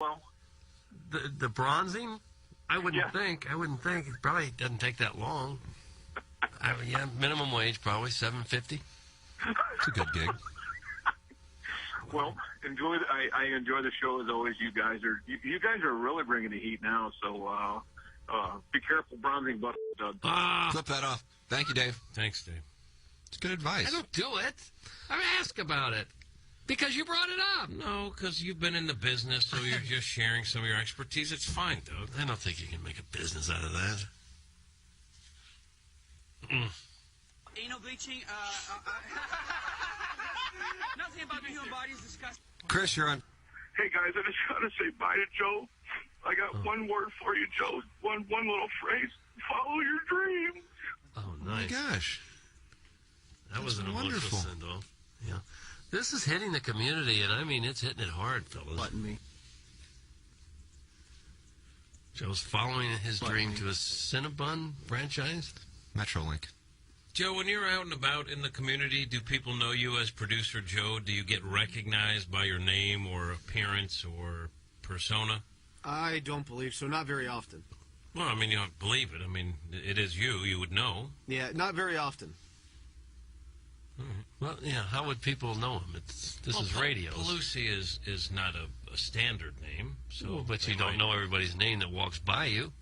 Well, The bronzing? I wouldn't think. It probably doesn't take that long. Minimum wage probably $7.50. It's a good gig. Well, I enjoy the show as always. You guys are really bringing the heat now. So be careful, bronzing butt, Doug. Clip that off. Thank you, Dave. Thanks, Dave. It's good advice. I don't do it. I ask about it. Because you brought it up. No, because you've been in the business, so you're just sharing some of your expertise. It's fine, Doug. I don't think you can make a business out of that. Anal bleaching, nothing about the human body is disgusting. Chris, you're on. Hey guys, I just gotta say bye to Joe. I got one word for you, Joe. One little phrase. Follow your dreams. Oh, Oh my nice. gosh. That was an wonderful. emotional send-off. Yeah. This is hitting the community, and I mean, it's hitting it hard, fellas. Button me. Joe's following his dream to a Cinnabon franchise. Metrolink. Joe, when you're out and about in the community, do people know you as Producer Joe? Do you get recognized by your name or appearance or persona? I don't believe so. Not very often. Well, I mean, you don't believe it. I mean, it is you. You would know. Yeah, not very often. Well, yeah, how would people know him? This is radio. Pelusi is not a standard name. So But you don't know everybody's name that walks by you.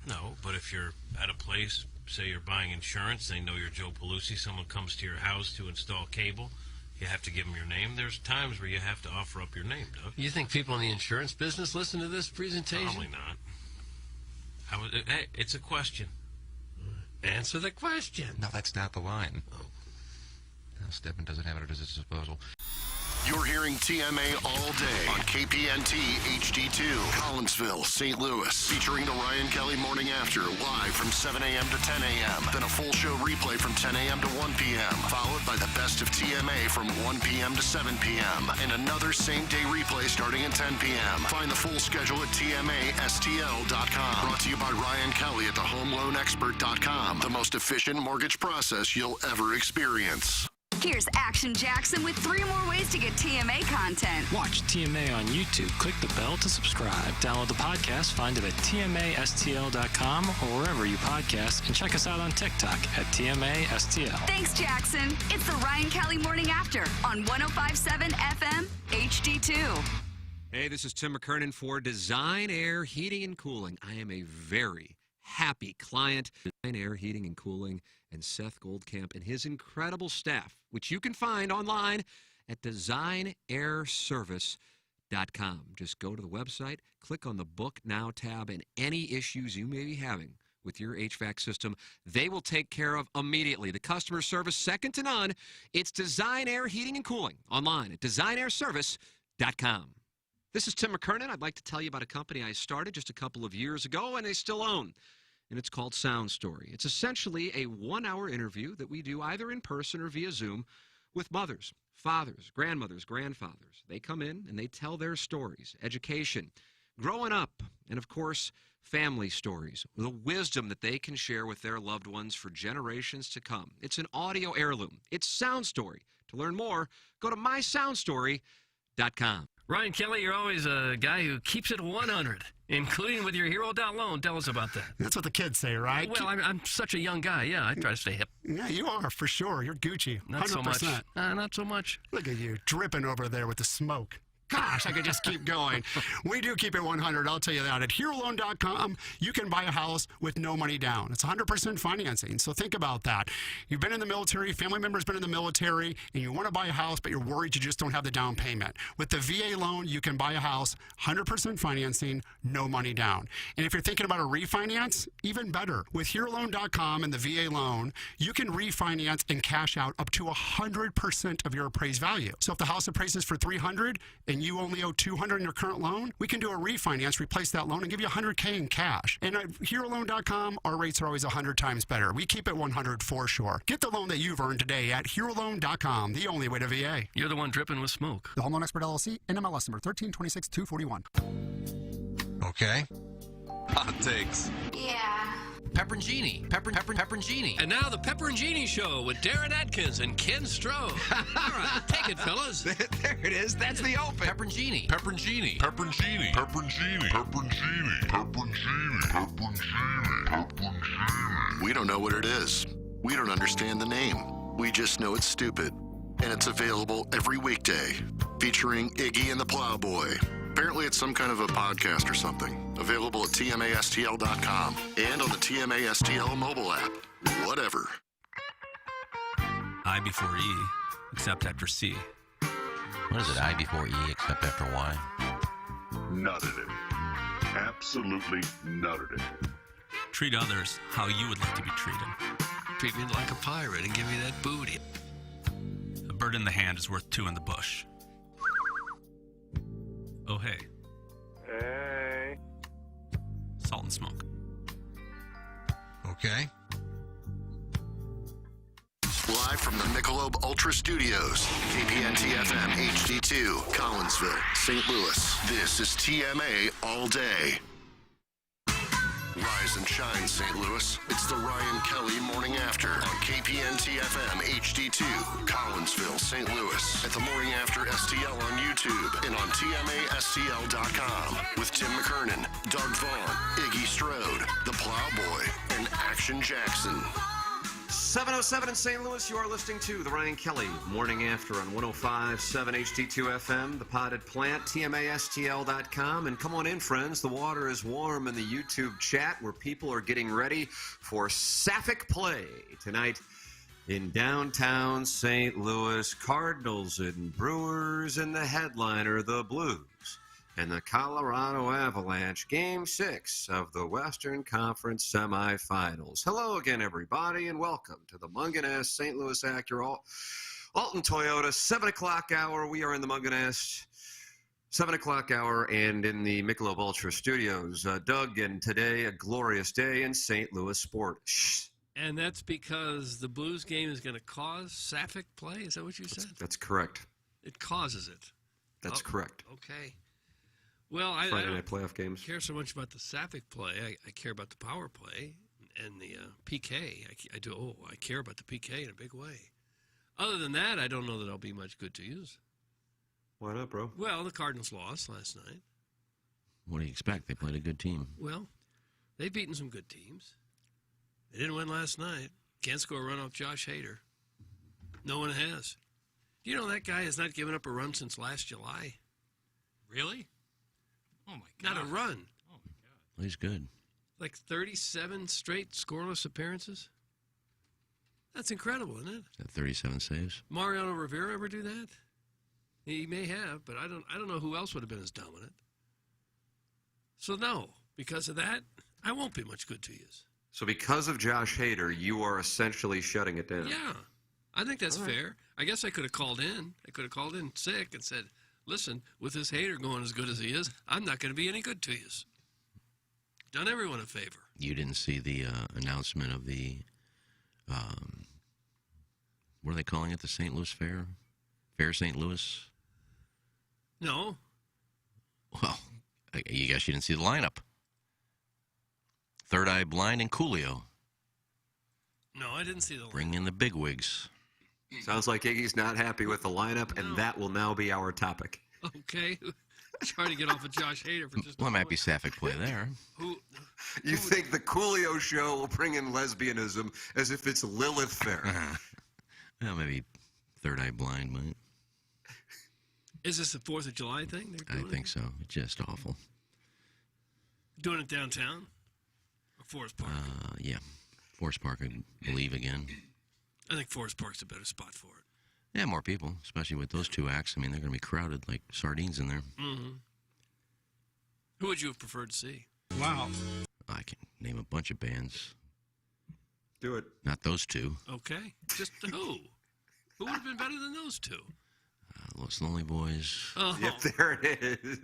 No, but if you're at a place, say you're buying insurance, they know you're Joe Pelusi, someone comes to your house to install cable, you have to give them your name. There's times where you have to offer up your name, Doug. You think people in the insurance business listen to this presentation? Probably not. Hey, it's a question. Answer the question. No, that's not the line. No, Stedman doesn't have it at his disposal. You're hearing TMA all day on KPNT HD2, Collinsville, St. Louis, featuring the Ryan Kelly Morning After, live from 7 a.m. to 10 a.m. Then a full show replay from 10 a.m. to 1 p.m., followed by the best of TMA from 1 p.m. to 7 p.m., and another same-day replay starting at 10 p.m. Find the full schedule at TMASTL.com. Brought to you by Ryan Kelly at thehomeloanexpert.com, the most efficient mortgage process you'll ever experience. Here's Action Jackson with 3 more ways to get TMA content. Watch TMA on YouTube. Click the bell to subscribe. Download the podcast. Find it at TMASTL.com or wherever you podcast. And check us out on TikTok at TMASTL. Thanks, Jackson. It's the Ryan Kelly Morning After on 105.7 FM HD2. Hey, this is Tim McKernan for Design Air Heating and Cooling. I am a very happy client. Design Air Heating and Cooling and Seth Goldcamp and his incredible staff, which you can find online at designairservice.com. Just go to the website, click on the Book Now tab, and any issues you may be having with your HVAC system, they will take care of immediately. The customer service, second to none. It's Design Air Heating and Cooling online at designairservice.com. This is Tim McKernan. I'd like to tell you about a company I started just a couple of years ago and I still own. And it's called Sound Story. It's essentially a 1-hour interview that we do either in person or via Zoom with mothers, fathers, grandmothers, grandfathers. They come in and they tell their stories, education, growing up, and of course, family stories, the wisdom that they can share with their loved ones for generations to come. It's an audio heirloom. It's Sound Story. To learn more, go to mysoundstory.com. Ryan Kelly, you're always a guy who keeps it 100, including with your hero.loan. Tell us about that. That's what the kids say, right? Well, I'm such a young guy. Yeah, I try to stay hip. Yeah, you are, for sure. You're Gucci. 100%. Not so much. Not so much. Look at you, dripping over there with the smoke. Gosh, I could just keep going. We do keep it 100, I'll tell you that. At HeroLoan.com, you can buy a house with no money down. It's 100% financing, so think about that. You've been in the military, family member's been in the military, and you want to buy a house, but you're worried you just don't have the down payment. With the VA loan, you can buy a house, 100% financing, no money down. And if you're thinking about a refinance, even better. With HeroLoan.com and the VA loan, you can refinance and cash out up to 100% of your appraised value. So if the house appraises for $300 and you only owe $200 in your current loan, we can do a refinance, replace that loan, and give you $100K in cash. And at HeroLoan.com, our rates are always 100 times better. We keep it 100 for sure. Get the loan that you've earned today at HeroLoan.com, the only way to VA. You're the one dripping with smoke. The Home Loan Expert LLC, NMLS number 1326241. Okay. Hot takes. Yeah. Pepperoncini. Pepperoncini. And now the Pepperoncini Show with Darren Atkins and Ken Stroh. All right, take it, fellas. There it is. That's the open. Pepperoncini. Pepperoncini. Pepperoncini. Pepperoncini. Pepperoncini. Pepperoncini. Pepperoncini. Pepperoncini. We don't know what it is. We don't understand the name. We just know it's stupid. And it's available every weekday, featuring Iggy and the Plowboy. Apparently it's some kind of a podcast or something. Available at tmastl.com and on the TMASTL mobile app. Whatever. I before E, except after C. What is it? I before E, except after Y? Nutted it. Absolutely nutted it. Treat others how you would like to be treated. Treat me like a pirate and give me that booty. A bird in the hand is worth two in the bush. Oh, hey. Hey. Salt and smoke. Okay. Live from the Michelob Ultra Studios, KPNT FM HD2, Collinsville, St. Louis. This is TMA All Day. Rise and shine, St. Louis. It's the Ryan Kelly Morning After on KPNT FM HD2, Collinsville, St. Louis. At the Morning After STL on YouTube and on TMASTL.com with Tim McKernan, Doug Vaughn, Iggy Strode, The Plowboy, and Action Jackson. 7:07 in St. Louis, you are listening to the Ryan Kelly Morning After on 105.7 HD2 FM, the Potted Plant, TMASTL.com. And come on in, friends. The water is warm in the YouTube chat where people are getting ready for Sapphic play tonight in downtown St. Louis. Cardinals and Brewers and the headliner, the Blues, and the Colorado Avalanche, Game 6 of the Western Conference semifinals. Hello again, everybody, and welcome to the Munganess St. Louis Acura Alton Toyota 7 o'clock hour. We are in the Munganess 7 o'clock hour and in the Michelob Ultra Studios. Doug, and today a glorious day in St. Louis sport. Shh. And that's because the Blues game is going to cause Sapphic play? Is that what you said? That's correct. It causes it. That's correct. Okay. Well, I Friday don't night playoff games. care so much about the Sapphic play. I care about the power play and the PK. I do. Oh, I care about the PK in a big way. Other than that, I don't know that I'll be much good to use. Why not, bro? Well, the Cardinals lost last night. What do you expect? They played a good team. Well, they've beaten some good teams. They didn't win last night. Can't score a run off Josh Hader. No one has. Do you know that guy has not given up a run since last July? Really? Oh, my God. Not a run. Oh, my God. Well, he's good. Like 37 straight scoreless appearances? That's incredible, isn't it? Got 37 saves. Mariano Rivera ever do that? He may have, but I don't know who else would have been as dominant. So no, because of that, I won't be much good to you. So because of Josh Hader, you are essentially shutting it down. Yeah, I think that's fair. I guess I could have called in. I could have called in sick and said, listen, with this Hader going as good as he is, I'm not going to be any good to you. Done everyone a favor. You didn't see the announcement of the, what are they calling it, the St. Louis Fair? Fair St. Louis? No. Well, I guess you didn't see the lineup. Third Eye Blind and Coolio. No, I didn't see the lineup. Bring in the bigwigs. Sounds like Iggy's not happy with the lineup, and that will now be our topic. Okay. Trying to get off of Josh Hader for just Well, it might be Sapphic play there. You think the Coolio show will bring in lesbianism as if it's Lilith Fair? Well, maybe Third Eye Blind might. Is this the 4th of July thing? I think so. It's just awful. Doing it downtown? Or Forest Park? Yeah. Forest Park, I believe, again. I think Forest Park's a better spot for it. Yeah, more people, especially with those two acts. I mean, they're going to be crowded like sardines in there. Mm-hmm. Who would you have preferred to see? Wow. I can name a bunch of bands. Do it. Not those two. Okay. Just who? Who would have been better than those two? Los Lonely Boys. Oh. Yep, there it is.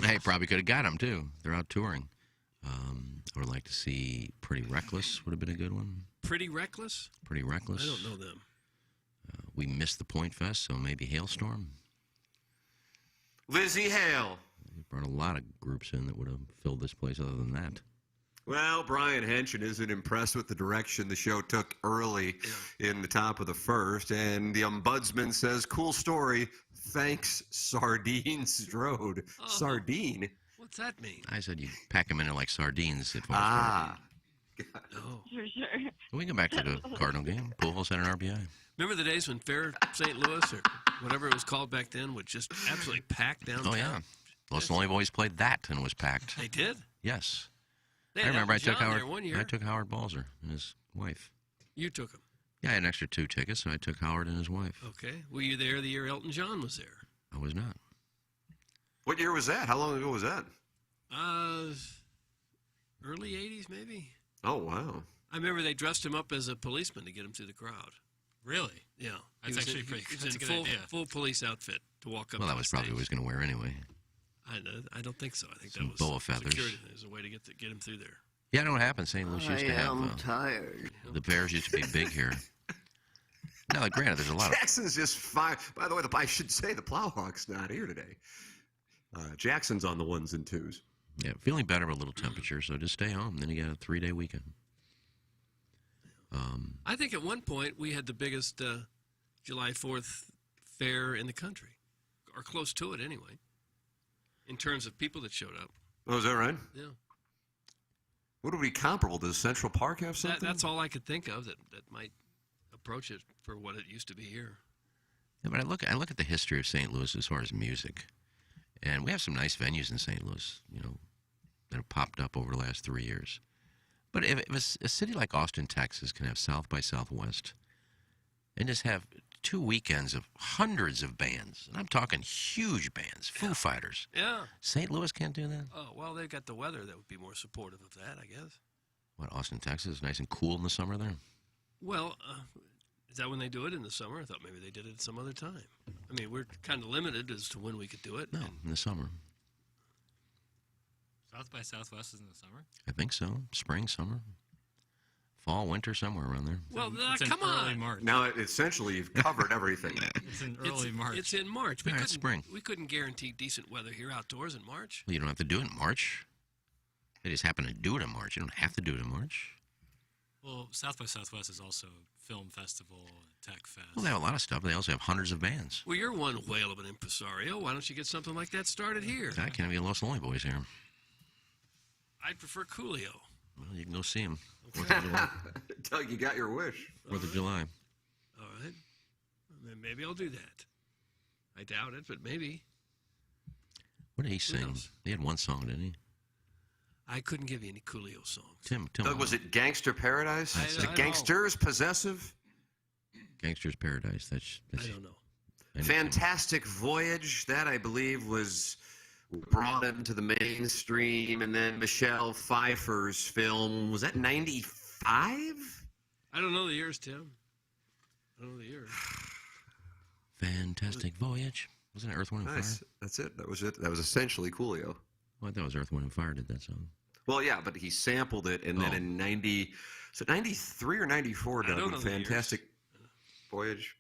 Hey, probably could have got them, too. They're out touring. I would like to see Pretty Reckless would have been a good one. Pretty Reckless? Pretty Reckless. I don't know them. We missed the Point Fest, so maybe Hailstorm. Lizzie Hale. We brought a lot of groups in that would have filled this place other than that. Well, Brian Henson isn't impressed with the direction the show took early in the top of the first, and the ombudsman says, cool story, thanks, Sardine Strode. Oh. Sardine? What's that mean? I said you pack them in there like sardines. At Ah. Oh. Sure. We can go back to the Cardinal game. Pujols had an RBI. Remember the days when Fair St. Louis, or whatever it was called back then, would just absolutely pack downtown? Oh, yeah. Los Lonely Boys played that and was packed. They did? Yes. They I had remember Elton John there one year. I took Howard Balzer and his wife. You took him? Yeah, I had an extra 2 tickets, so I took Howard and his wife. Okay. Were you there the year Elton John was there? I was not. What year was that? How long ago was that? Early 80s, maybe. Oh, wow. I remember they dressed him up as a policeman to get him through the crowd. Really? Yeah. That's actually pretty He was that's in a good idea. full police outfit to walk up Well, to that was the probably stage. what he was going to wear anyway. I don't think so. I think Some that was boa feathers. security. There's a way to get him through there. Yeah, I know what happened. St. Louis used to have... tired. The Bears used to be big here. Now, like, granted, there's a lot of... Jackson's just fine. By the way, I should say the Plowhawk's not here today. Jackson's on the 1s and 2s. Yeah, feeling better with a little temperature, so just stay home. Then you got a 3-day weekend. I think at one point we had the biggest July 4th fair in the country, or close to it anyway, in terms of people that showed up. Oh, is that right? Yeah. What would be comparable? Does Central Park have something? That's all I could think of that might approach it for what it used to be here. Yeah, but I look at the history of St. Louis as far as music, and we have some nice venues in St. Louis, that have popped up over the last 3 years. But if a city like Austin, Texas can have South by Southwest and just have 2 weekends of hundreds of bands, and I'm talking huge bands, Foo Fighters. Yeah. St. Louis can't do that? Oh, well, they've got the weather that would be more supportive of that, I guess. What, Austin, Texas is nice and cool in the summer there? Well, is that when they do it in the summer? I thought maybe they did it at some other time. I mean, we're kind of limited as to when we could do it. No, in the summer. South by Southwest is in the summer? I think so. Spring, summer, fall, winter, somewhere around there. Well, It's come in early on. March. Now, essentially, you've covered everything. It's in early March. It's in March. All right, spring. We couldn't guarantee decent weather here outdoors in March. Well, you don't have to do it in March. They just happen to do it in March. You don't have to do it in March. Well, South by Southwest is also film festival, tech fest. Well, they have a lot of stuff. They also have hundreds of bands. Well, you're one whale of an impresario. Why don't you get something like that started here? I can't be a Los Lonely Boys here. I'd prefer Coolio. Well, you can go see them. 4th of July. Doug, you got your wish. 4th of July. All right. Maybe I'll do that. I doubt it, but maybe. What did he sing? knows? He had one song, didn't he? I couldn't give you any Coolio songs. Tim. Doug, was it Gangster Paradise? I Is it don't Gangsters Possessive? Gangster's Paradise. That's I don't know. Fantastic Voyage. That, I believe, was brought into the mainstream. And then Michelle Pfeiffer's film. Was that 95? I don't know the years, Tim. I don't know the years. Fantastic Voyage. Wasn't it Earth, Wind, and Nice. Fire? That's it. That was it. That was essentially Coolio. Well, I thought it was Earth, Wind, and Fire did that song. Well, yeah, but he sampled it, and then in 93 or 94, I don't Doug, know the Fantastic Voyage.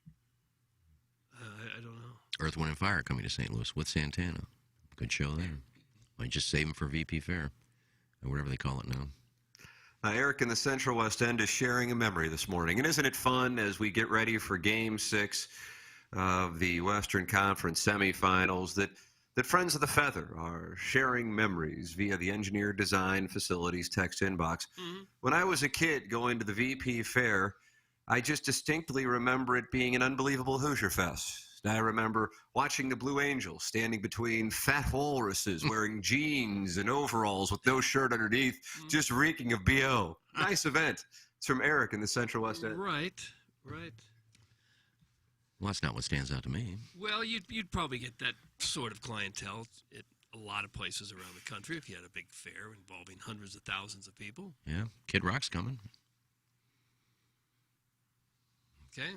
I don't know. Earth, Wind, and Fire coming to St. Louis with Santana. Good show there. Might just save him for VP Fair, or whatever they call it now. Eric in the Central West End is sharing a memory this morning. And isn't it fun as we get ready for Game 6 of the Western Conference semifinals that Friends of the Feather are sharing memories via the Engineered Design Facilities text inbox. Mm-hmm. When I was a kid going to the VP Fair, I just distinctly remember it being an unbelievable Hoosier Fest. I remember watching the Blue Angels standing between fat walruses wearing jeans and overalls with no shirt underneath, just reeking of BO. Nice event. It's from Eric in the Central West End. Right. Well, that's not what stands out to me. Well, you'd probably get that sort of clientele at a lot of places around the country if you had a big fair involving hundreds of thousands of people. Yeah, Kid Rock's coming. Okay.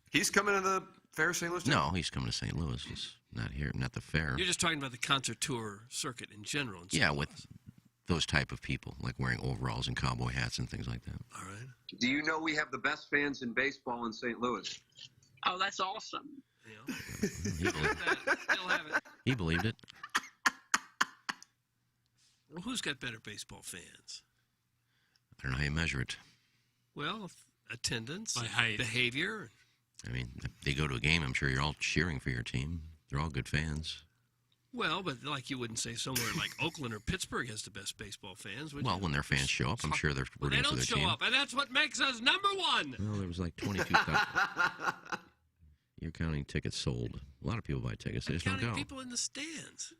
He's coming to the fair, St. Louis? No, he's coming to St. Louis. He's not here, not the fair. You're just talking about the concert tour circuit in general. Yeah, with those type of people, like wearing overalls and cowboy hats and things like that. All right. Do you know we have the best fans in baseball in St. Louis? Oh, that's awesome. He believed it. Well, who's got better baseball fans? I don't know how you measure it. Well, attendance, by height, behavior. I mean, if they go to a game, I'm sure you're all cheering for your team. They're all good fans. Well, but like you wouldn't say somewhere like Oakland or Pittsburgh has the best baseball fans, would Well, you? when their fans show up, I'm sure they're Well, rooting they for their don't team. show up, and that's what makes us number one. Well, there was like 22,000. You're counting tickets sold. A lot of people buy tickets. They just don't go. People in the stands.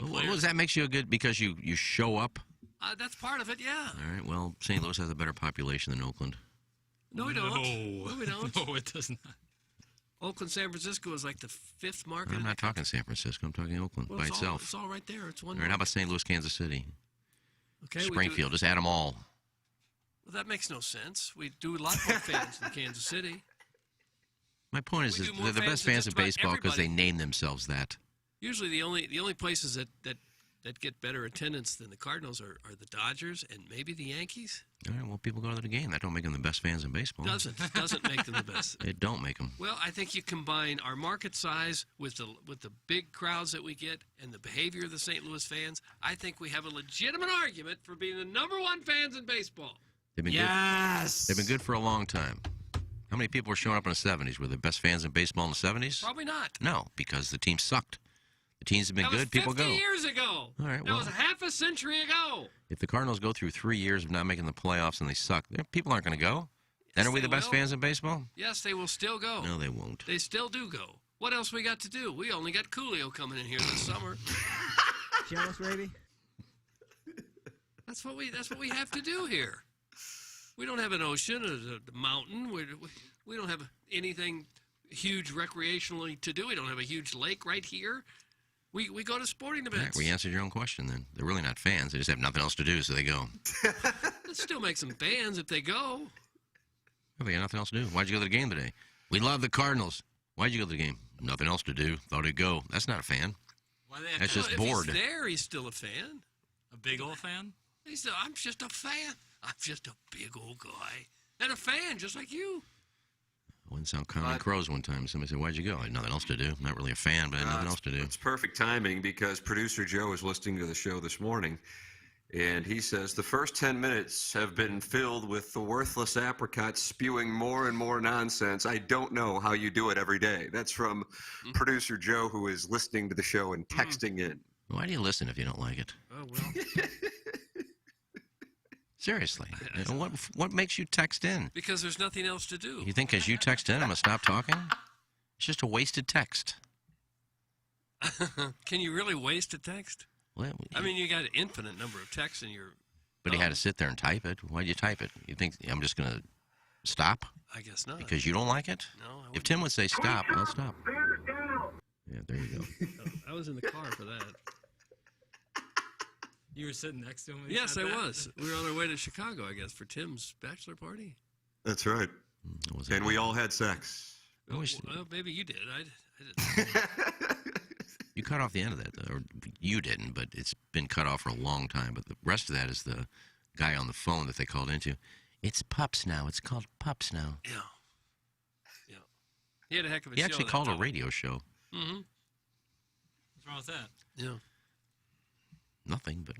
Well, does that makes you a good because you show up? That's part of it, yeah. All right. Well, St. Louis has a better population than Oakland. No, we don't. No, we don't. No, it does not. Oakland, San Francisco is like the fifth market. I'm not talking San Francisco. I'm talking Oakland by itself. It's all right there. It's one. All right. How about St. Louis, Kansas City? Okay. Springfield. Just add them all. Well, that makes no sense. We do a lot more fans than Kansas City. My point is they're the best fans of baseball because they name themselves that. Usually, the only places that get better attendance than the Cardinals are the Dodgers and maybe the Yankees. All right, well, people go to the game. That don't make them the best fans in baseball. Doesn't make them the best. It don't make them. Well, I think you combine our market size with the big crowds that we get and the behavior of the St. Louis fans. I think we have a legitimate argument for being the number one fans in baseball. They've been good. They've been good for a long time. How many people were showing up in the 70s? Were the best fans in baseball in the 70s? Probably not. No, because the team sucked. The teams have been good. People go. 50 years ago. All right, that was half a century ago. If the Cardinals go through 3 years of not making the playoffs and they suck, people aren't going to go. Then are we the best fans in baseball? Yes, they will still go. No, they won't. They still do go. What else we got to do? We only got Coolio coming in here this summer. Jealous, maybe? That's what we have to do here. We don't have an ocean, a mountain. We don't have anything huge recreationally to do. We don't have a huge lake right here. We go to sporting events. Right, we answered your own question then. They're really not fans. They just have nothing else to do, so they go. That still makes them fans if they go. Well, they got nothing else to do. Why'd you go to the game today? We love the Cardinals. Why'd you go to the game? Nothing else to do. Thought I'd go. That's not a fan. That's just bored. If he's there, he's still a fan. A big old fan? I'm just a fan. I'm just a big old guy. And a fan, just like you. I went and saw Counting Crows one time. Somebody said, why'd you go? I had nothing else to do. I'm not really a fan, but I had nothing else to do. It's perfect timing because producer Joe was listening to the show this morning, and he says the first 10 minutes have been filled with the worthless apricots spewing more and more nonsense. I don't know how you do it every day. That's from producer Joe, who is listening to the show and texting in. Why do you listen if you don't like it? Oh, well. Seriously. What makes you text in? Because there's nothing else to do. You think as you text in, I'm going to stop talking? It's just a wasted text. Can you really waste a text? Well, I mean, you got an infinite number of texts in your... But he had to sit there and type it. Why'd you type it? You think I'm just going to stop? I guess not. Because you don't like it? No. If Tim would say stop, I'll stop. Yeah, there you go. I was in the car for that. You were sitting next to him? Yes, I was. We were on our way to Chicago, I guess, for Tim's bachelor party. That's right. And we all had sex. Well, maybe you did. I didn't. You cut off the end of that, though. Or you didn't, but it's been cut off for a long time. But the rest of that is the guy on the phone that they called into. It's Pups now. It's called Pups now. Yeah. Yeah. He had a heck of a show. show. He actually called a radio show. Mm-hmm. What's wrong with that? Yeah. Nothing, but...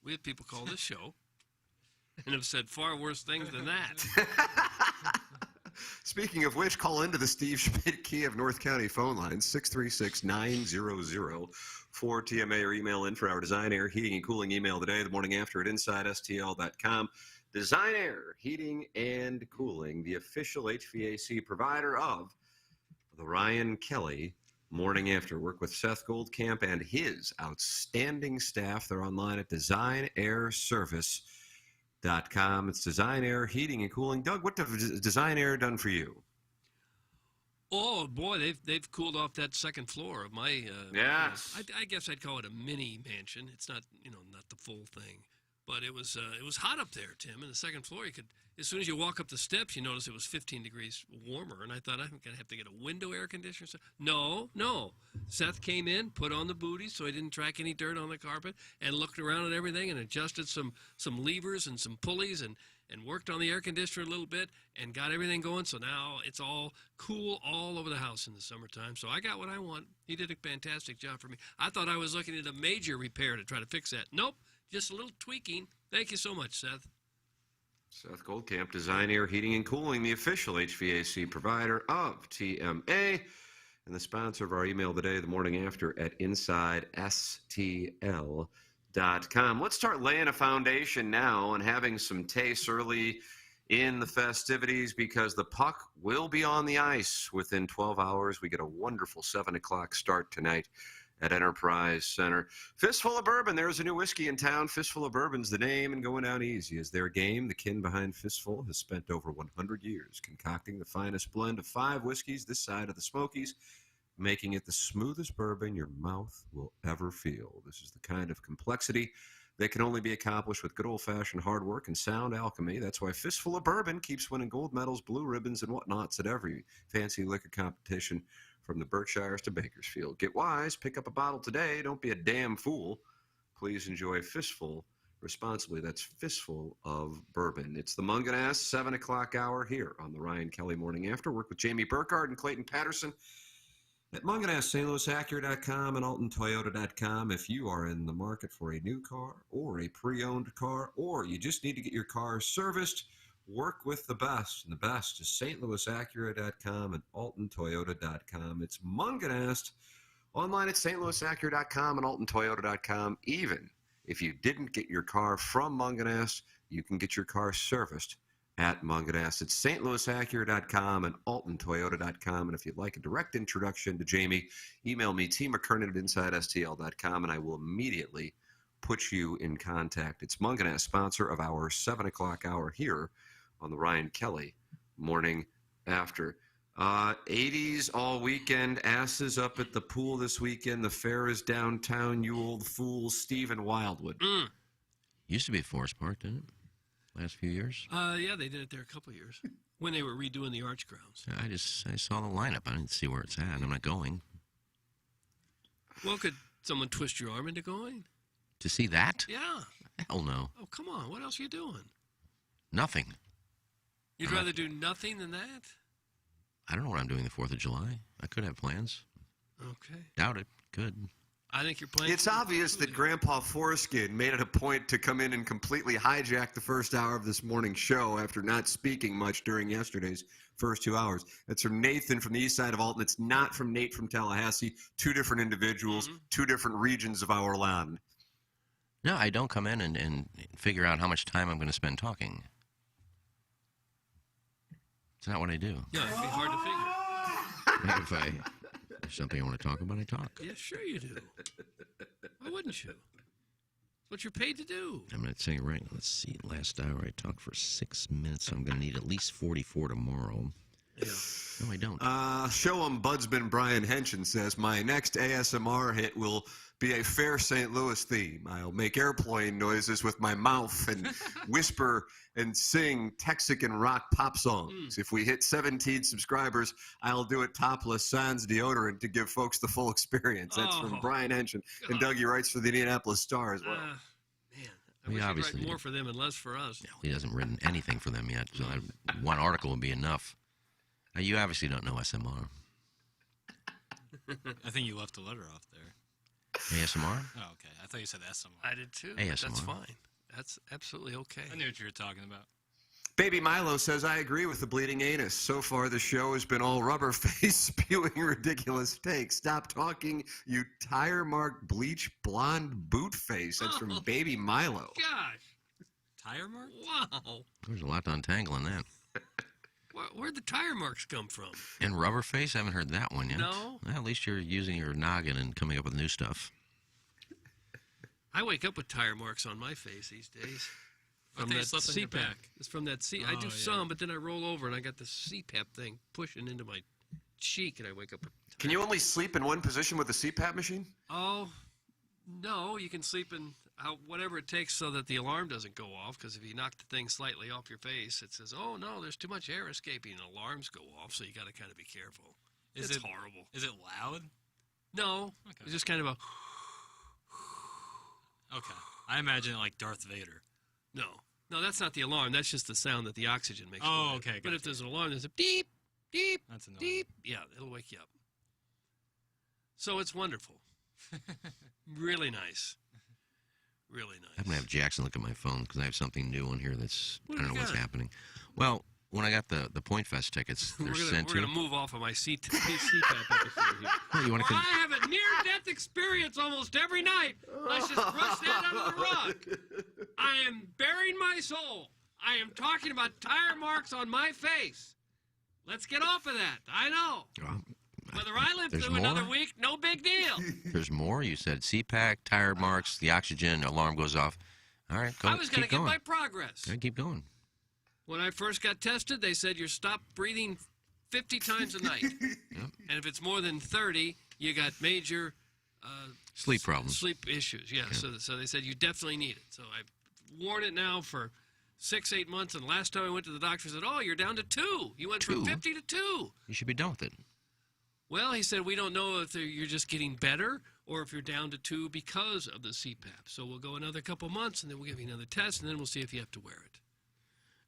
We have people call this show and have said far worse things than that. Speaking of which, call into the Steve Schmidt Key of North County phone line, 636-900-4TMA, or email in for our Design Air Heating and Cooling email today, the morning after at InsideSTL.com. Design Air Heating and Cooling, the official HVAC provider of the Ryan Kelly Morning After. Work with Seth Goldcamp and his outstanding staff. They're online at designairservice.com. It's Design Air Heating and Cooling. Doug, what has Design Air done for you? Oh, boy, they've cooled off that second floor of my... Yes. I guess I'd call it a mini mansion. It's not, not the full thing. But it was hot up there, Tim. And the second floor, you could... As soon as you walk up the steps, you notice it was 15 degrees warmer. And I thought, I'm going to have to get a window air conditioner. No. Seth came in, put on the booties so he didn't track any dirt on the carpet, and looked around at everything and adjusted some levers and some pulleys and worked on the air conditioner a little bit and got everything going. So now it's all cool all over the house in the summertime. So I got what I want. He did a fantastic job for me. I thought I was looking at a major repair to try to fix that. Nope, just a little tweaking. Thank you so much, Seth. Seth Goldcamp, Design Air Heating and Cooling, the official HVAC provider of TMA, and the sponsor of our email today, the morning after, at InsideSTL.com. Let's start laying a foundation now and having some tastes early in the festivities, because the puck will be on the ice within 12 hours. We get a wonderful 7 o'clock start tonight at Enterprise Center. Fistful of Bourbon. There's a new whiskey in town. Fistful of Bourbon's the name, and going down easy is their game. The kin behind Fistful has spent over 100 years concocting the finest blend of 5 whiskeys this side of the Smokies, making it the smoothest bourbon your mouth will ever feel. This is the kind of complexity that can only be accomplished with good old-fashioned hard work and sound alchemy. That's why Fistful of Bourbon keeps winning gold medals, blue ribbons, and whatnots at every fancy liquor competition, from the Berkshires to Bakersfield. Get wise, pick up a bottle today. Don't be a damn fool. Please enjoy Fistful responsibly. That's Fistful of Bourbon. It's the Munganass 7 o'clock hour here on the Ryan Kelly Morning After. Work with Jamie Burkhardt and Clayton Patterson at Munganass, StLouisAcura.com and AltonToyota.com. If you are in the market for a new car or a pre-owned car, or you just need to get your car serviced, work with the best, and the best is StLouisAcura.com and AltonToyota.com. It's Munganass online at StLouisAcura.com and AltonToyota.com. Even if you didn't get your car from Munganass, you can get your car serviced at Munganass. It's StLouisAcura.com and AltonToyota.com. And if you'd like a direct introduction to Jamie, email me, tmckernan at InsideSTL.com, and I will immediately put you in contact. It's Munganass, sponsor of our 7 o'clock hour here on the Ryan Kelly Morning After. 80s all weekend. Asses up at the pool this weekend. The fair is downtown, you old fools. Stephen Wildwood. Used to be at Forest Park, didn't it? Last few years? Yeah, they did it there a couple of years when they were redoing the Arch grounds. I saw the lineup. I didn't see where it's at. I'm not going. Well, could someone twist your arm into going? To see that? Yeah. Hell no. Oh, come on. What else are you doing? Nothing. You'd rather do nothing than that? I don't know what I'm doing the 4th of July. I could have plans. Okay. Doubt it. Could. I think you're playing. It's obvious that Grandpa Foreskin made it a point to come in and completely hijack the first hour of this morning's show after not speaking much during yesterday's first 2 hours. That's from Nathan from the east side of Alton. It's not from Nate from Tallahassee. 2 different individuals, 2 different regions of our land. No, I don't come in and figure out how much time I'm going to spend talking. It's not what I do. Yeah, it'd be hard to figure. If there's something I want to talk about, I talk. Yeah, sure you do. Why wouldn't you? It's what you're paid to do. I'm not saying it right. Let's see. Last hour I talked for 6 minutes. I'm going to need at least 44 tomorrow. Yeah. No, I don't. Show 'em Budsman Brian Henshin says, my next ASMR hit will be a fair St. Louis theme. I'll make airplane noises with my mouth and whisper and sing Texican rock pop songs. If we hit 17 subscribers, I'll do it topless sans deodorant to give folks the full experience. That's from Brian Henshin. And Dougie writes for the Indianapolis Star as well. Man, I wish you'd write more for them and less for us. No, he hasn't written anything for them yet, so one article would be enough. Now, you obviously don't know SMR. I think you left a letter off there. ASMR? Oh, okay. I thought you said SMR. I did too. ASMR. That's fine. That's absolutely okay. I knew what you were talking about. Baby Milo says, I agree with the bleeding anus. So far, the show has been all rubber face spewing ridiculous takes. Stop talking, you tire-marked, bleach, blonde boot face. That's from Baby Milo. Gosh. Tire mark? Wow. There's a lot to untangle in that. Where'd the tire marks come from? And rubber face? I haven't heard that one yet. No. Well, at least you're using your noggin and coming up with new stuff. I wake up with tire marks on my face these days. From that CPAP. It's from that C. I do some, but then I roll over and I got the CPAP thing pushing into my cheek, and I wake up with tire. Can you only sleep in one position with the CPAP machine? Oh, no. You can sleep in whatever it takes so that the alarm doesn't go off, because if you knock the thing slightly off your face, it says, oh, no, there's too much air escaping, and alarms go off, so you got to kind of be careful. It's horrible. Is it loud? No. Okay. It's just kind of a... Okay. I imagine it like Darth Vader. No, that's not the alarm. That's just the sound that the oxygen makes. Oh, okay. But if there's an alarm, there's a beep, beep, that's annoying. Beep. Yeah, it'll wake you up. So it's wonderful. Really nice. Really nice. I'm going to have Jackson look at my phone because I have something new on here that's, What I do don't you know what's got? happening. Well, when I got the Point Fest tickets, they're sent We're to gonna move off of my CPAP episode here. Oh, you wanna Or I have a near-death experience almost every night. Let's just brush that under the rug. I am bearing my soul. I am talking about tire marks on my face. Let's get off of that. I know. Whether I live There's through another more? week, no big deal. There's more. You said CPAC, tire marks, the oxygen alarm goes off. All right, go. I was going to keep get going. my progress. Yeah, keep going. When I first got tested, they said you stop breathing 50 times a night. And if it's more than 30, you got major Sleep problems. Sleep issues, yeah. So they said you definitely need it. So I've worn it now for 6-8 months, and last time I went to the doctor, he said, "Oh, you're down to 2. You went from 50 to 2." You should be done with it. Well, he said, we don't know if you're just getting better or if you're down to 2 because of the CPAP. So we'll go another couple months, and then we'll give you another test, and then we'll see if you have to wear it.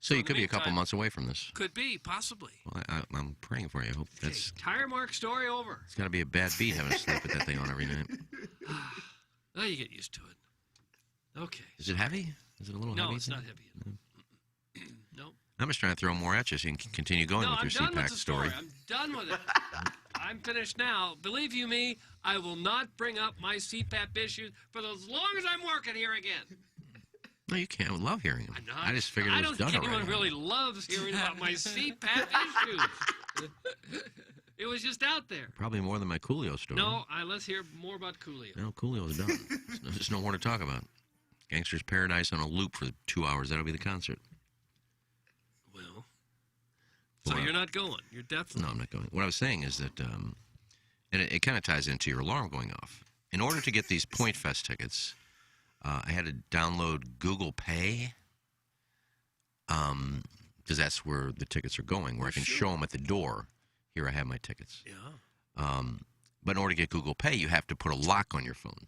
So you could be a couple months away from this. Could be, possibly. Well, I'm praying for you. I hope that's. Tire mark story over. It's got to be a bad beat having to sleep with that thing on every night. Well, you get used to it. Okay. Is it heavy? Is it a little heavy? No, it's not heavy. No. I'm just trying to throw more at you so you can continue going with your I'm done CPAC with the story. I'm done with it. I'm finished now. Believe you me, I will not bring up my CPAP issues for as long as I'm working here again. No, you can't. I would love hearing them. I just figured I it was don't done think anyone already. really loves hearing about my CPAP issues. It was just out there. Probably more than my Coolio story. No, let's hear more about Coolio. No, Coolio's done. There's no more to talk about. Gangster's Paradise on a loop for 2 hours. That'll be the concert. Well, so you're not going. You're definitely. No, I'm not going. What I was saying is that, and it kind of ties into your alarm going off. In order to get these Point Fest tickets, I had to download Google Pay, because that's where the tickets are going, where I can show them at the door. Here, I have my tickets. Yeah. But in order to get Google Pay, you have to put a lock on your phone.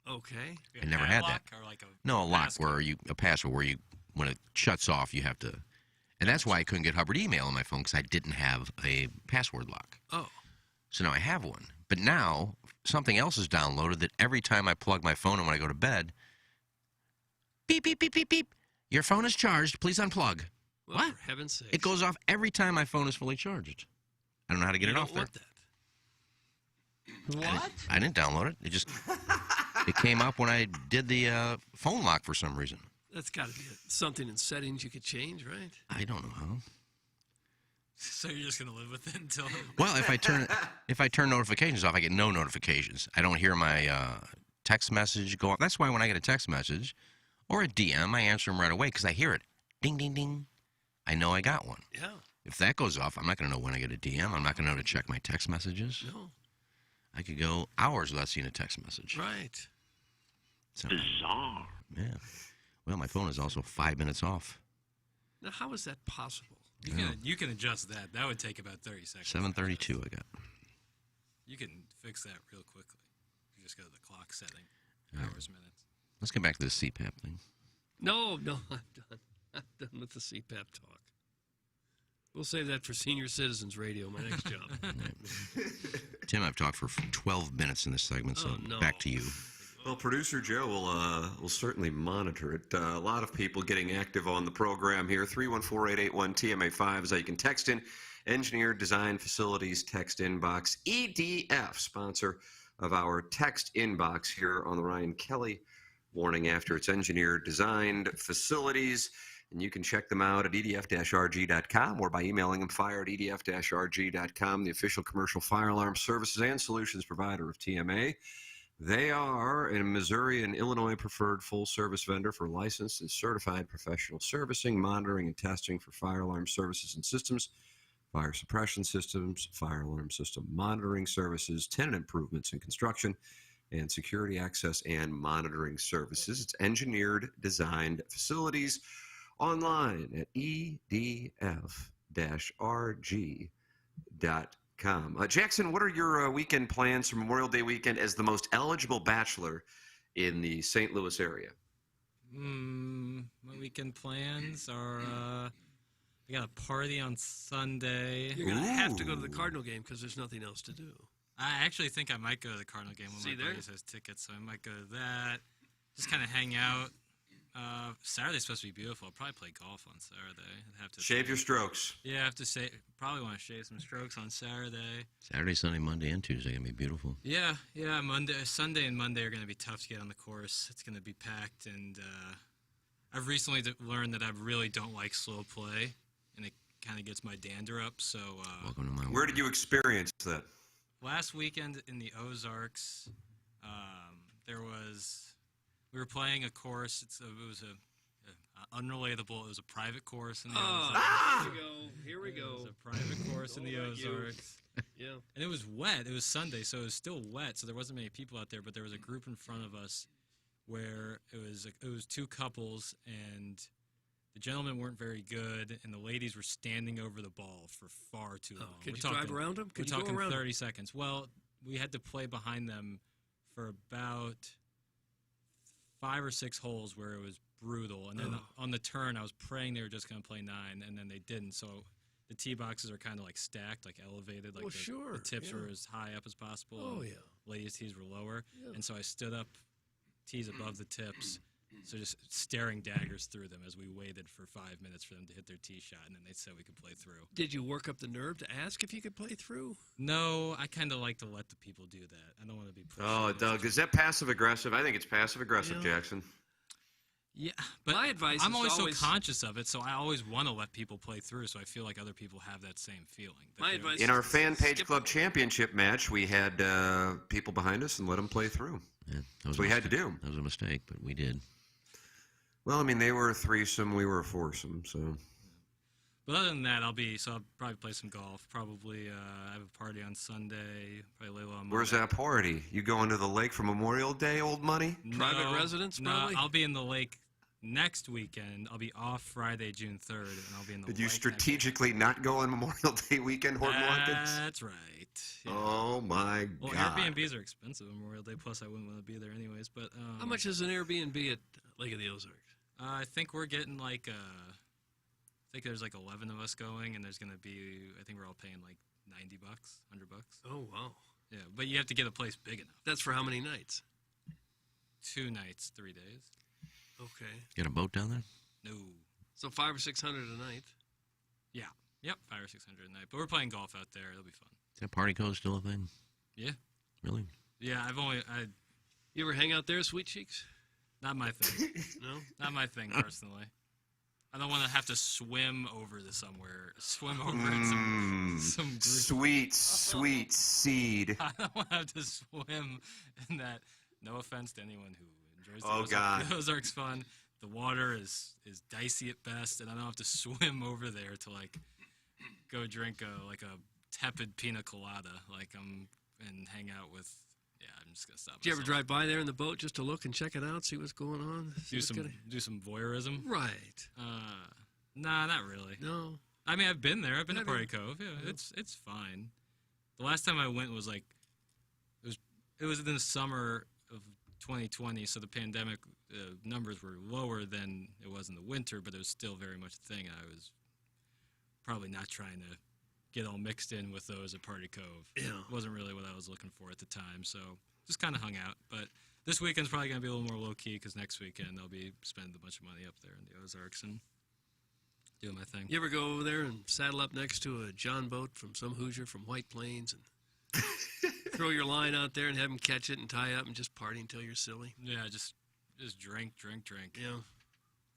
Okay. I never had that. Or like No, a lock where a password where when it shuts off, you have to. And that's why I couldn't get Hubbard email on my phone, because I didn't have a password lock. Oh. So now I have one. But now something else is downloaded that every time I plug my phone and when I go to bed, beep, beep, beep, beep, beep. Your phone is charged. Please unplug. Well, What? For heaven's sake. It goes off every time my phone is fully charged. I don't know how to get it off there. What? I didn't download it. It came up when I did the phone lock for some reason. That's got to be something in settings you could change, right? I don't know how. So you're just gonna live with it until. Well, if I turn notifications off, I get no notifications. I don't hear my text message go off. That's why when I get a text message or a DM, I answer them right away because I hear it. Ding, ding, ding. I know I got one. Yeah. If that goes off, I'm not going to know when I get a DM. I'm not going to know to check my text messages. No. I could go hours without seeing a text message. Right. So, bizarre. Yeah. Well, my phone is also 5 minutes off. Now, how is that possible? You can adjust that. That would take about 30 seconds. 7:32 I got. You can fix that real quickly. You just go to the clock setting. All right. Hours, minutes. Let's get back to this CPAP thing. No, I'm done. I'm done with the CPAP talk. We'll save that for Senior Citizens Radio, my next job. Tim, I've talked for 12 minutes in this segment, so back to you. Well, producer Joe will certainly monitor it. A lot of people getting active on the program here. 314-881-TMA5 is how you can text in. Engineered Design Facilities text inbox. EDF, sponsor of our text inbox here on the Ryan Kelly Morning After. It's Engineered Designed Facilities, and you can check them out at edf-rg.com or by emailing them fire@edf-rg.com, the official commercial fire alarm services and solutions provider of TMA. They are a Missouri and Illinois preferred full-service vendor for licensed and certified professional servicing, monitoring, and testing for fire alarm services and systems, fire suppression systems, fire alarm system monitoring services, tenant improvements and construction, and security access and monitoring services. It's Engineered Designed Facilities, online at edf-rg.com. Jackson, what are your weekend plans for Memorial Day weekend as the most eligible bachelor in the St. Louis area? My weekend plans are, I got a party on Sunday. You're going to have to go to the Cardinal game because there's nothing else to do. I actually think I might go to the Cardinal game. One of my buddies has tickets, so I might go to that. Just kind of hang out. Saturday's supposed to be beautiful. I'll probably play golf on Saturday. I'd have to Shave your strokes. Yeah, I have to say, probably want to shave some strokes on Saturday. Saturday, Sunday, Monday, and Tuesday going to be beautiful. Yeah. Sunday and Monday are going to be tough to get on the course. It's going to be packed, and I've recently learned that I really don't like slow play, and it kind of gets my dander up. So, welcome to my world. Where did you experience that? Last weekend in the Ozarks, we were playing a course. It was unrelatable. It was a private course in the Ozarks. Here we go. It was a private course in the Ozarks. Yeah. And it was wet. It was Sunday, so it was still wet. So there wasn't many people out there, but there was a group in front of us where it was two couples, and the gentlemen weren't very good, and the ladies were standing over the ball for far too long. Could you drive around them? We're talking 30 seconds. Well, we had to play behind them for about 5 or 6 holes where it was brutal. And then on the turn, I was praying they were just going to play 9, and then they didn't. So the tee boxes are kind of like stacked, like elevated. Like the tips were as high up as possible. Oh, and yeah. Ladies' tees were lower. Yeah. And so I stood up, tees above the tips. So just staring daggers through them as we waited for 5 minutes for them to hit their tee shot, and then they said we could play through. Did you work up the nerve to ask if you could play through? No, I kind of like to let the people do that. I don't want to be pushy. Oh, Doug, is that passive-aggressive? I think it's passive-aggressive, Jackson. Yeah, but my advice I'm is always always so conscious of it, so I always want to let people play through, so I feel like other people have that same feeling. My advice In our Fan Page Club Championship match, we had people behind us and let them play through. Yeah, That's what we had to do. That was a mistake, but we did. Well, I mean, they were a threesome, we were a foursome, so. But other than that, I'll probably play some golf. Probably I have a party on Sunday. Probably lay low on Monday. Where's that party? You going to the lake for Memorial Day, old money? Private residence, probably? No, I'll be in the lake next weekend. I'll be off Friday, June 3rd, and I'll be in the Did lake you strategically not go on Memorial Day weekend, Horton Watkins? That's right. Yeah. Oh, my well, God. Airbnbs are expensive on Memorial Day, plus I wouldn't want to be there anyways. But How much is an Airbnb at Lake of the Ozarks? I think we're getting I think there's like 11 of us going, and there's going to be, I think we're all paying like $90, $100. Oh, wow. Yeah, but you have to get a place big enough. That's for how many nights? 2 nights, 3 days. Okay. Get a boat down there? No. So $500 or $600 a night? Yeah. Yep, $500 or $600 a night. But we're playing golf out there. It'll be fun. Is that party code still a thing? Yeah. Really? Yeah, You ever hang out there, Sweet Cheeks? Not my thing. No? Not my thing, personally. I don't want to have to swim over to somewhere. Swim over in some group. Sweet seed. I don't want to have to swim in that. No offense to anyone who enjoys the Oh, God. The Ozarks fun. The water is dicey at best, and I don't have to swim over there to go drink a tepid pina colada and hang out with. Yeah, I'm just gonna stop. Did you ever drive by there in the boat just to look and check it out, see what's going on? Do some voyeurism? Right. Nah, not really. No. I mean, I've been there. I've been to Party Cove. Yeah, it's fine. The last time I went was it was in the summer of 2020, so the pandemic numbers were lower than it was in the winter, but it was still very much a thing. I was probably not trying to get all mixed in with those at Party Cove. Yeah. It wasn't really what I was looking for at the time, so just kind of hung out. But this weekend's probably going to be a little more low-key because next weekend I'll be spending a bunch of money up there in the Ozarks and doing my thing. You ever go over there and saddle up next to a John boat from some Hoosier from White Plains and throw your line out there and have him catch it and tie up and just party until you're silly? Yeah, just drink. Yeah.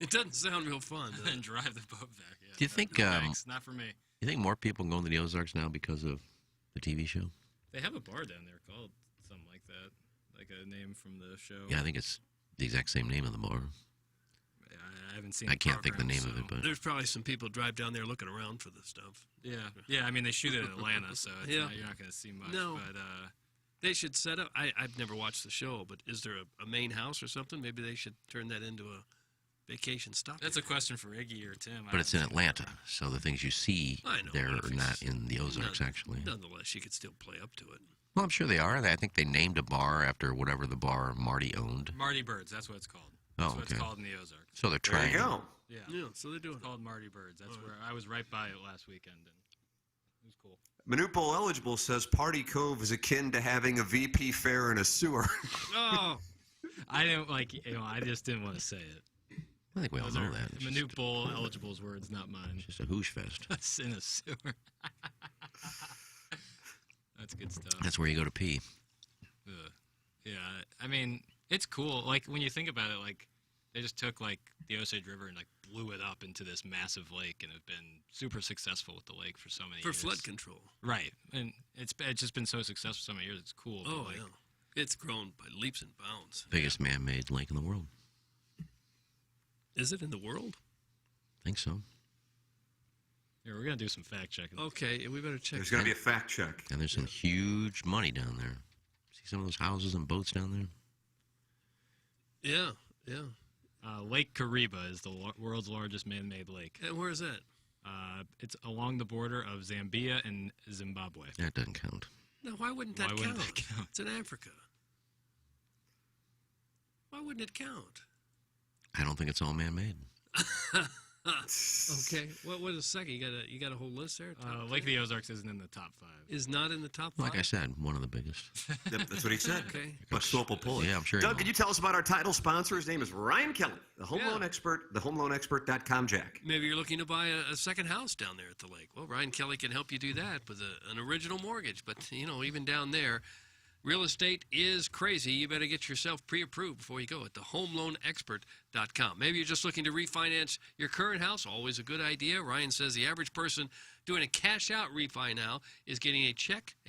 It doesn't sound real fun. And then drive the boat back. Yeah. Do you think... Thanks, not for me. You think more people go to the Ozarks now because of the TV show? They have a bar down there called something like that, like a name from the show. Yeah, I think it's the exact same name of the bar. I haven't seen. I can't think the name of it, but there's probably some people drive down there looking around for the stuff. Yeah. I mean, they shoot it in Atlanta, so you're not going to see much. No. But they should set up. I've never watched the show, but is there a main house or something? Maybe they should turn that into a vacation stop. That's a question for Iggy or Tim. But it's in Atlanta, so the things you see there are not in the Ozarks, actually. Nonetheless, you could still play up to it. Well, I'm sure they are. I think they named a bar after whatever the bar Marty owned. Marty Birds, that's what it's called. Oh, That's what okay. it's called in the Ozarks. So they're trying. There you go. Yeah. Yeah, so they're doing It's called Marty Birds. That's where I was right by it last weekend, and it was cool. Manute Bowl Eligible says Party Cove is akin to having a VP fair in a sewer. Oh. I didn't I just didn't want to say it. I think we all Those know are that. Manute Bowl Eligible's words, not mine. It's just a hoosh fest. That's in a sewer. That's good stuff. That's where you go to pee. Yeah, I mean, it's cool. Like, when you think about it, like, they just took, like, the Osage River and, like, blew it up into this massive lake and have been super successful with the lake for so many years. For flood control. Right. And it's just been so successful for so many years. It's cool. Oh, but, like, yeah. It's grown by leaps and bounds. Biggest man-made lake in the world. Is it in the world? I think so. Yeah, we're going to do some fact checking. Okay, we better check. There's going to be a fact check. And there's some huge money down there. See some of those houses and boats down there? Yeah, yeah. Lake Kariba is the world's largest man-made lake. And where is that? It's along the border of Zambia and Zimbabwe. That doesn't count. No, why wouldn't that count? It's in Africa. Why wouldn't it count? I don't think it's all man-made. Okay. Wait a second. You got a whole list there? Lake of the Ozarks isn't in the top 5. Is not in the top 5? Like I said, one of the biggest. That's what he said. Okay. But Swope will pull it. Yeah, I'm sure. Doug, can you tell us about our title sponsor? His name is Ryan Kelly, the home loan expert, thehomeloanexpert.com, Jack. Maybe you're looking to buy a second house down there at the lake. Well, Ryan Kelly can help you do that with an original mortgage. But, even down there, real estate is crazy. You better get yourself pre-approved before you go at thehomeloanexpert.com. Maybe you're just looking to refinance your current house. Always a good idea. Ryan says the average person doing a cash-out refi now is getting a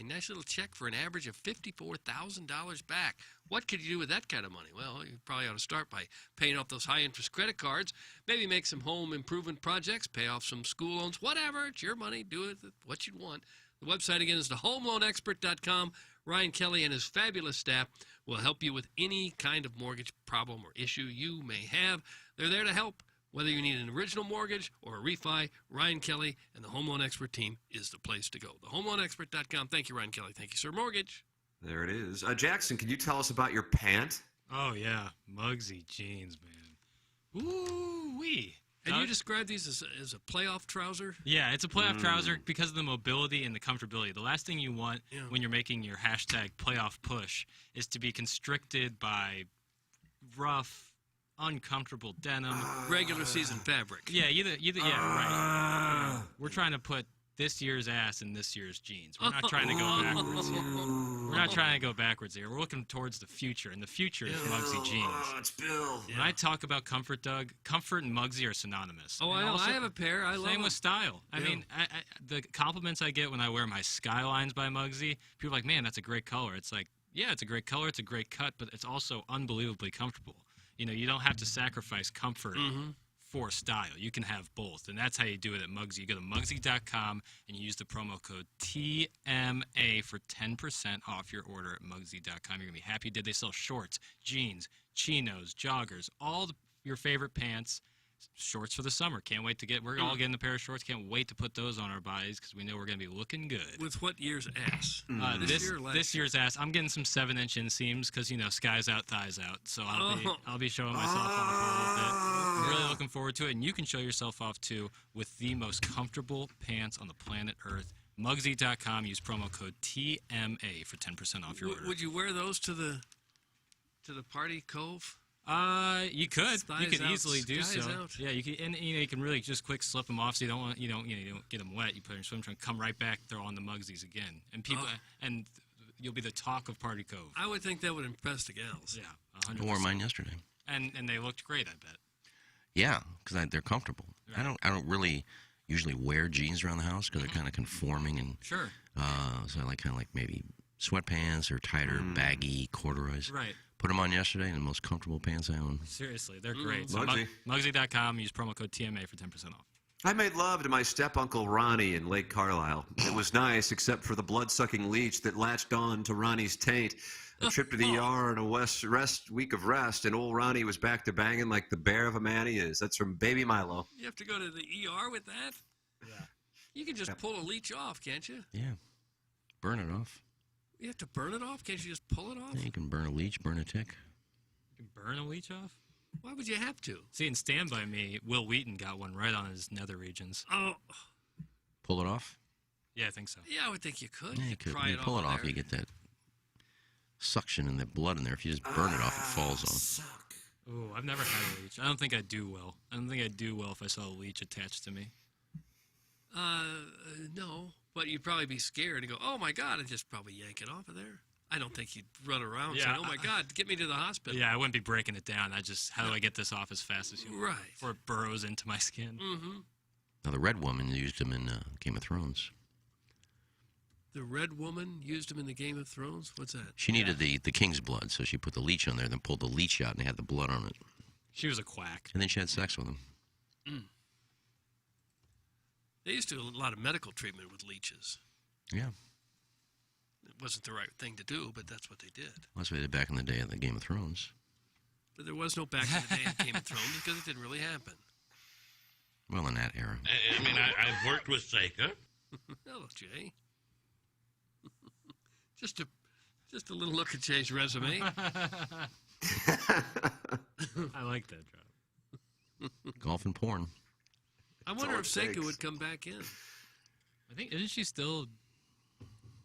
nice little check for an average of $54,000 back. What could you do with that kind of money? Well, you probably ought to start by paying off those high-interest credit cards, maybe make some home improvement projects, pay off some school loans, whatever. It's your money. Do it what you want. The website, again, is thehomeloanexpert.com. Ryan Kelly and his fabulous staff will help you with any kind of mortgage problem or issue you may have. They're there to help. Whether you need an original mortgage or a refi, Ryan Kelly and the Home Loan Expert team is the place to go. Thehomeloanexpert.com. Thank you, Ryan Kelly. Thank you, Sir Mortgage. There it is. Jackson, can you tell us about your pant? Oh, yeah. Muggsy jeans, man. Ooh-wee. And you describe these as a playoff trouser? Yeah, it's a playoff trouser because of the mobility and the comfortability. The last thing you want when you're making your hashtag playoff push is to be constricted by rough, uncomfortable denim. Regular season fabric. Yeah, right. We're trying to put this year's ass in this year's jeans. We're not trying to go backwards here. We're not trying to go backwards here. We're looking towards the future, and the future is Muggsy jeans. Oh, it's Bill. When I talk about comfort, Doug, comfort and Muggsy are synonymous. Oh, I know. I have a pair. I love them. Same with style. I mean, the compliments I get when I wear my Skylines by Muggsy, people are like, man, that's a great color. It's like, yeah, it's a great color. It's a great cut, but it's also unbelievably comfortable. You don't have to sacrifice comfort for style. You can have both, and that's how you do it at Muggsy. You go to Muggsy.com and you use the promo code TMA for 10% off your order at Muggsy.com. You're going to be happy you did. They sell shorts, jeans, chinos, joggers, your favorite pants, shorts for the summer. Can't wait to we're all getting a pair of shorts. Can't wait to put those on our bodies because we know we're going to be looking good. With what year's ass? This year's ass. I'm getting some 7-inch inseams because, skies out, thighs out. So I'll be showing myself off a little bit. I'm really looking forward to it. And you can show yourself off, too, with the most comfortable pants on the planet Earth. Muggsy.com. Use promo code TMA for 10% off your order. Would you wear those to the party, Cove? You could. You could easily do so. Out. Yeah, you can, and you can really just quick slip them off, so you don't get them wet. You put them in your swim trunk, come right back, throw on the Muggsies again, and and you'll be the talk of Party Cove. I would think that would impress the gals. Yeah, 100%. I wore mine yesterday. And they looked great, I bet. Yeah, because they're comfortable. Right. I don't really usually wear jeans around the house because they're kind of conforming and sure. So I like maybe sweatpants or tighter, baggy corduroys. Right. Put them on yesterday in the most comfortable pants I own. Seriously, they're great. So Muggsy. Muggsy.com, use promo code TMA for 10% off. I made love to my step-uncle Ronnie in Lake Carlisle. It was nice, except for the blood-sucking leech that latched on to Ronnie's taint. A trip to the ER and a week of rest, and old Ronnie was back to banging like the bear of a man he is. That's from Baby Milo. You have to go to the ER with that? Yeah. You can just pull a leech off, can't you? Yeah. Burn it off. You have to burn it off? Can't you just pull it off? Yeah, you can burn a leech, burn a tick. You can burn a leech off? Why would you have to? See, in Stand By Me, Will Wheaton got one right on his nether regions. Oh. Pull it off? Yeah, I think so. Yeah, I would think you could. Yeah, You you could. pry You it pull it off, there. you get that suction and that blood in there. If you just burn it off, it falls off. Oh, I've never had a leech. I don't think I'd do well. I don't think I'd do well if I saw a leech attached to me. No, but you'd probably be scared and go, "Oh my God!" and just probably yank it off of there. I don't think you'd run around saying, "Oh my God, get me to the hospital." Yeah, I wouldn't be breaking it down. How do I get this off as fast as you Right. before it burrows into my skin? Mm-hmm. Now, the Red Woman used them in Game of Thrones. The Red Woman used him in the Game of Thrones? What's that? She needed the king's blood, so she put the leech on there, then pulled the leech out, and it had the blood on it. She was a quack. And then she had sex with him. Mm. They used to do a lot of medical treatment with leeches. Yeah. It wasn't the right thing to do, but that's what they did. Well, that's what they did back in the day of the Game of Thrones. But there was no back in the day in Game of Thrones because it didn't really happen. Well, in that era. I mean, I've worked with Seika. Hello, Jay. Just a little look at Jay's resume. I like that job. Golf and porn. I wonder if Seika would come back in. I think, isn't she still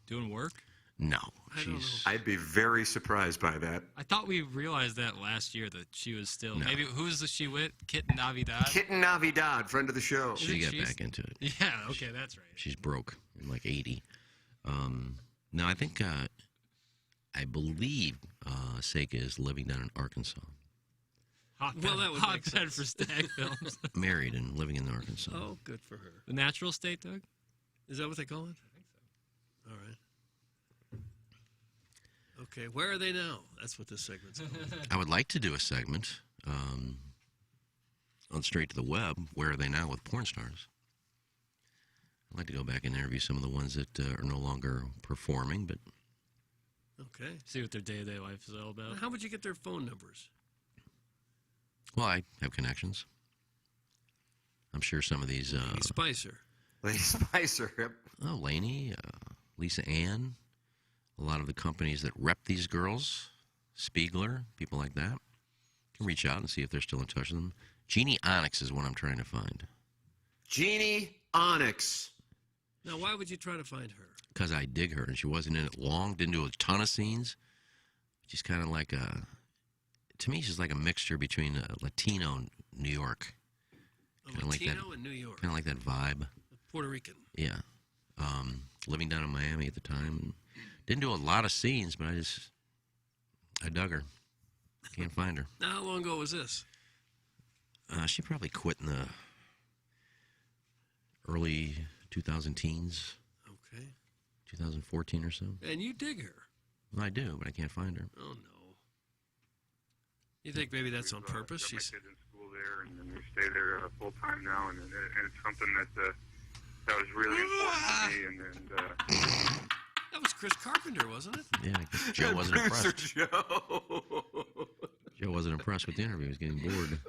doing work? No. I don't know. I'd be very surprised by that. I thought we realized that last year that she was still. No. Maybe who's she with? Kitten Navidad. Kitten Navidad, friend of the show. She got back into it. Yeah. Okay, that's right. She's broke in like 80. No, I think I believe Seika is living down in Arkansas. Well, that would hot make bed sense. for Stag Films. Married and living in Arkansas. Oh, good for her. The natural state, Doug? Is that what they call it? I think so. All right. Okay, where are they now? That's what this segment's called. I would like to do a segment on Straight to the Web. Where are they now with porn stars? I'd like to go back and interview some of the ones that are no longer performing, but Okay. See what their day-to-day life is all about. How would you get their phone numbers? well, I have connections. I'm sure some of these. Spicer. Lady Spicer. Yep. Oh, Laney, Lisa Ann, a lot of the companies that rep these girls, Spiegler, people like that, can reach out and see if they're still in touch with them. Jeannie Onyx is what I'm trying to find. Jeannie Onyx. Now, why would you try to find her? Because I dig her, and she wasn't in it long, didn't do a ton of scenes. She's kind of like to me, she's like a mixture between Latino and New York. Latino and New York. Kind of like that vibe. Puerto Rican. Yeah. Living down in Miami at the time. Didn't do a lot of scenes, but I dug her. Can't find her. Now, how long ago was this? She probably quit in the early 2010s. Okay. 2014 or so. And you dig her. Well, I do, but I can't find her. Oh, no. You think maybe that's on purpose? Got my She's kids in school there, and we stay there full time now, and it's something that was really important to me. And that was Chris Carpenter, wasn't it? Yeah, I guess Joe wasn't Producer impressed. Joe. Joe wasn't impressed with the interview. He was getting bored.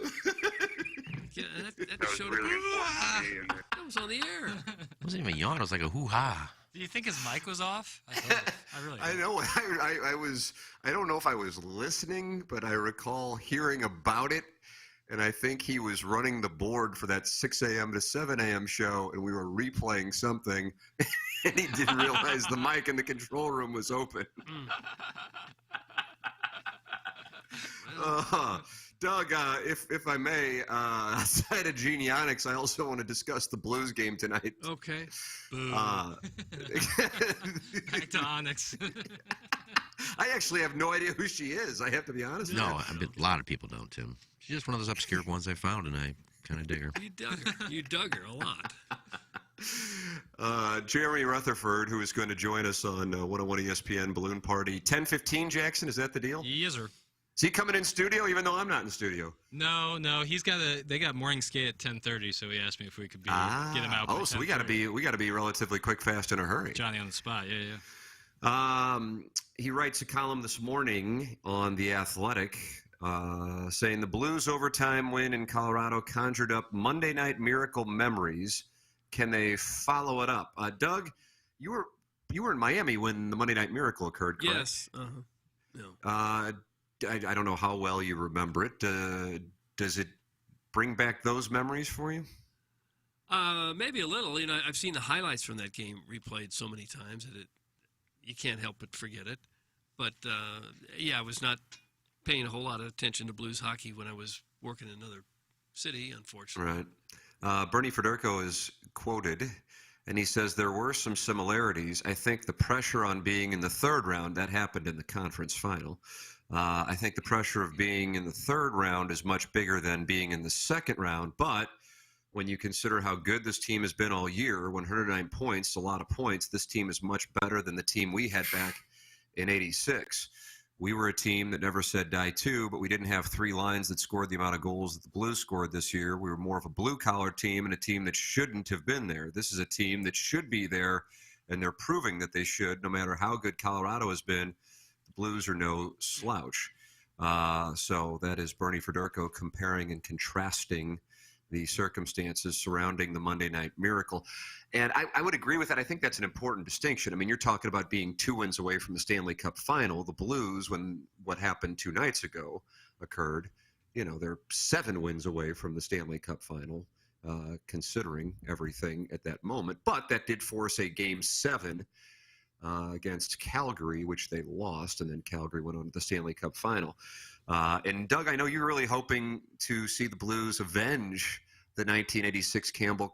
Yeah, that was showed really important to me. And That was on the air. It wasn't even a yawn. It was like a hoo-ha. Do you think his mic was off? I really I know. I was. I don't know if I was listening, but I recall hearing about it, and I think he was running the board for that 6 a.m. to 7 a.m. show, and we were replaying something, and he didn't realize the mic in the control room was open. Doug, if I may, outside of Jeannie Onyx, I also want to discuss the Blues game tonight. Okay. Boo. Back to Onyx. I actually have no idea who she is. I have to be honest. No, a lot of people don't, Tim. She's just one of those obscure ones I found, and I kind of dig her. You dug her. You dug her a lot. Jeremy Rutherford, who is going to join us on 101 ESPN Balloon Party. 10:15, Jackson, is that the deal? Yes, sir. Is he coming in studio, even though I'm not in studio? No, they got morning skate at 10:30, so he asked me if we could get him out. Oh, so we got to be relatively quick, fast, in a hurry. Johnny on the spot. Yeah. He writes a column this morning on The Athletic saying the Blues' overtime win in Colorado conjured up Monday Night Miracle memories. Can they follow it up? Doug, you were in Miami when the Monday Night Miracle occurred, correct? Yes. No. I don't know how well you remember it. Does it bring back those memories for you? Maybe a little. I've seen the highlights from that game replayed so many times that you can't help but forget it. But, I was not paying a whole lot of attention to Blues hockey when I was working in another city, unfortunately. Right. Bernie Federko is quoted, and he says there were some similarities. I think the pressure on being in the third round, that happened in the conference final. I think the pressure of being in the third round is much bigger than being in the second round, but when you consider how good this team has been all year, 109 points, a lot of points, this team is much better than the team we had back in 86. We were a team that never said die to, but we didn't have three lines that scored the amount of goals that the Blues scored this year. We were more of a blue-collar team and a team that shouldn't have been there. This is a team that should be there, and they're proving that they should, no matter how good Colorado has been. The Blues are no slouch. So that is Bernie Federko comparing and contrasting the circumstances surrounding the Monday Night Miracle. And I would agree with that. I think that's an important distinction. I mean, you're talking about being 2 wins away from the Stanley Cup final. The Blues, when what happened 2 nights ago occurred, they're 7 wins away from the Stanley Cup final, considering everything at that moment. But that did force a Game 7 against Calgary, which they lost, and then Calgary went on to the Stanley Cup final. And Doug, I know you're really hoping to see the Blues avenge the 1986 Campbell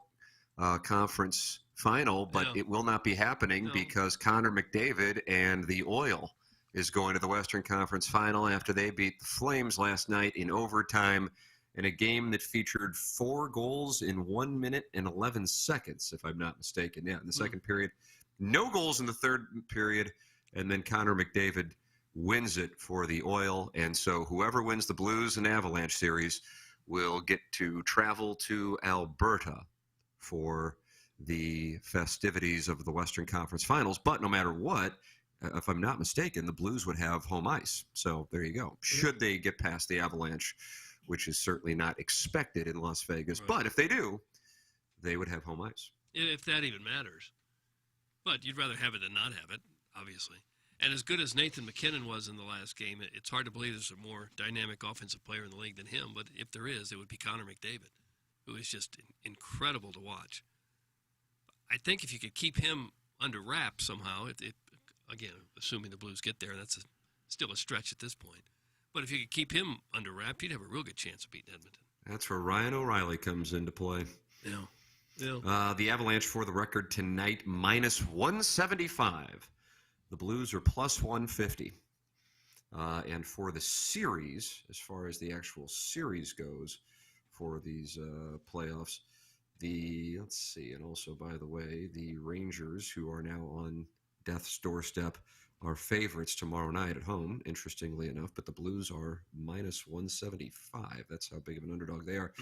Conference final, but it will not be happening because Conor McDavid and the Oil is going to the Western Conference final after they beat the Flames last night in overtime in a game that featured 4 goals in 1 minute and 11 seconds, if I'm not mistaken. Yeah, in the second period. No goals in the third period, and then Conor McDavid wins it for the Oil. And so whoever wins the Blues and Avalanche series will get to travel to Alberta for the festivities of the Western Conference Finals. But no matter what, if I'm not mistaken, the Blues would have home ice. So there you go. Should they get past the Avalanche, which is certainly not expected in Las Vegas. Right. But if they do, they would have home ice. If that even matters. But you'd rather have it than not have it, obviously. And as good as Nathan McKinnon was in the last game, it's hard to believe there's a more dynamic offensive player in the league than him. But if there is, it would be Conor McDavid, who is just incredible to watch. I think if you could keep him under wraps somehow, again, assuming the Blues get there, that's still a stretch at this point. But if you could keep him under wraps, you'd have a real good chance of beating Edmonton. That's where Ryan O'Reilly comes into play. Yeah. The Avalanche, for the record tonight, minus 175. The Blues are plus 150. And for the series, as far as the actual series goes for these playoffs, let's see, and also, by the way, the Rangers, who are now on death's doorstep, are favorites tomorrow night at home, interestingly enough, but the Blues are minus 175. That's how big of an underdog they are.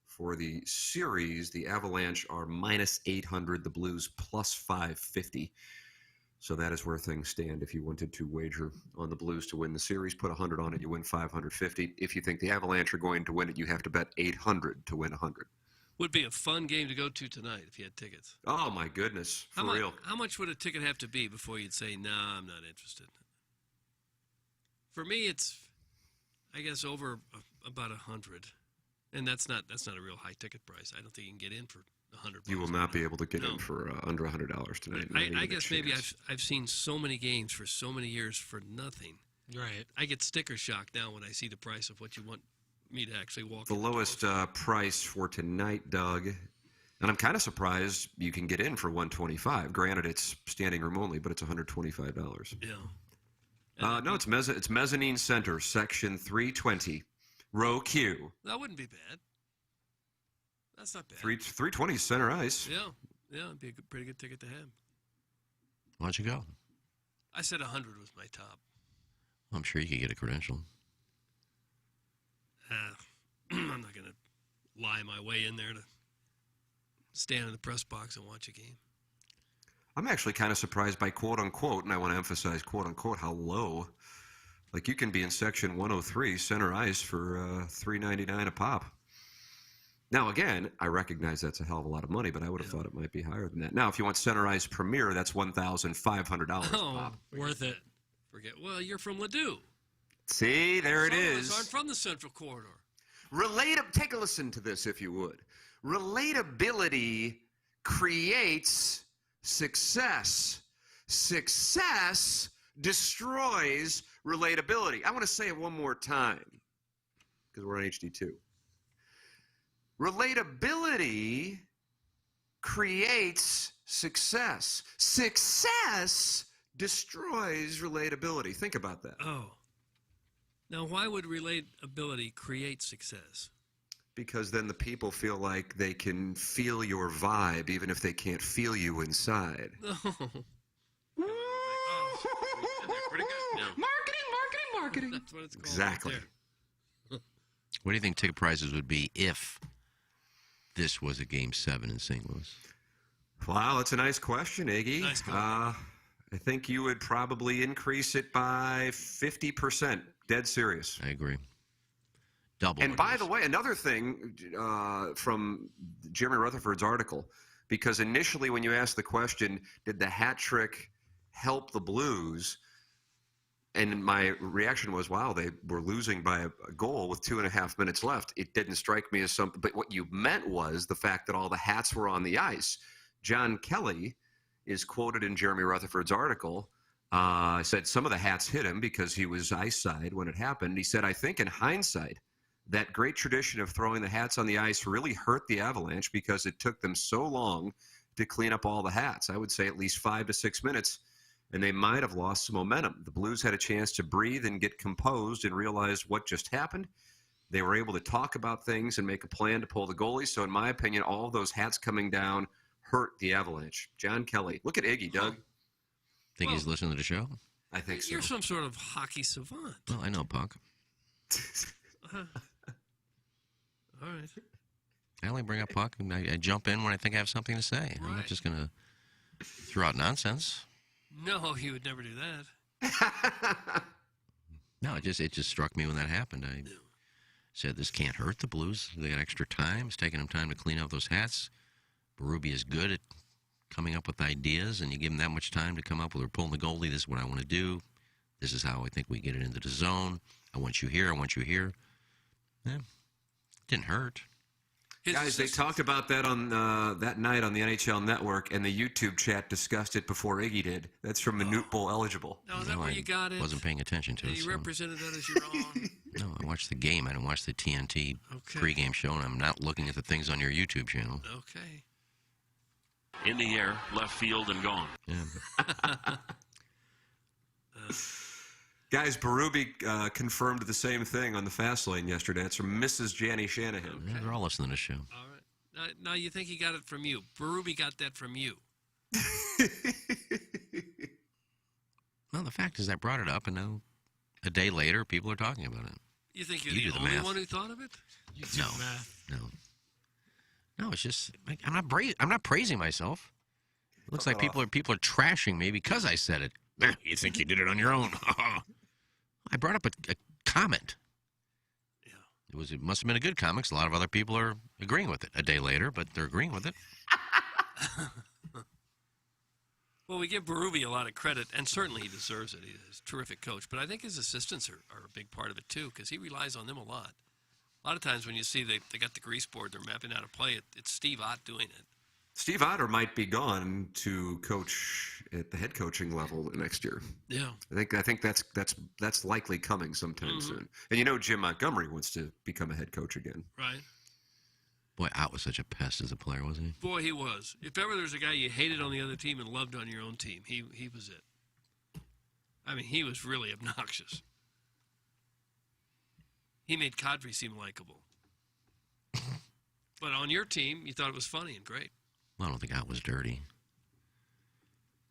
For the series, the Avalanche are minus 800, the Blues plus 550. So that is where things stand. If you wanted to wager on the Blues to win the series, put 100 on it, you win 550. If you think the Avalanche are going to win it, you have to bet 800 to win 100. Would be a fun game to go to tonight if you had tickets. Oh, my goodness. For real. How much would a ticket have to be before you'd say, nah, I'm not interested? For me, it's, I guess, over about 100. And that's not a real high ticket price. I don't think you can get in for $100. You will not be able to get in for under $100 tonight. I guess maybe I've seen so many games for so many years for nothing. Right. I get sticker shock now when I see the price of what you want me to actually walk. The lowest price for tonight, Doug, and I'm kind of surprised you can get in for $125. Granted, it's standing room only, but it's $125. Yeah. No, it's mezzanine center, section 320. Row Q. That wouldn't be bad. That's not bad. 320 center ice. Yeah, it'd be a pretty good ticket to have. Why don't you go? I said 100 was my top. I'm sure you could get a credential. I'm not going to lie my way in there to stand in the press box and watch a game. I'm actually kind of surprised by quote-unquote, and I want to emphasize quote-unquote, how low. Like, you can be in section 103, center ice, for $3.99 a pop. Now, again, I recognize that's a hell of a lot of money, but I would have thought it might be higher than that. Now, if you want center ice premier, that's $1,500 a pop. Worth it. Well, you're from Ladue. See, there it is. Some of us aren't from the Central Corridor. Take a listen to this, if you would. Relatability creates success. Success destroys relatability. I want to say it one more time because we're on HD2. Relatability creates success. Success destroys relatability. Think about that. Oh. Now, why would relatability create success? Because then the people feel like they can feel your vibe even if they can't feel you inside. Pretty good. No. Marketing. That's what it's called. Exactly. Right What do you think ticket prices would be if this was a Game 7 in St. Louis? Wow, that's a nice question, Iggy. Nice I think you would probably increase it by 50%. Dead serious. I agree. Double. And by the way, another thing from Jeremy Rutherford's article, because initially when you asked the question, did the hat trick help the Blues? And my reaction was, wow, they were losing by a goal with 2.5 minutes left. It didn't strike me as something. But what you meant was the fact that all the hats were on the ice. John Kelly is quoted in Jeremy Rutherford's article. Said some of the hats hit him because he was ice side when it happened. He said, I think in hindsight, that great tradition of throwing the hats on the ice really hurt the Avalanche because it took them so long to clean up all the hats. I would say at least 5 to 6 minutes, and they might have lost some momentum. The Blues had a chance to breathe and get composed and realize what just happened. They were able to talk about things and make a plan to pull the goalie. So in my opinion, all of those hats coming down hurt the Avalanche. John Kelly. Look at Iggy, Doug. Think he's listening to the show? I think so. You're some sort of hockey savant. Well, I know, Puck. All right. I only bring up Puck, and I jump in when I think I have something to say. I'm not just going to throw out nonsense. No, you would never do that. No, it just struck me when that happened. I said, this can't hurt the Blues. They got extra time. It's taking them time to clean up those hats. Berube is good at coming up with ideas, and you give him that much time to come up with, or pulling the goalie, this is what I want to do. This is how I think we get it into the zone. I want you here. I want you here. Yeah. Didn't hurt. Guys, they talked about that on that night on the NHL Network, and the YouTube chat discussed it before Iggy did. That's from Minute Bowl eligible. No, is that where you got it? Wasn't paying attention to it. You So. represented that as your own. No, I watched the game. I didn't watch the TNT pregame show, and I'm not looking at the things on your YouTube channel. Okay. In the air, left field, and gone. Yeah. Guys, Berube confirmed the same thing on the fast lane yesterday. It's from Mrs. Janny Shanahan. Yeah, they're all listening to the show. All right. Now you think he got it from you. Berube got that from you. Well, the fact is I brought it up, and now a day later, people are talking about it. You think you're You the do the only math. one who thought of it? You do math. No, it's just I'm not praising myself. It looks like people are trashing me because I said it. You think you did it on your own? I brought up a comment. Yeah. It must have been a good comment. 'Cause a lot of other people are agreeing with it a day later, but they're agreeing with it. Well, we give Berube a lot of credit, and certainly he deserves it. He's a terrific coach. But I think his assistants are a big part of it, too, because he relies on them a lot. A lot of times when you see they got the grease board, they're mapping out a play, it's Steve Ott doing it. Steve Otter might be gone to coach at the head coaching level next year. Yeah. I think that's likely coming sometime soon. And you know Jim Montgomery wants to become a head coach again. Right. Boy, Ott was such a pest as a player, wasn't he? Boy, he was. If ever there's a guy you hated on the other team and loved on your own team, he was it. I mean, he was really obnoxious. He made Kadri seem likable. But on your team, you thought it was funny and great. Well, I don't think Ott was dirty.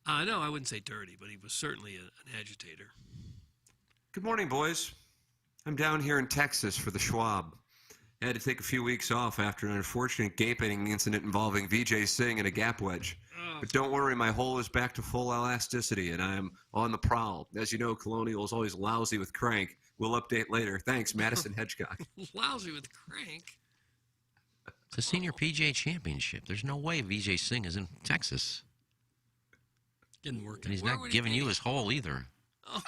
No, I wouldn't say dirty, but he was certainly an agitator. Good morning, boys. I'm down here in Texas for the Schwab. I had to take a few weeks off after an unfortunate gaping incident involving VJ Singh and a gap wedge. But don't worry, my hole is back to full elasticity, and I am on the prowl. As you know, Colonial is always lousy with crank. We'll update later. Thanks, Madison Hedgecock. Lousy with crank? It's a senior PGA championship. There's no way VJ Singh is in Texas. Didn't work. And he's not giving you his hole either. Oh.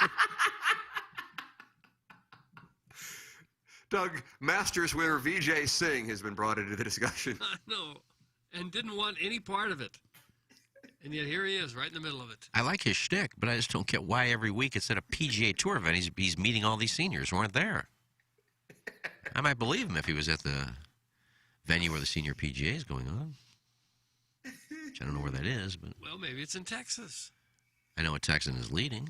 Doug, Masters winner Vijay Singh has been brought into the discussion. I know, and didn't want any part of it. And yet here he is, right in the middle of it. I like his shtick, but I just don't get why every week it's at a PGA Tour event he's meeting all these seniors who aren't there. I might believe him if he was at the venue where the senior PGA is going on. Which I don't know where that is, but... Well, maybe it's in Texas. I know a Texan is leading.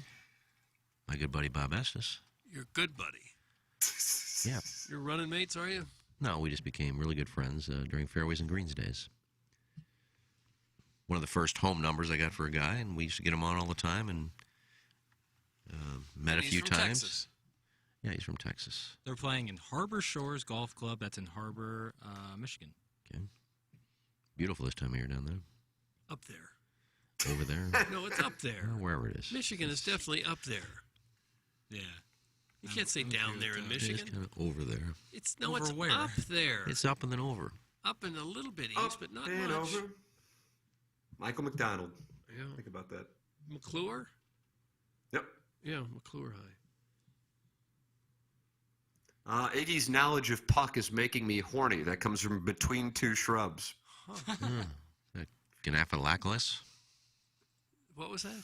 My good buddy Bob Estes. Your good buddy. Yeah. You're running mates, are you? No, we just became really good friends during Fairways and Greens days. One of the first home numbers I got for a guy, and we used to get him on all the time, and met a few times. Texas. Yeah, he's from Texas. They're playing in Harbor Shores Golf Club. That's in Harbor, Michigan. Okay. Beautiful this time of year down there. Up there. Over there? No, it's up there. Well, wherever it is. Michigan is definitely up there. Yeah. You can't say down there in Michigan. It's kind of over there. It's Over it's where? up there. It's up and then over. Up and a little bit Up east, but not and much. over. Michael McDonald. Yeah. Think about that. McClure? Yep. Yeah, McClure High. Iggy's knowledge of puck is making me horny. That comes from between two shrubs. Huh. Ganaphilacus? What was that?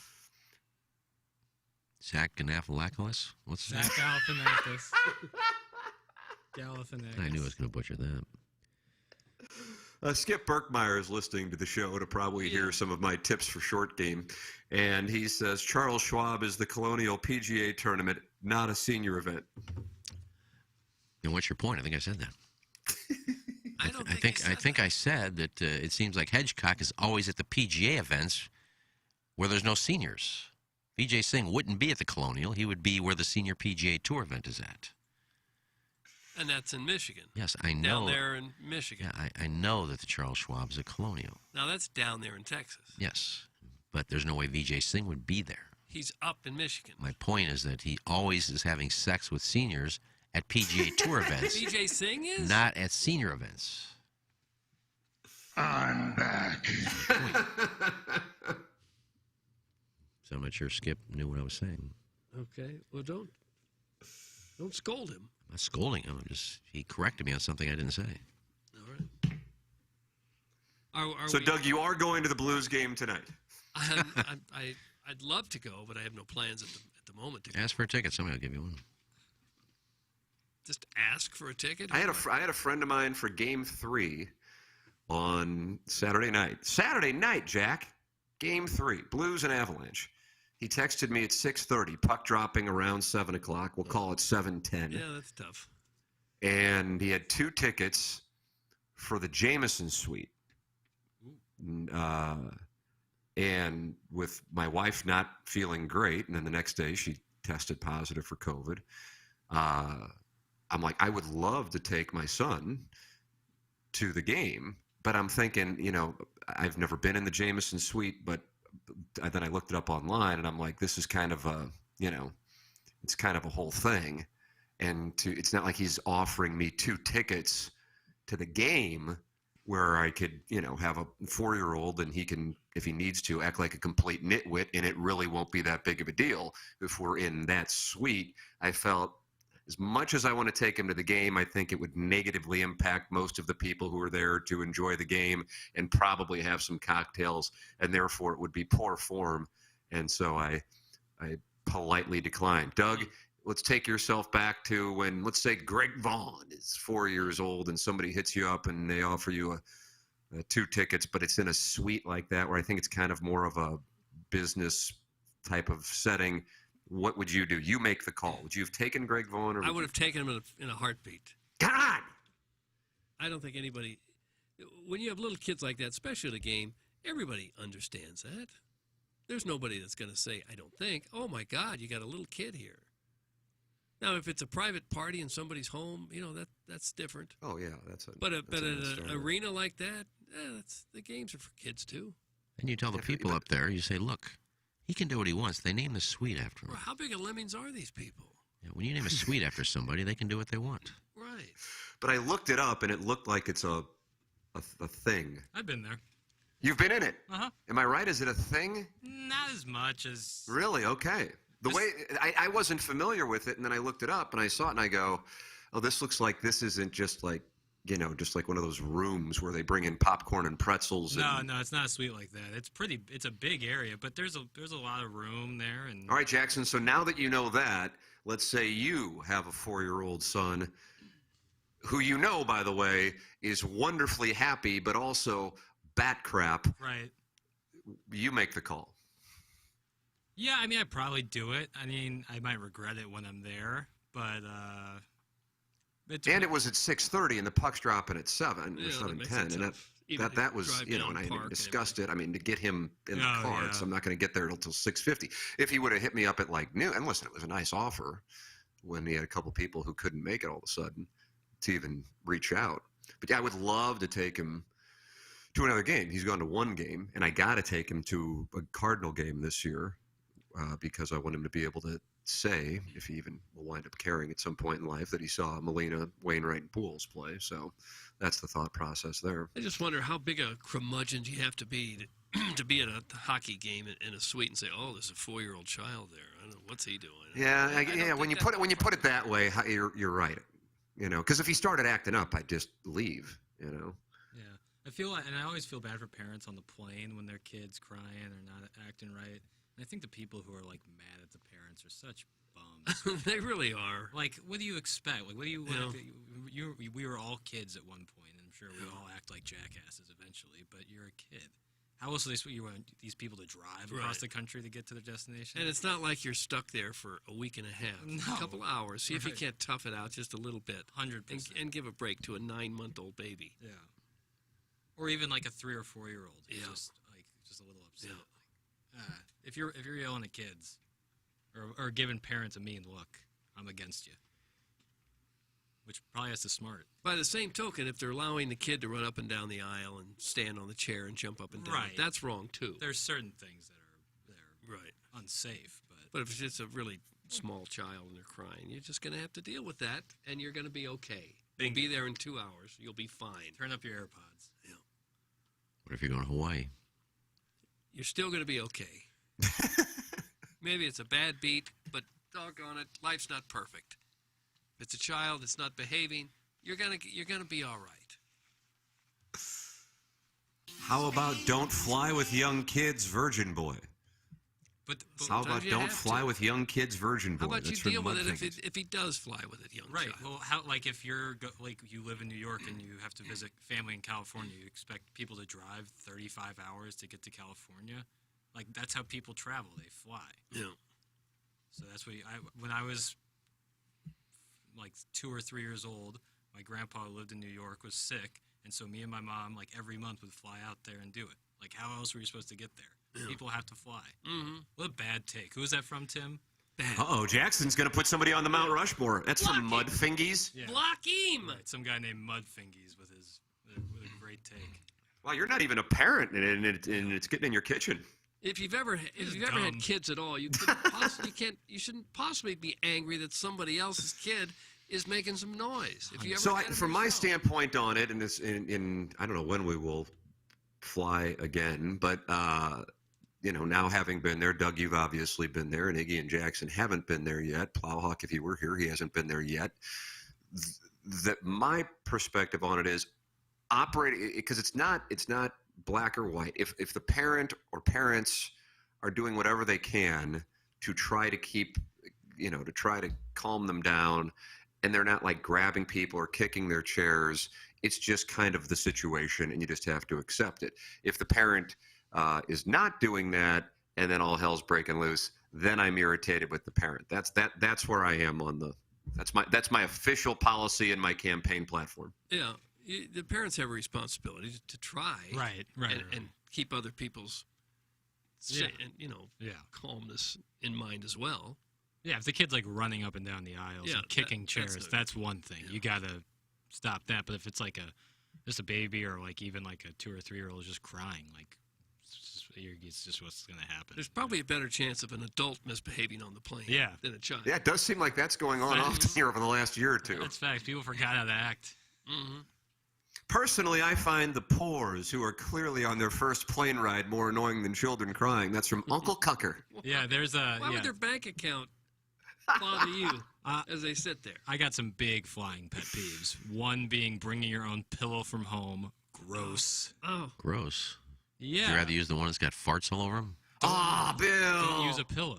Zach Ganaphilacus? What's Zach that? Galifianakis. Galifianakis. I knew I was going to butcher that. Skip Berkmeyer is listening to the show to probably hear some of my tips for short game. And he says, Charles Schwab is the Colonial PGA Tournament, not a senior event. And what's your point? I think I said that. I think I said that it seems like Hedgecock is always at the PGA events where there's no seniors. Vijay Singh wouldn't be at the Colonial. He would be where the senior PGA Tour event is at. And that's in Michigan. Yes, I know. Down there in Michigan. Yeah, I know that the Charles Schwab is a Colonial. Now, that's down there in Texas. Yes, but there's no way Vijay Singh would be there. He's up in Michigan. My point is that he always is having sex with seniors at PGA Tour events. Vijay Singh is? Not at senior events. I'm back. So I'm not sure Skip knew what I was saying. Okay. Well, don't scold him. I'm not scolding him. He corrected me on something I didn't say. All right. So, Doug, you are going to the Blues game tonight. I'd love to go, but I have no plans at the moment to go. Ask for a ticket. Somebody will give you one. Just ask for a ticket? I had a friend of mine for Game 3 on Saturday night. Saturday night, Jack. Game 3, Blues and Avalanche. He texted me at 6:30, puck dropping around 7 o'clock. We'll call it 7:10. Yeah, that's tough. And he had 2 tickets for the Jameson suite. And with my wife not feeling great, and then the next day she tested positive for COVID, I'm like, I would love to take my son to the game, but I'm thinking, I've never been in the Jameson suite, but then I looked it up online, and I'm like, this is kind of a, it's kind of a whole thing. And it's not like he's offering me 2 tickets to the game where I could, have a 4-year-old and he can, if he needs to, act like a complete nitwit, and it really won't be that big of a deal if we're in that suite. I felt, as much as I want to take him to the game, I think it would negatively impact most of the people who are there to enjoy the game and probably have some cocktails, and therefore it would be poor form. And so I politely declined. Doug, let's take yourself back to when, let's say, Greg Vaughn is 4 years old and somebody hits you up and they offer you 2 tickets, but it's in a suite like that where I think it's kind of more of a business type of setting. What would you do? You make the call. Would you have taken Greg Vaughn? Or I would have taken him in a heartbeat. God! I don't think anybody, when you have little kids like that, especially at a game, everybody understands that. There's nobody that's going to say, I don't think, oh my God, you got a little kid here. Now, if it's a private party in somebody's home, that's different. Oh yeah, that's. But an arena like that, the games are for kids too. And you tell the people up there, you say, look, he can do what he wants. They name the suite after him. Well, how big of lemmings are these people? Yeah, when you name a suite after somebody, they can do what they want. Right. But I looked it up, and it looked like it's a thing. I've been there. You've been in it? Uh-huh. Am I right? Is it a thing? Not as much as... Really? Okay. The way I wasn't familiar with it, and then I looked it up, and I saw it, and I go, oh, this looks like this isn't just like, just like one of those rooms where they bring in popcorn and pretzels. No, it's not a suite like that. It's a big area, but there's a lot of room there. And all right, Jackson. So now that you know that, let's say you have a 4-year-old son who by the way, is wonderfully happy, but also bat crap. Right. You make the call. Yeah, I mean, I'd probably do it. I mean, I might regret it when I'm there, but and it was at 6:30, and the puck's dropping at 7 or 7:10, and that was, and I hadn't discussed it. I mean, to get him in the car, so I'm not going to get there until 6:50. If he would have hit me up at like noon, and listen, it was a nice offer when he had a couple people who couldn't make it all of a sudden to even reach out. But yeah, I would love to take him to another game. He's gone to one game, and I got to take him to a Cardinal game this year because I want him to be able to say, if he even will wind up caring at some point in life, that he saw Molina, Wainwright, and Pools play. So that's the thought process there. I just wonder how big a curmudgeon do you have to be to be at a hockey game in a suite and say, "Oh, there's a 4-year-old child there. I don't know what's he doing." Yeah, when you put it that way, you're right. Because if he started acting up, I'd just leave. Yeah, I feel like, and I always feel bad for parents on the plane when their kids crying or not acting right. And I think the people who are like mad at the parents are such bums. They really are. Like, what do you expect? Like, what do you? We were all kids at one point, and I'm sure we all act like jackasses eventually. But you're a kid. How else do you want these people to drive across the country to get to their destination? And it's not like you're stuck there for a week and a half. No. A couple hours. See if you can't tough it out just a little bit. 100%. And give a break to a 9-month-old baby. Yeah. Or even like a 3 or 4-year-old. Yeah. Just a little upset. Yeah. If you're yelling at kids or giving parents a mean look, I'm against you. Which probably has to smart. By the same token, if they're allowing the kid to run up and down the aisle and stand on the chair and jump up and down, that's wrong too. There's certain things that are unsafe. But if it's just a really small child and they're crying, you're just going to have to deal with that, and you're going to be okay. You'll be there in 2 hours. You'll be fine. Turn up your AirPods. Yeah. What if you're going to Hawaii? You're still going to be okay. Maybe it's a bad beat, but doggone it, life's not perfect. If it's a child that's not behaving, you're gonna be all right. How about don't fly with young kids, Virgin Boy? But how about don't fly with young kids, Virgin Boy? How about you deal with it if he does fly with it, young child? Well, if you're you live in New York and you have to visit family in California, you expect people to drive 35 hours to get to California? Like, that's how people travel. They fly. Yeah. So that's what when I was like 2 or 3 years old, my grandpa who lived in New York was sick, and so me and my mom, like, every month would fly out there and do it. Like, how else were you supposed to get there? Yeah. People have to fly. Mm-hmm. What a bad take. Who is that from, Tim? Uh-oh, Jackson's going to put somebody on the Mount Rushmore. That's from Mudfingies. Yeah. Block him! Right, some guy named Mudfingies with a great take. Wow, you're not even a parent, and it's getting in your kitchen. If you've ever had kids at all, you shouldn't possibly be angry that somebody else's kid is making some noise. If you ever from my standpoint on it, and this in I don't know when we will fly again, but now having been there, Doug, you've obviously been there, and Iggy and Jackson haven't been there yet. Plowhawk, if he were here, he hasn't been there yet. That my perspective on it is operating, because it's not black or white. If the parent or parents are doing whatever they can to try to keep, to try to calm them down, and they're not like grabbing people or kicking their chairs, it's just kind of the situation, and you just have to accept it. If the parent is not doing that, and then all hell's breaking loose, then I'm irritated with the parent. That's where I am on that's my official policy in my campaign platform. Yeah. The parents have a responsibility to try, and keep other people's, calmness in mind as well. Yeah, if the kid's like running up and down the aisles and kicking chairs, that's one thing. You gotta stop that. But if it's like just a baby or like even like a 2 or 3-year-old just crying, like it's just what's gonna happen. There's probably a better chance of an adult misbehaving on the plane than a child. Yeah, it does seem like that's going on often here over the last year or two. That's facts. People forgot how to act. Mm-hmm. Personally, I find the poors who are clearly on their first plane ride more annoying than children crying. That's from Uncle Cucker. Yeah, there's a. Why would their bank account bother you? as they sit there. I got some big flying pet peeves. One being bringing your own pillow from home. Gross. Oh. Gross. Yeah. You'd rather use the one that's got farts all over them? Bill! Don't use a pillow.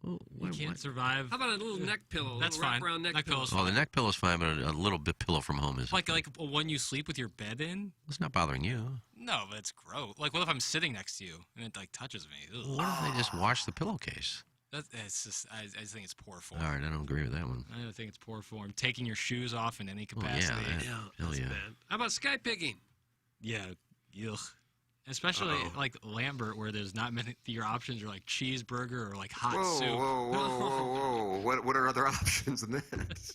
Oh, you can't survive. How about a little neck pillow? That's little fine. Wraparound neck pillow. Oh, the neck pillow's fine, but a little bit pillow from home is... Like one you sleep with your bed in? It's not bothering you. No, but it's gross. Like, what if I'm sitting next to you and it, like, touches me? Ugh. What if they just wash the pillowcase? It's just, I just think it's poor form. All right, I don't agree with that one. I don't think it's poor form. Taking your shoes off in any Oh, yeah, capacity. hell yeah. Bad. How about sky picking? Yeah, yuck. Especially like Lambert, where there's not many. Your options are like cheeseburger or like hot soup. Whoa. What are other options than that?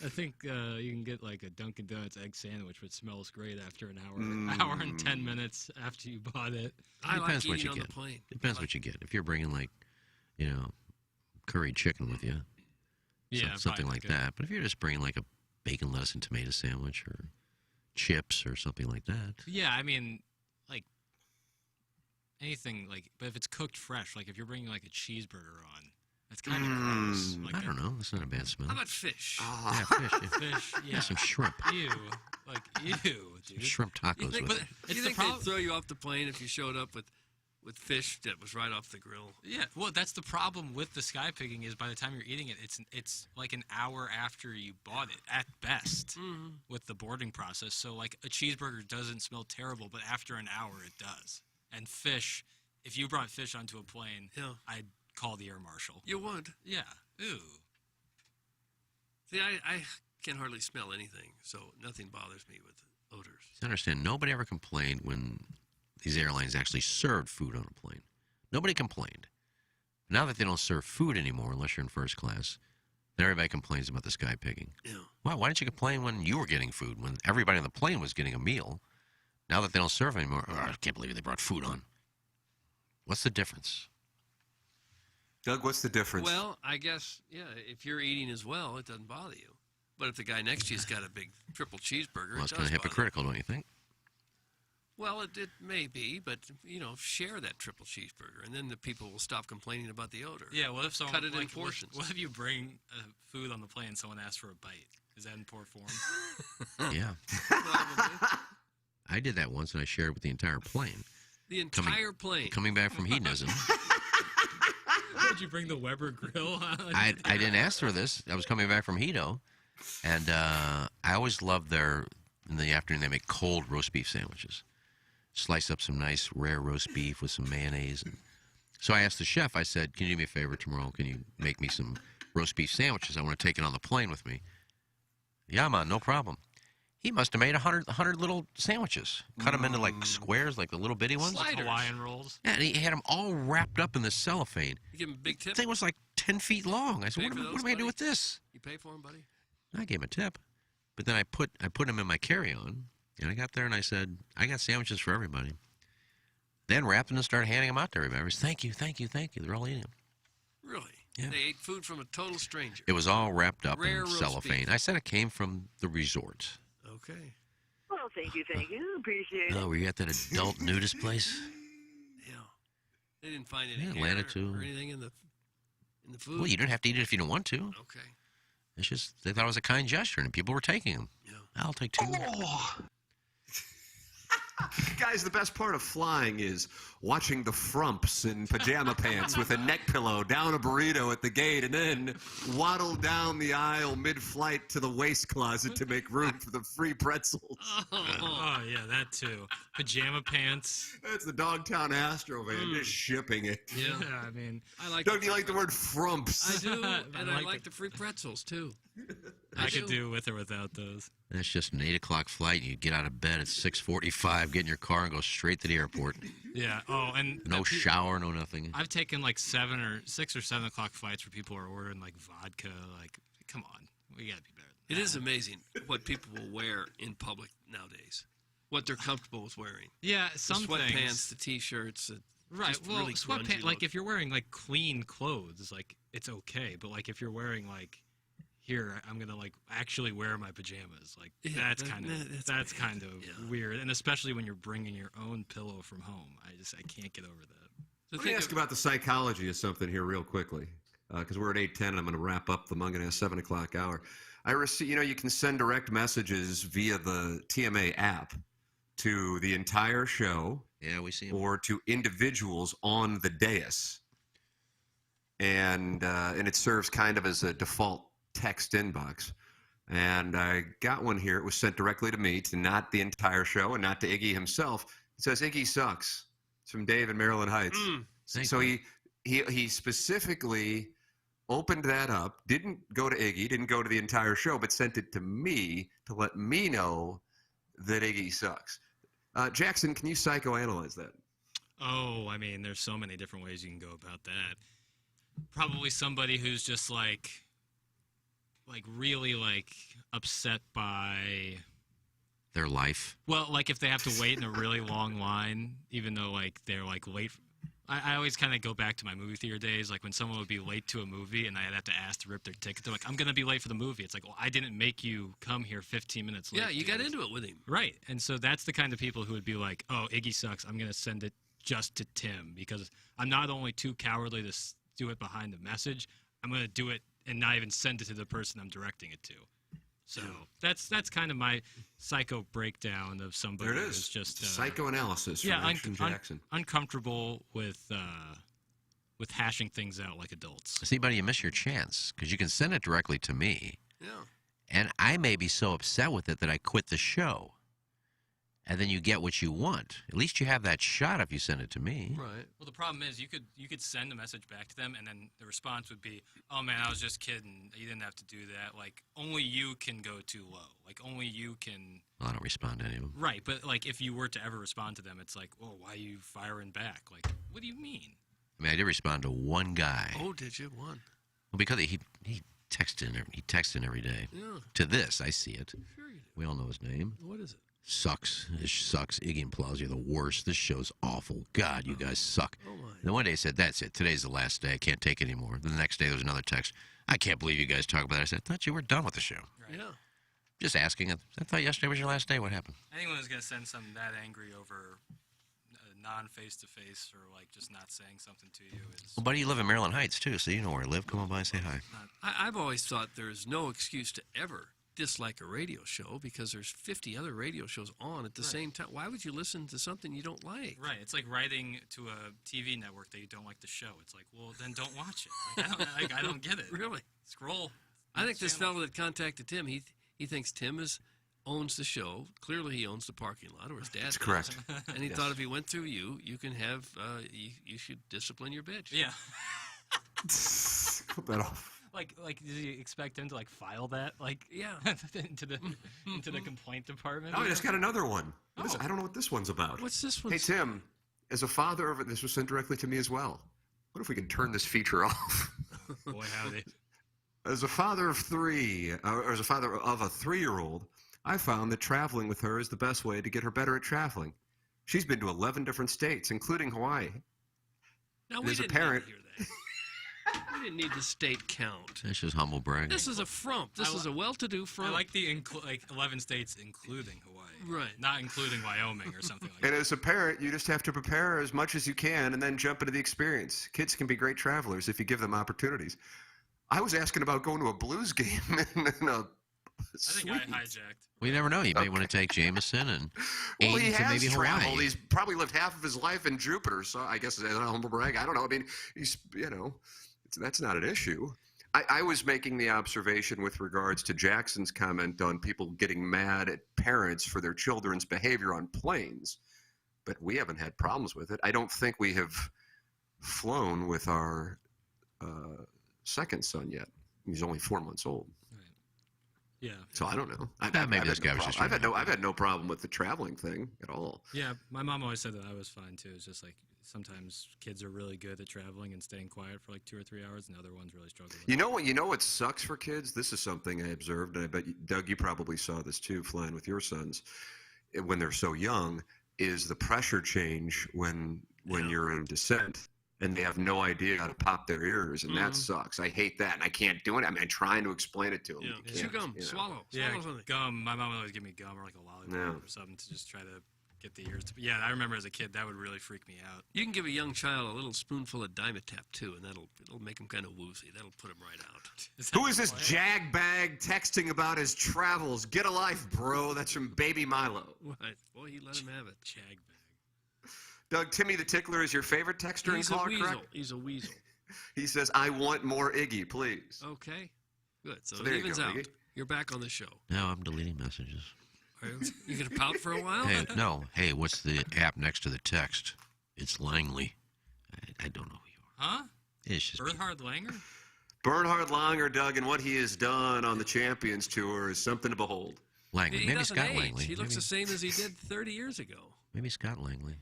I think you can get like a Dunkin' Donuts egg sandwich, which smells great after an hour and 10 minutes after you bought it. I like Depends what eating you on get. the plane. Depends what you get. If you're bringing like, curried chicken with you, something like that. But if you're just bringing like a bacon, lettuce, and tomato sandwich or chips or something like that. Yeah, I mean, like anything like, but if it's cooked fresh, like if you're bringing like a cheeseburger on, that's kind of gross. Like I don't know. That's not a bad smell. How about fish? Yeah, fish. Yeah. Fish, yeah. Some shrimp. Ew. Like, ew, dude. Shrimp tacos You think, with but it. you think they'd throw you off the plane if you showed up with fish that was right off the grill? Yeah, well, that's the problem with the sky picking is by the time you're eating it, it's like an hour after you bought it at best with the boarding process. So like a cheeseburger doesn't smell terrible, but after an hour it does. And fish, if you brought fish onto a plane, I'd call the air marshal. You would? Yeah. Ew. See, I can hardly smell anything, so nothing bothers me with odors. I understand. Nobody ever complained when these airlines actually served food on a plane. Nobody complained. Now that they don't serve food anymore, unless you're in first class, then everybody complains about the sky picking. Yeah. Why didn't you complain when you were getting food, when everybody on the plane was getting a meal? Now that they don't serve anymore, I can't believe they brought food on. What's the difference? Doug, what's the difference? Well, I guess, if you're eating as well, it doesn't bother you. But if the guy next to you's got a big triple cheeseburger, Well, it's it kind does of hypocritical, don't you think? Well, it may be, but, share that triple cheeseburger, and then the people will stop complaining about the odor. Yeah, what if someone... Cut it in like, portions. What if you bring food on the plane and someone asks for a bite? Is that in poor form? Yeah. I did that once, and I shared it with the entire plane. The entire plane. Coming back from hedonism. Did you bring the Weber grill? I didn't ask for this. I was coming back from Hedo, and I always loved in the afternoon, they make cold roast beef sandwiches. Slice up some nice rare roast beef with some mayonnaise. So I asked the chef, I said, can you do me a favor tomorrow? Can you make me some roast beef sandwiches? I want to take it on the plane with me. Yeah, man, no problem. He must have made 100 little sandwiches. Cut them into like squares, like the little bitty ones. Like Hawaiian rolls. Yeah, and he had them all wrapped up in the cellophane. You give him a big tip? The thing was like 10 feet long. I said, Pay what for am I those, going to do buddy? with this? You pay for them, buddy? I gave him a tip. But then I put them in my carry-on, and I got there and I said, I got sandwiches for everybody. Then wrapped them and started handing them out to everybody. I was, thank you, thank you, thank you. They're all eating them. Really? Yeah. They ate food from a total stranger. It was all wrapped up Rare in roast cellophane. beef. I said it came from the resort. Okay. Well, thank you. Appreciate it. Oh, were you at that adult nudist place? Yeah. They didn't find any Yeah, hair Atlanta too. or anything in the food. Well, you didn't have to eat it if you didn't want to. Okay. It's just, they thought it was a kind gesture, and people were taking them. Yeah. I'll take two. Guys, the best part of flying is watching the frumps in pajama pants with a neck pillow down a burrito at the gate and then waddle down the aisle mid-flight to the waste closet to make room for the free pretzels. Oh, yeah, that too. Pajama pants. That's the Dogtown Astro van, just shipping it. Yeah, I mean, I like. Don't you like the word frumps? I do, and I like like the free pretzels too. I could do with or without those. That's just an 8 o'clock flight. You get out of bed at 6:45, get in your car, and go straight to the airport. Yeah. Oh, and No shower, no nothing. I've taken like 6 or 7 o'clock flights where people are ordering like vodka. Like, come on, we gotta be better. It is amazing what people will wear in public nowadays. What they're comfortable with wearing. Yeah, The some sweatpants, things. the t-shirts. Right. just Well, really sweatpants. grungy Like look. if you're wearing like clean clothes, like it's okay. But like if you're wearing like, here I'm gonna like actually wear my pajamas. Like Yeah, that's kind of weird. And especially when you're bringing your own pillow from home. I can't get over that. Let me ask about the psychology of something here real quickly. because we're at 8:10 and I'm going to wrap up the Munganess 7 o'clock hour. I receive, you can send direct messages via the TMA app to the entire show. Yeah, we see 'em. Or to individuals on the dais. And it serves kind of as a default text inbox. And I got one here. It was sent directly to me, to not the entire show and not to Iggy himself. It says, Iggy sucks. It's from Dave in Maryland Heights. So he specifically opened that up, didn't go to Iggy, didn't go to the entire show, but sent it to me to let me know that Iggy sucks. Jackson, can you psychoanalyze that? Oh, I mean, there's so many different ways you can go about that. Probably somebody who's just really upset by their life. Well, if they have to wait in a really long line, even though they're late. I always kind of go back to my movie theater days, when someone would be late to a movie and I'd have to ask to rip their ticket. They're like, I'm going to be late for the movie. It's well, I didn't make you come here 15 minutes late. Yeah, you got into it with him. Right. And so that's the kind of people who would be like, oh, Iggy sucks. I'm going to send it just to Tim because I'm not only too cowardly to do it behind the message, I'm going to do it and not even send it to the person I'm directing it to. So that's kind of my psycho breakdown of somebody who's just psychoanalysis. From Jackson. Uncomfortable with hashing things out like adults. See, buddy, you miss your chance because you can send it directly to me. Yeah. And I may be so upset with it that I quit the show. And then you get what you want. At least you have that shot if you send it to me. Right. Well, the problem is you could send a message back to them, and then the response would be, "Oh man, I was just kidding. You didn't have to do that. Only you can go too low. Only you can." Well, I don't respond to any of them. Right, but if you were to ever respond to them, it's "Oh, why are you firing back? What do you mean?" I mean, I did respond to one guy. Oh, did you? One? Well, because he texted every day. Yeah. To this, I see it. Sure you do. We all know his name. What is it? Sucks. This sucks. Iggy and Plaus, you're the worst. This show's awful. God, you guys suck. Oh my. Then one day he said, that's it. Today's the last day. I can't take it anymore. Then the next day there was another text. I can't believe you guys talk about it. I said, I thought you were done with the show. Right. Yeah. Just asking. I thought yesterday was your last day. What happened? Anyone who's going to send something that angry over non-face-to-face or just not saying something to you is... Well, buddy, you live in Maryland Heights, too, so you know where I live. Come on by and say hi. I've always thought there's no excuse to ever dislike a radio show because there's 50 other radio shows on at the same time. Why would you listen to something you don't like? Right. It's like writing to a TV network that you don't like the show. It's well, then don't watch it. I don't get it. Really? Scroll. I think this fellow that contacted Tim, he thinks Tim owns the show. Clearly, he owns the parking lot, or his dad. That's correct. And he thought if he went through you can have, you should discipline your bitch. Yeah. Cut that off. Did you expect him to file that yeah into the complaint department? Oh, I just got another one. I don't know what this one's about. What's this one? Hey Tim, as a father of this was sent directly to me as well. What if we could turn this feature off? Boy, howdy. As a father of three, or as a father of a 3-year-old, I found that traveling with her is the best way to get her better at traveling. She's been to 11 different states, including Hawaii. Now, we didn't need to hear that. We didn't need the state count. This is humble bragging. This is a frump. This is a well-to-do frump. I like the 11 states including Hawaii. Right. Not including Wyoming or something like that. And as a parent, you just have to prepare as much as you can and then jump into the experience. Kids can be great travelers if you give them opportunities. I was asking about going to a Blues game in a suite. I think I hijacked. We never know. You may want to take Jameson and Aiden to maybe traveled. Hawaii. He's probably lived half of his life in Jupiter, so I guess it's a humble brag. I don't know. I mean, he's, that's not an issue. I was making the observation with regards to Jackson's comment on people getting mad at parents for their children's behavior on planes, but we haven't had problems with it. I don't think we have flown with our second son yet. He's only 4 months old. Yeah. So I don't know. I've had no problem with the traveling thing at all. Yeah, my mom always said that I was fine too. It's just sometimes kids are really good at traveling and staying quiet for 2 or 3 hours, and other ones really struggle with it. You know what sucks for kids? This is something I observed, and I bet Doug, you probably saw this too, flying with your sons when they're so young. Is the pressure change when you're in descent? And they have no idea how to pop their ears, and that sucks. I hate that, and I can't do it. I mean, I'm trying to explain it to them. Yeah. Chew gum, swallow Yeah, something. gum. My mom would always give me gum or a lollipop or something to just try to get the ears. Yeah, I remember as a kid that would really freak me out. You can give a young child a little spoonful of Dimetap too, and it'll make him kind of woozy. That'll put him right out. Who is this jagbag texting about his travels? Get a life, bro. That's from Baby Milo. What? Boy, he let him have it. Jagbag. Doug, Timmy the Tickler is your favorite texter in Clark, correct? He's a weasel. He says, I want more Iggy, please. Okay. Good. So there it you evens go, out. Iggy. You're back on the show. No, I'm deleting messages. Are you going to pout for a while? Hey, no. Hey, what's the app next to the text? It's Langley. I don't know who you are. Huh? It's just Bernhard Langer? Bernhard Langer, Doug, and what he has done on the Champions Tour is something to behold. Langley. He Maybe doesn't Scott age. Langley. He looks Maybe- the same as he did 30 years ago. Maybe Scott Langley.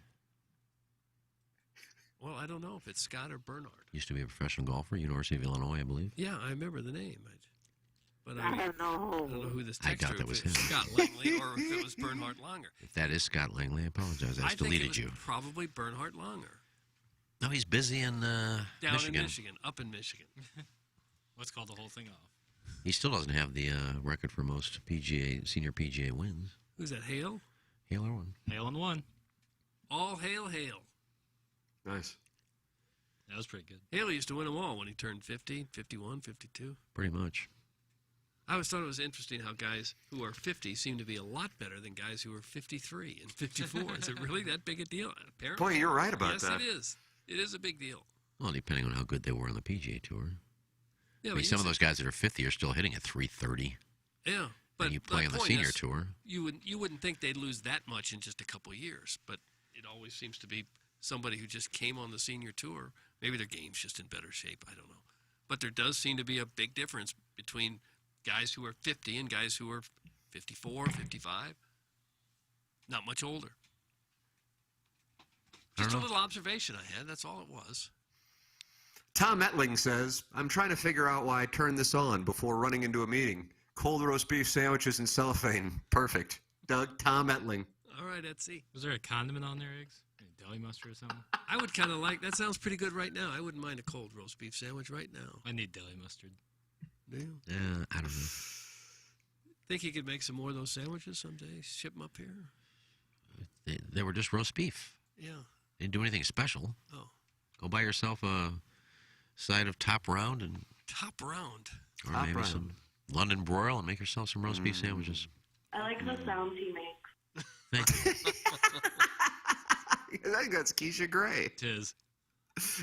Well, I don't know if it's Scott or Bernhard. Used to be a professional golfer, University of Illinois, I believe. Yeah, I remember the name. But I don't know. I don't know who this I texter doubt that was if it's him. Scott Langley or if it was Bernhard Langer. If that is Scott Langley, I apologize. I just think it deleted was you. probably Bernhard Langer. No, he's busy in Down Michigan. in Michigan, up in Michigan. Let's call the whole thing off. He still doesn't have the record for most senior PGA wins. Who's that, Hale? Hale won. Hale and one. All hail, Hale. Nice. That was pretty good. Hale used to win them all when he turned 50, 51, 52. Pretty much. I always thought it was interesting how guys who are 50 seem to be a lot better than guys who are 53 and 54. Is it really that big a deal? Apparently. Boy, you're right about that. Yes, it is. It is a big deal. Well, depending on how good they were on the PGA Tour. Yeah, I mean, some of those guys that are 50 are still hitting at 330. Yeah, but and you play on the point senior is, tour. You wouldn't think they'd lose that much in just a couple of years, but it always seems to be somebody who just came on the senior tour. Maybe their game's just in better shape. I don't know, but there does seem to be a big difference between guys who are 50 and guys who are 54, 55. Not much older. Just a little observation I had. That's all it was. Tom Etling says, I'm trying to figure out why I turned this on before running into a meeting. Cold roast beef sandwiches and cellophane. Perfect. Doug, Tom Etling. All right, Etsy. Was there a condiment on there, Eggs? Deli mustard or something? I would kind of like, that sounds pretty good right now. I wouldn't mind a cold roast beef sandwich right now. I need deli mustard. Do you? Yeah, I don't know. Think you could make some more of those sandwiches someday? Ship them up here? They were just roast beef. Yeah. They didn't do anything special. Oh. Go buy yourself a side of top round and Top round. or Top maybe round. some London broil and make yourself some roast beef sandwiches. I like the sounds he makes. Thank you. I think that's Keisha Gray. Tis.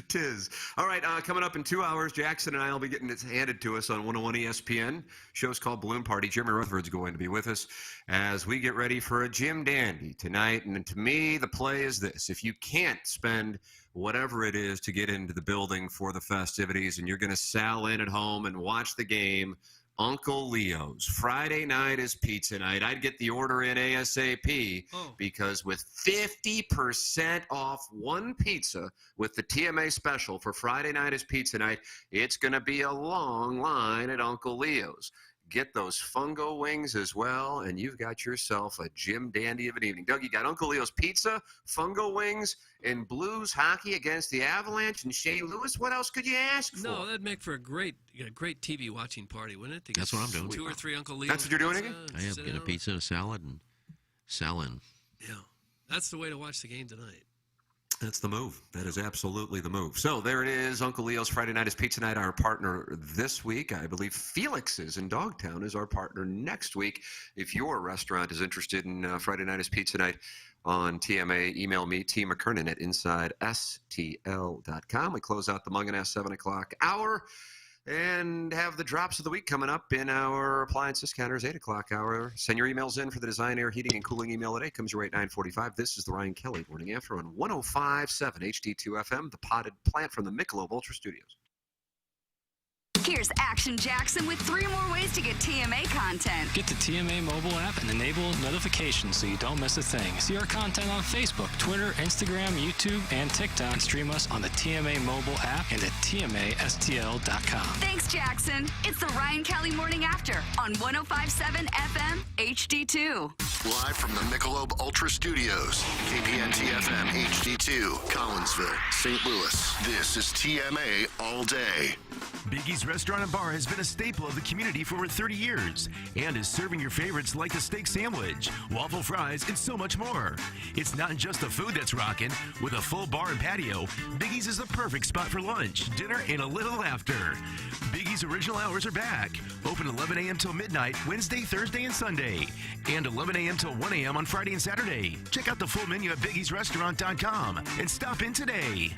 Tis. All right, coming up in 2 hours, Jackson and I will be getting it handed to us on 101 ESPN. Show's called Balloon Party. Jimmy Rutherford's going to be with us as we get ready for a Jim Dandy tonight. And to me, the play is this. If you can't spend whatever it is to get into the building for the festivities and you're going to sal in at home and watch the game, Uncle Leo's. Friday night is pizza night. I'd get the order in ASAP because with 50% off one pizza with the TMA special for Friday night is pizza night, it's going to be a long line at Uncle Leo's. Get those fungo wings as well, and you've got yourself a Jim Dandy of an evening. Doug, you got Uncle Leo's pizza, fungo wings, and Blues hockey against the Avalanche and Shea Lewis. What else could you ask for? No, that'd make for a great TV watching party, wouldn't it? To That's get what I'm doing. 2 or 3 Uncle Leo's. That's what you're doing pizza again? and I am sit getting a down. pizza and a salad and sal in. Yeah, that's the way to watch the game tonight. That's the move. That is absolutely the move. So there it is. Uncle Leo's Friday night is pizza night, our partner this week. I believe Felix's in Dogtown is our partner next week. If your restaurant is interested in Friday night is pizza night on TMA, email me, T. McKernan at InsideSTL.com. We close out the Mungin' Ass 7 o'clock hour and have the drops of the week coming up in our appliance discounters 8 o'clock hour. Send your emails in for the Design, Air, Heating, and Cooling email today. Comes your way at 9:45. This is the Ryan Kelly Morning After on 105.7 HD2 FM, the potted plant from the Michelob Ultra Studios. Here's Action Jackson with 3 more ways to get TMA content. Get the TMA mobile app and enable notifications so you don't miss a thing. See our content on Facebook, Twitter, Instagram, YouTube, and TikTok. And stream us on the TMA mobile app and at TMASTL.com. Thanks, Jackson. It's the Ryan Kelly Morning After on 105.7 FM HD2. Live from the Michelob Ultra Studios, KPNT FM HD2, Collinsville, St. Louis. This is TMA All Day. Biggie's Restaurant and Bar has been a staple of the community for over 30 years and is serving your favorites like the steak sandwich, waffle fries, and so much more. It's not just the food that's rocking. With a full bar and patio, Biggie's is the perfect spot for lunch, dinner, and a little laughter. Biggie's original hours are back. Open 11 a.m. till midnight, Wednesday, Thursday, and Sunday. And 11 a.m. till 1 a.m. on Friday and Saturday. Check out the full menu at biggiesrestaurant.com and stop in today.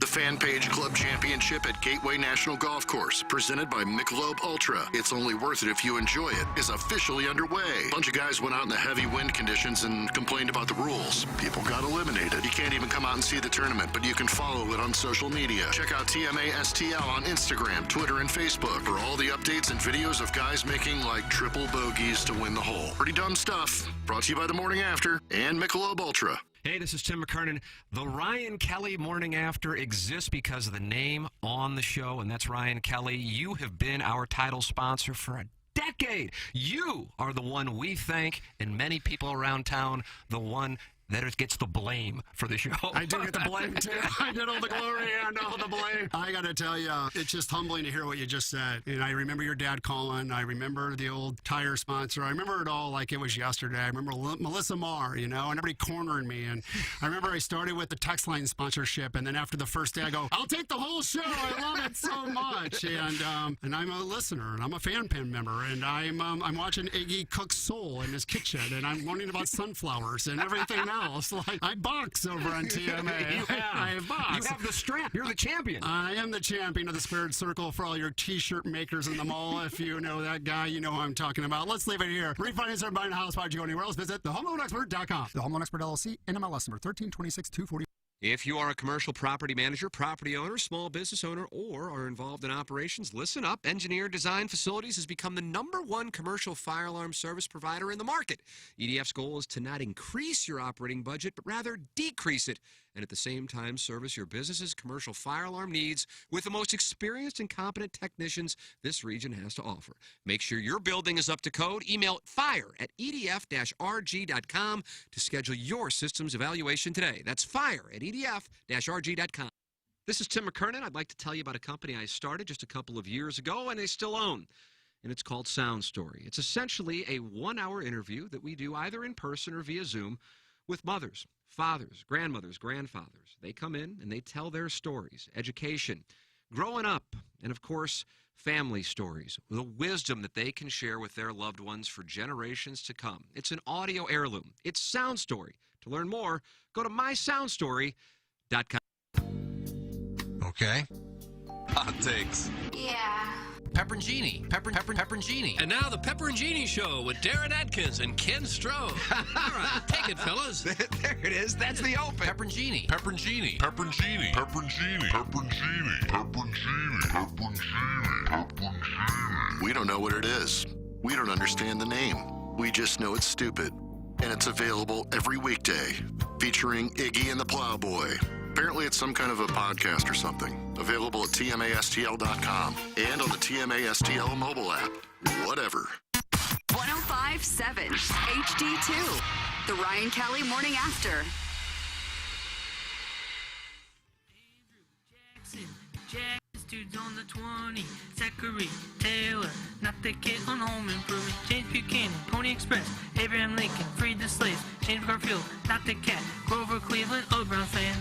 The Fan Page Club Championship at Gateway National Golf Course, presented by Michelob Ultra. It's only worth it if you enjoy it, is officially underway. A bunch of guys went out in the heavy wind conditions and complained about the rules. People got eliminated. You can't even come out and see the tournament, but you can follow it on social media. Check out TMA STL on Instagram, Twitter, and Facebook for all the updates and videos of guys making like triple bogeys to win the hole. Pretty dumb stuff. Brought to you by The Morning After and Michelob Ultra. Hey, this is Tim McKernan. The Ryan Kelly Morning After exists because of the name on the show, and that's Ryan Kelly. You have been our title sponsor for a decade. You are the one we thank, and many people around town, the one that gets the blame for the show. I do get the blame, too. I get all the glory and all the blame. I got to tell you, it's just humbling to hear what you just said. And I remember your dad calling. I remember the old tire sponsor. I remember it all like it was yesterday. I remember Melissa Marr, and everybody cornering me. And I remember I started with the text line sponsorship. And then after the first day, I go, I'll take the whole show. I love it so much. And I'm a listener, and I'm a fan pen member. And I'm watching Iggy cook soul in his kitchen. And I'm learning about sunflowers and everything else. Like I box over on TMA. I box. You have the strap. You're the champion. I am the champion of the Squared Circle for all your T-shirt makers in the mall. If you know that guy, you know who I'm talking about. Let's leave it here. Refinance or buying a house. Why'd you go anywhere else? Visit thehomeloanexpert.com. The Home Loan Expert LLC, NMLS number 1326240. If you are a commercial property manager, property owner, small business owner, or are involved in operations, listen up. Engineer Design Facilities has become the #1 commercial fire alarm service provider in the market. EDF's goal is to not increase your operating budget, but rather decrease it, and at the same time service your business's commercial fire alarm needs with the most experienced and competent technicians this region has to offer. Make sure your building is up to code. Email fire@edf-rg.com to schedule your systems evaluation today. That's fire@edf-rg.com. This is Tim McKernan. I'd like to tell you about a company I started just a couple of years ago and I still own. And it's called Sound Story. It's essentially a 1-hour interview that we do either in person or via Zoom with mothers, fathers, grandmothers, grandfathers. They come in and they tell their stories, education, growing up, and of course, family stories, the wisdom that they can share with their loved ones for generations to come. It's an audio heirloom. It's Sound Story. To learn more, go to mysoundstory.com. Okay. Hot takes. Yeah. Pepperoncini. Pepperoncini. And now the Pepperoncini Show with Darren Atkins and Ken Stroh. All right, take it, fellas. There it is. That's the open. Pepperoncini. Pepperoncini. Pepperoncini. Pepperoncini. Pepperoncini. Pepperoncini. Pepperoncini. Pepperoncini. We don't know what it is. We don't understand the name. We just know it's stupid. And it's available every weekday, featuring Iggy and the Plowboy. Apparently it's some kind of a podcast or something. Available at tmastl.com and on the TMA STL mobile app. Whatever. 105.7 HD2. The Ryan Kelly Morning After. Dudes on the 20, Zachary Taylor, not the kid on Home Improvement, James Buchanan, Pony Express, Abraham Lincoln, freed the slaves, James Garfield, not the cat, Grover Cleveland, old Brown fan.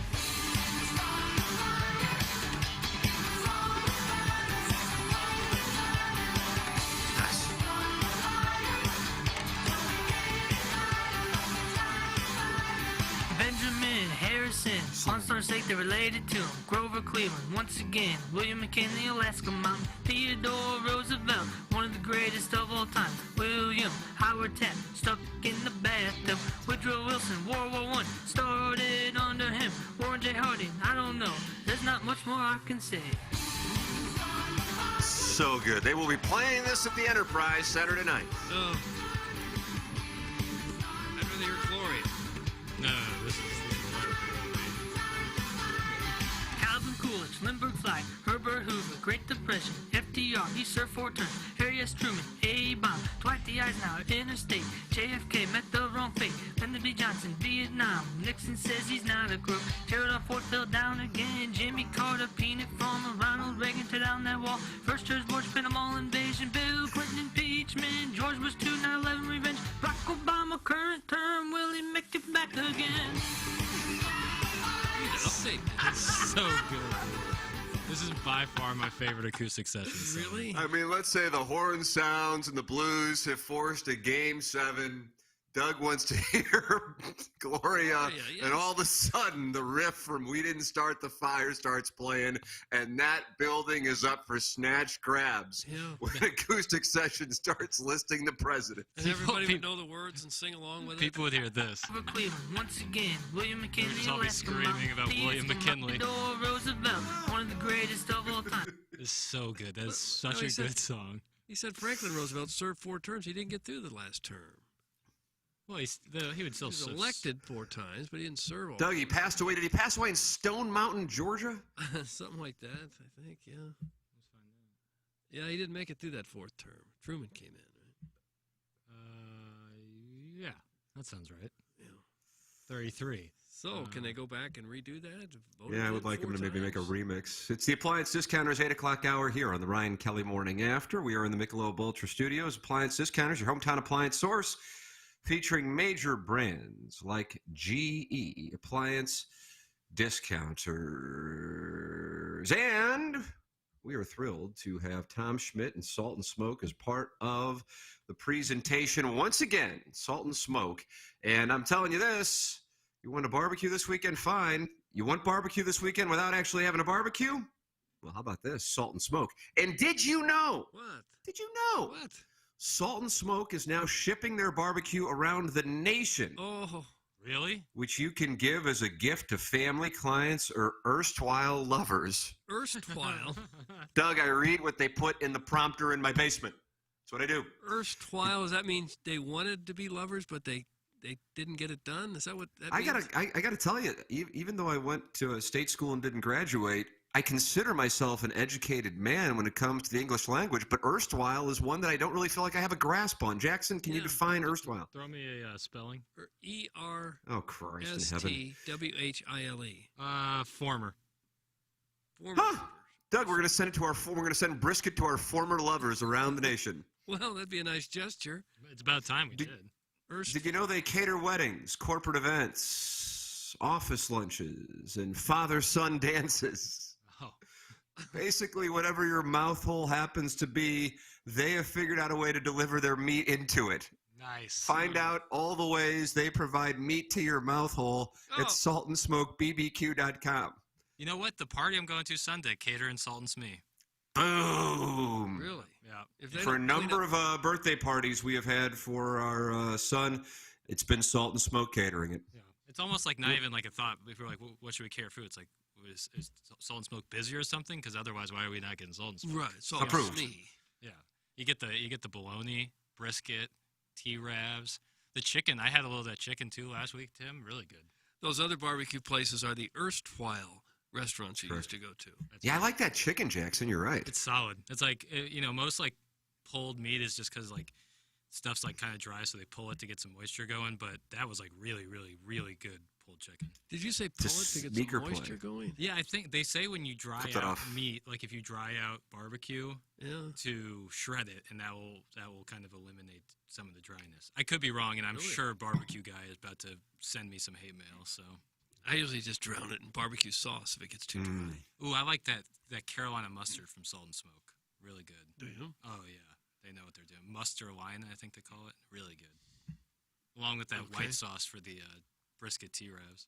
Benjamin Harrison, on Star's sake they're related to him. Grover Cleveland, once again. William McKinley, Alaska Mountain. Theodore Roosevelt, one of the greatest of all time. William Howard Taft, stuck in the bathtub. Woodrow Wilson, World War I, started under him. Warren J. Harding, I don't know. There's not much more I can say. So good. They will be playing this at the Enterprise Saturday night. Oh. I'd rather hear Gloria. No, this is Calvin Coolidge, Lindbergh Flag, Herbert Hoover, Great Depression, FDR, he served 4 terms, Harry S. Truman, A-Bomb, Eisenhower, interstate. JFK met the wrong fate. Lyndon B. Johnson, Vietnam. Nixon says he's not a crook. Tear off Fort fell down again. Jimmy Carter, peanut farmer. Ronald Reagan tear down that wall. First George Bush, Panama invasion. Bill Clinton impeachment. George Bush 2, 9/11 revenge. Barack Obama, current term. Will he make it back again? It's so good. This is by far my favorite acoustic session. Really? I mean, let's say the horn sounds and the Blues have forced a Game 7. Doug wants to hear Gloria, yes. and all of a sudden the riff from We Didn't Start the Fire starts playing, and that building is up for snatch grabs when acoustic session starts listing the president. And everybody would know the words and sing along with it. People would hear this. For Cleveland, once again, William McKinley. We'd just all be screaming about William McKinley. Theodore Roosevelt, one of the greatest of all time. It's so good. That's such a good song. He said Franklin Roosevelt served 4 terms. He didn't get through the last term. Well, he would still. He was elected 4 times, but he didn't serve all. Doug, he passed away. Did he pass away in Stone Mountain, Georgia? Something like that, I think, yeah. Yeah, he didn't make it through that 4th term. Truman came in, right? Yeah, that sounds right. Yeah. 33. So, can they go back and redo that? Yeah, I would like him to maybe make a remix. It's the Appliance Discounters 8 o'clock hour here on the Ryan Kelly Morning After. We are in the Michelob Ultra Studios. Appliance Discounters, your hometown appliance source, featuring major brands like GE Appliance Discounters. And we are thrilled to have Tom Schmidt and Salt and Smoke as part of the presentation once again. Salt and Smoke. And I'm telling you this, you want a barbecue this weekend? Fine. You want barbecue this weekend without actually having a barbecue? Well, how about this? Salt and Smoke. And did you know? What? Did you know? What? Salt and Smoke is now shipping their barbecue around the nation. Oh, really? Which you can give as a gift to family, clients, or erstwhile lovers. Erstwhile? Doug, I read what they put in the prompter in my basement. That's what I do. Erstwhile, does that mean they wanted to be lovers, but they didn't get it done? Is that what that means? I gotta tell you, even though I went to a state school and didn't graduate, I consider myself an educated man when it comes to the English language, but erstwhile is one that I don't really feel like I have a grasp on. Jackson, can you define erstwhile? Throw me a spelling. Oh, Christ in heaven. ERSTWHILE. Former. Huh? Doug, we're gonna send it to we're gonna send brisket to our former lovers around the nation. Well, that'd be a nice gesture. It's about time we did. Did you know they cater weddings, corporate events, office lunches, and father-son dances? Oh. Basically, whatever your mouth hole happens to be, they have figured out a way to deliver their meat into it. Nice. Find out all the ways they provide meat to your mouth hole at saltandsmokebbq.com. You know what? The party I'm going to Sunday, Cater and Salt and Smee. Boom. Really? Yeah. For a number of birthday parties we have had for our son, it's been Salt and Smoke catering it. Yeah. It's almost like not even like a thought. If we're like, what should we care food? It's like, is Salt and Smoke busy or something? Because otherwise, why are we not getting Salt and Smoke? Right. Salt and Smee. Yeah. You get the bologna, brisket, T-Ravs, the chicken. I had a little of that chicken too last week, Tim. Really good. Those other barbecue places are the erstwhile restaurants you used to go to. Yeah, I like that chicken, Jackson. You're right. It's solid. It's like, most like pulled meat is just because like stuff's like kind of dry, so they pull it to get some moisture going. But that was like really, really, really good pulled chicken. Did you say pull it to get some moisture going? Yeah, I think they say when you dry out meat, like if you dry out barbecue, to shred it, and that will kind of eliminate some of the dryness. I could be wrong, and I'm sure barbecue guy is about to send me some hate mail. So I usually just drown it in barbecue sauce if it gets too dry. Ooh, I like that Carolina mustard from Salt and Smoke. Really good. Do you? Oh yeah, they know what they're doing. Musterline, I think they call it. Really good. Along with that white sauce for the brisket T-Ravs.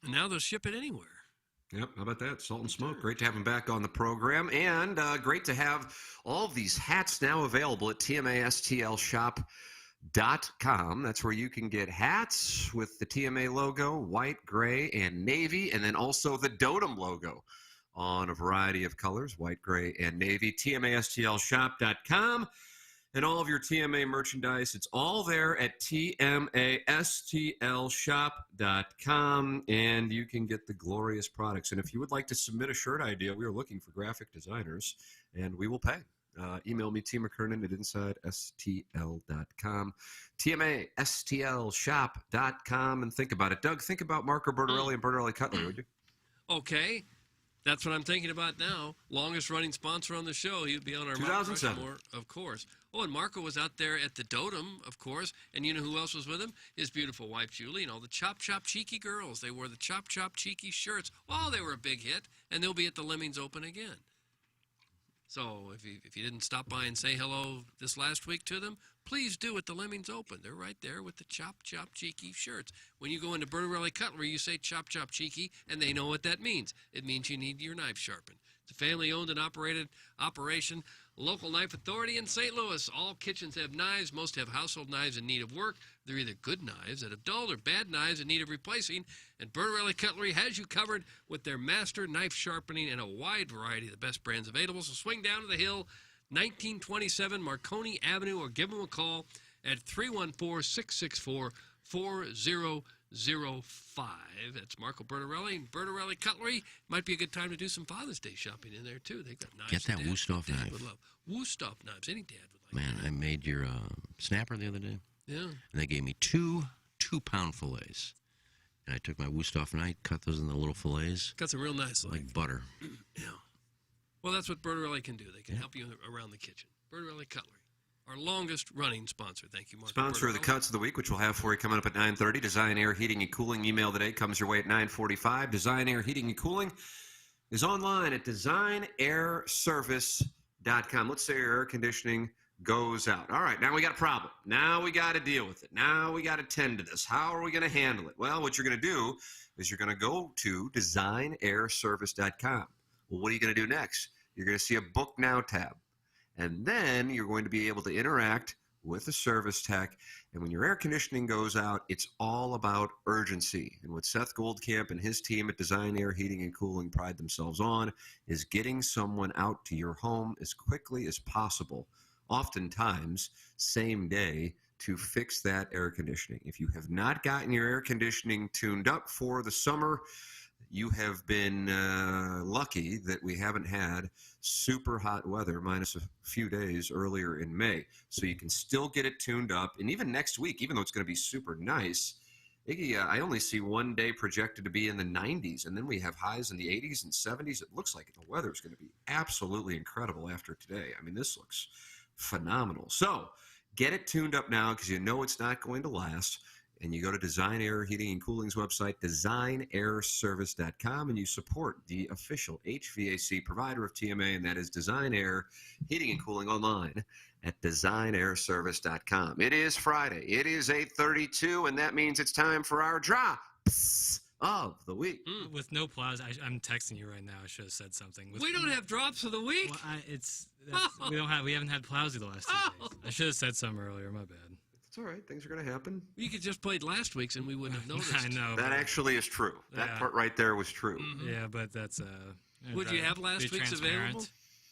And now they'll ship it anywhere. Yep, how about that? Salt and Smoke. Great to have him back on the program. And great to have all of these hats now available at TMASTLshop.com. That's where you can get hats with the TMA logo, white, gray, and navy, and then also the Dotem logo on a variety of colors, white, gray, and navy. TMASTLshop.com. And all of your TMA merchandise, it's all there at TMASTLshop.com, and you can get the glorious products. And if you would like to submit a shirt idea, we are looking for graphic designers, and we will pay. Email me, T. McKernan at InsideSTL.com. TMASTLshop.com. And think about it. Doug, think about Marco Bertorelli and Bertorelli Cutlery, would you? Okay. That's what I'm thinking about now. Longest running sponsor on the show. He'd be on our Mount 2007. Rushmore, of course. Oh, and Marco was out there at the Dotem, of course. And you know who else was with him? His beautiful wife, Julie, and all the Chop Chop Cheeky girls. They wore the Chop Chop Cheeky shirts. Oh, they were a big hit. And they'll be at the Lemmings Open again. So if you didn't stop by and say hello this last week to them, please do at the Lemmings Open. They're right there with the Chop Chop Cheeky shirts. When you go into Bertorelli Cutlery, you say Chop Chop Cheeky, and they know what that means. It means you need your knife sharpened. It's a family-owned and operated operation. Local knife authority in St. Louis. All kitchens have knives. Most have household knives in need of work. They're either good knives that have dulled or bad knives in need of replacing. And Bertorelli Cutlery has you covered with their master knife sharpening and a wide variety of the best brands available. So swing down to the hill, 1927 Marconi Avenue, or give them a call at 314-664-4005. That's Marco Bertorelli and Bertorelli Cutlery. Might be a good time to do some Father's Day shopping in there, too. They've got knives. Get that Wusthof knife. Would love. Wusthof knives. Any dad would like. Man, I made your snapper the other day. Yeah. And they gave me two 2-pound fillets. And I took my Wusthof knife, cut those into little fillets. Got some real nice. Like butter. Yeah. Well, that's what Bertorelli can do. They can help you around the kitchen. Bertorelli Cutlery. Our longest running sponsor. Thank you, Mark. Sponsor of the Cuts of the Week, which we'll have for you coming up at 9:30. Design Air Heating and Cooling email today comes your way at 9:45. Design Air Heating and Cooling is online at designairservice.com. Let's say your air conditioning goes out. All right, now we got a problem. Now we got to deal with it. Now we got to tend to this. How are we going to handle it? Well, what you're going to do is you're going to go to designairservice.com. Well, what are you going to do next? You're going to see a Book Now tab. And then you're going to be able to interact with the service tech. And when your air conditioning goes out, it's all about urgency. And what Seth Goldcamp and his team at Design Air Heating and Cooling pride themselves on is getting someone out to your home as quickly as possible, oftentimes same day, to fix that air conditioning. If you have not gotten your air conditioning tuned up for the summer, you have been lucky that we haven't had super hot weather, minus a few days earlier in May. So you can still get it tuned up. And even next week, even though it's going to be super nice, Iggy, I only see one day projected to be in the 90s. And then we have highs in the 80s and 70s. It looks like the weather is going to be absolutely incredible after today. I mean, this looks phenomenal. So get it tuned up now because you know it's not going to last. And you go to Design Air Heating and Cooling's website, designairservice.com, and you support the official HVAC provider of TMA, and that is Design Air Heating and Cooling online at designairservice.com. It is Friday. It is 8:32, and that means it's time for our drops of the week. With no plows, I'm texting you right now. I should have said something. We don't have drops of the week. Well, we haven't had Plowsy the last 2 days. I should have said something earlier. My bad. It's all right. Things are going to happen. You could just played last week's and we wouldn't have noticed. I know. That actually is true. That part right there was true. Mm-hmm. Yeah, but that's Would you have last week's available?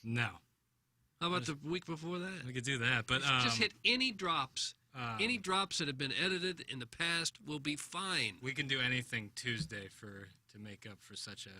No. How about the week before that? We could do that, but just hit any drops. Any drops that have been edited in the past will be fine. We can do anything Tuesday to make up for such a.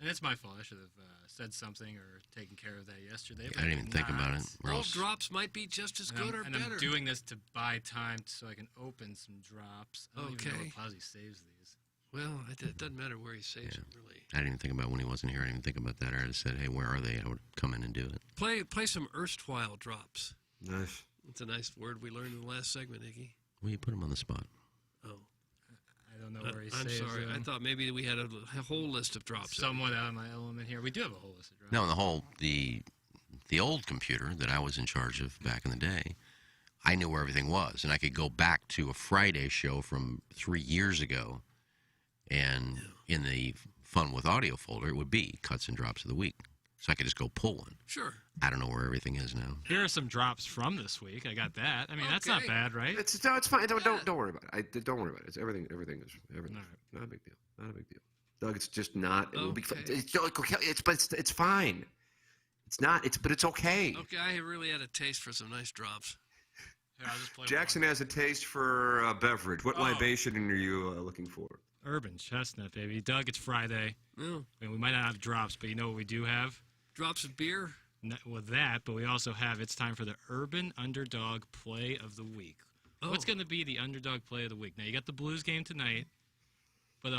And it's my fault. I should have said something or taken care of that yesterday. I didn't even think about it. Old drops might be just as good or better. I'm doing this to buy time so I can open some drops. I don't even know if Plowsy saves these. Well, it doesn't matter where he saves them, really. I didn't even think about when he wasn't here. I didn't even think about that. I just said, hey, where are they? I would come in and do it. Play some erstwhile drops. Nice. It's a nice word we learned in the last segment, Iggy. Well, you put him on the spot. Oh. I don't know where he I'm saves sorry. them. I thought maybe we had a whole list of drops. Somewhat out of my element here. We do have a whole list of drops. No, the old computer that I was in charge of back in the day, I knew where everything was. And I could go back to a Friday show from 3 years ago, and in the Fun with Audio folder, it would be Cuts and Drops of the Week. So I could just go pull one. Sure. I don't know where everything is now. Here are some drops from this week. I got that. I mean, that's not bad, right? It's fine. Don't worry about it. Don't worry about it. It's everything is not a big deal. Not a big deal. Doug, it's just not. It will be. It's fine. It's not. But it's okay. Okay, I really had a taste for some nice drops. Here, I'll just play Jackson has a taste for a beverage. What libation are you looking for? Urban Chestnut, baby. Doug, it's Friday. Yeah. I mean, we might not have drops, but you know what we do have? Drops of beer. with that, but we also have, it's time for the Urban Underdog Play of the Week. What's going to be the Underdog Play of the Week? Now, you got the Blues game tonight, but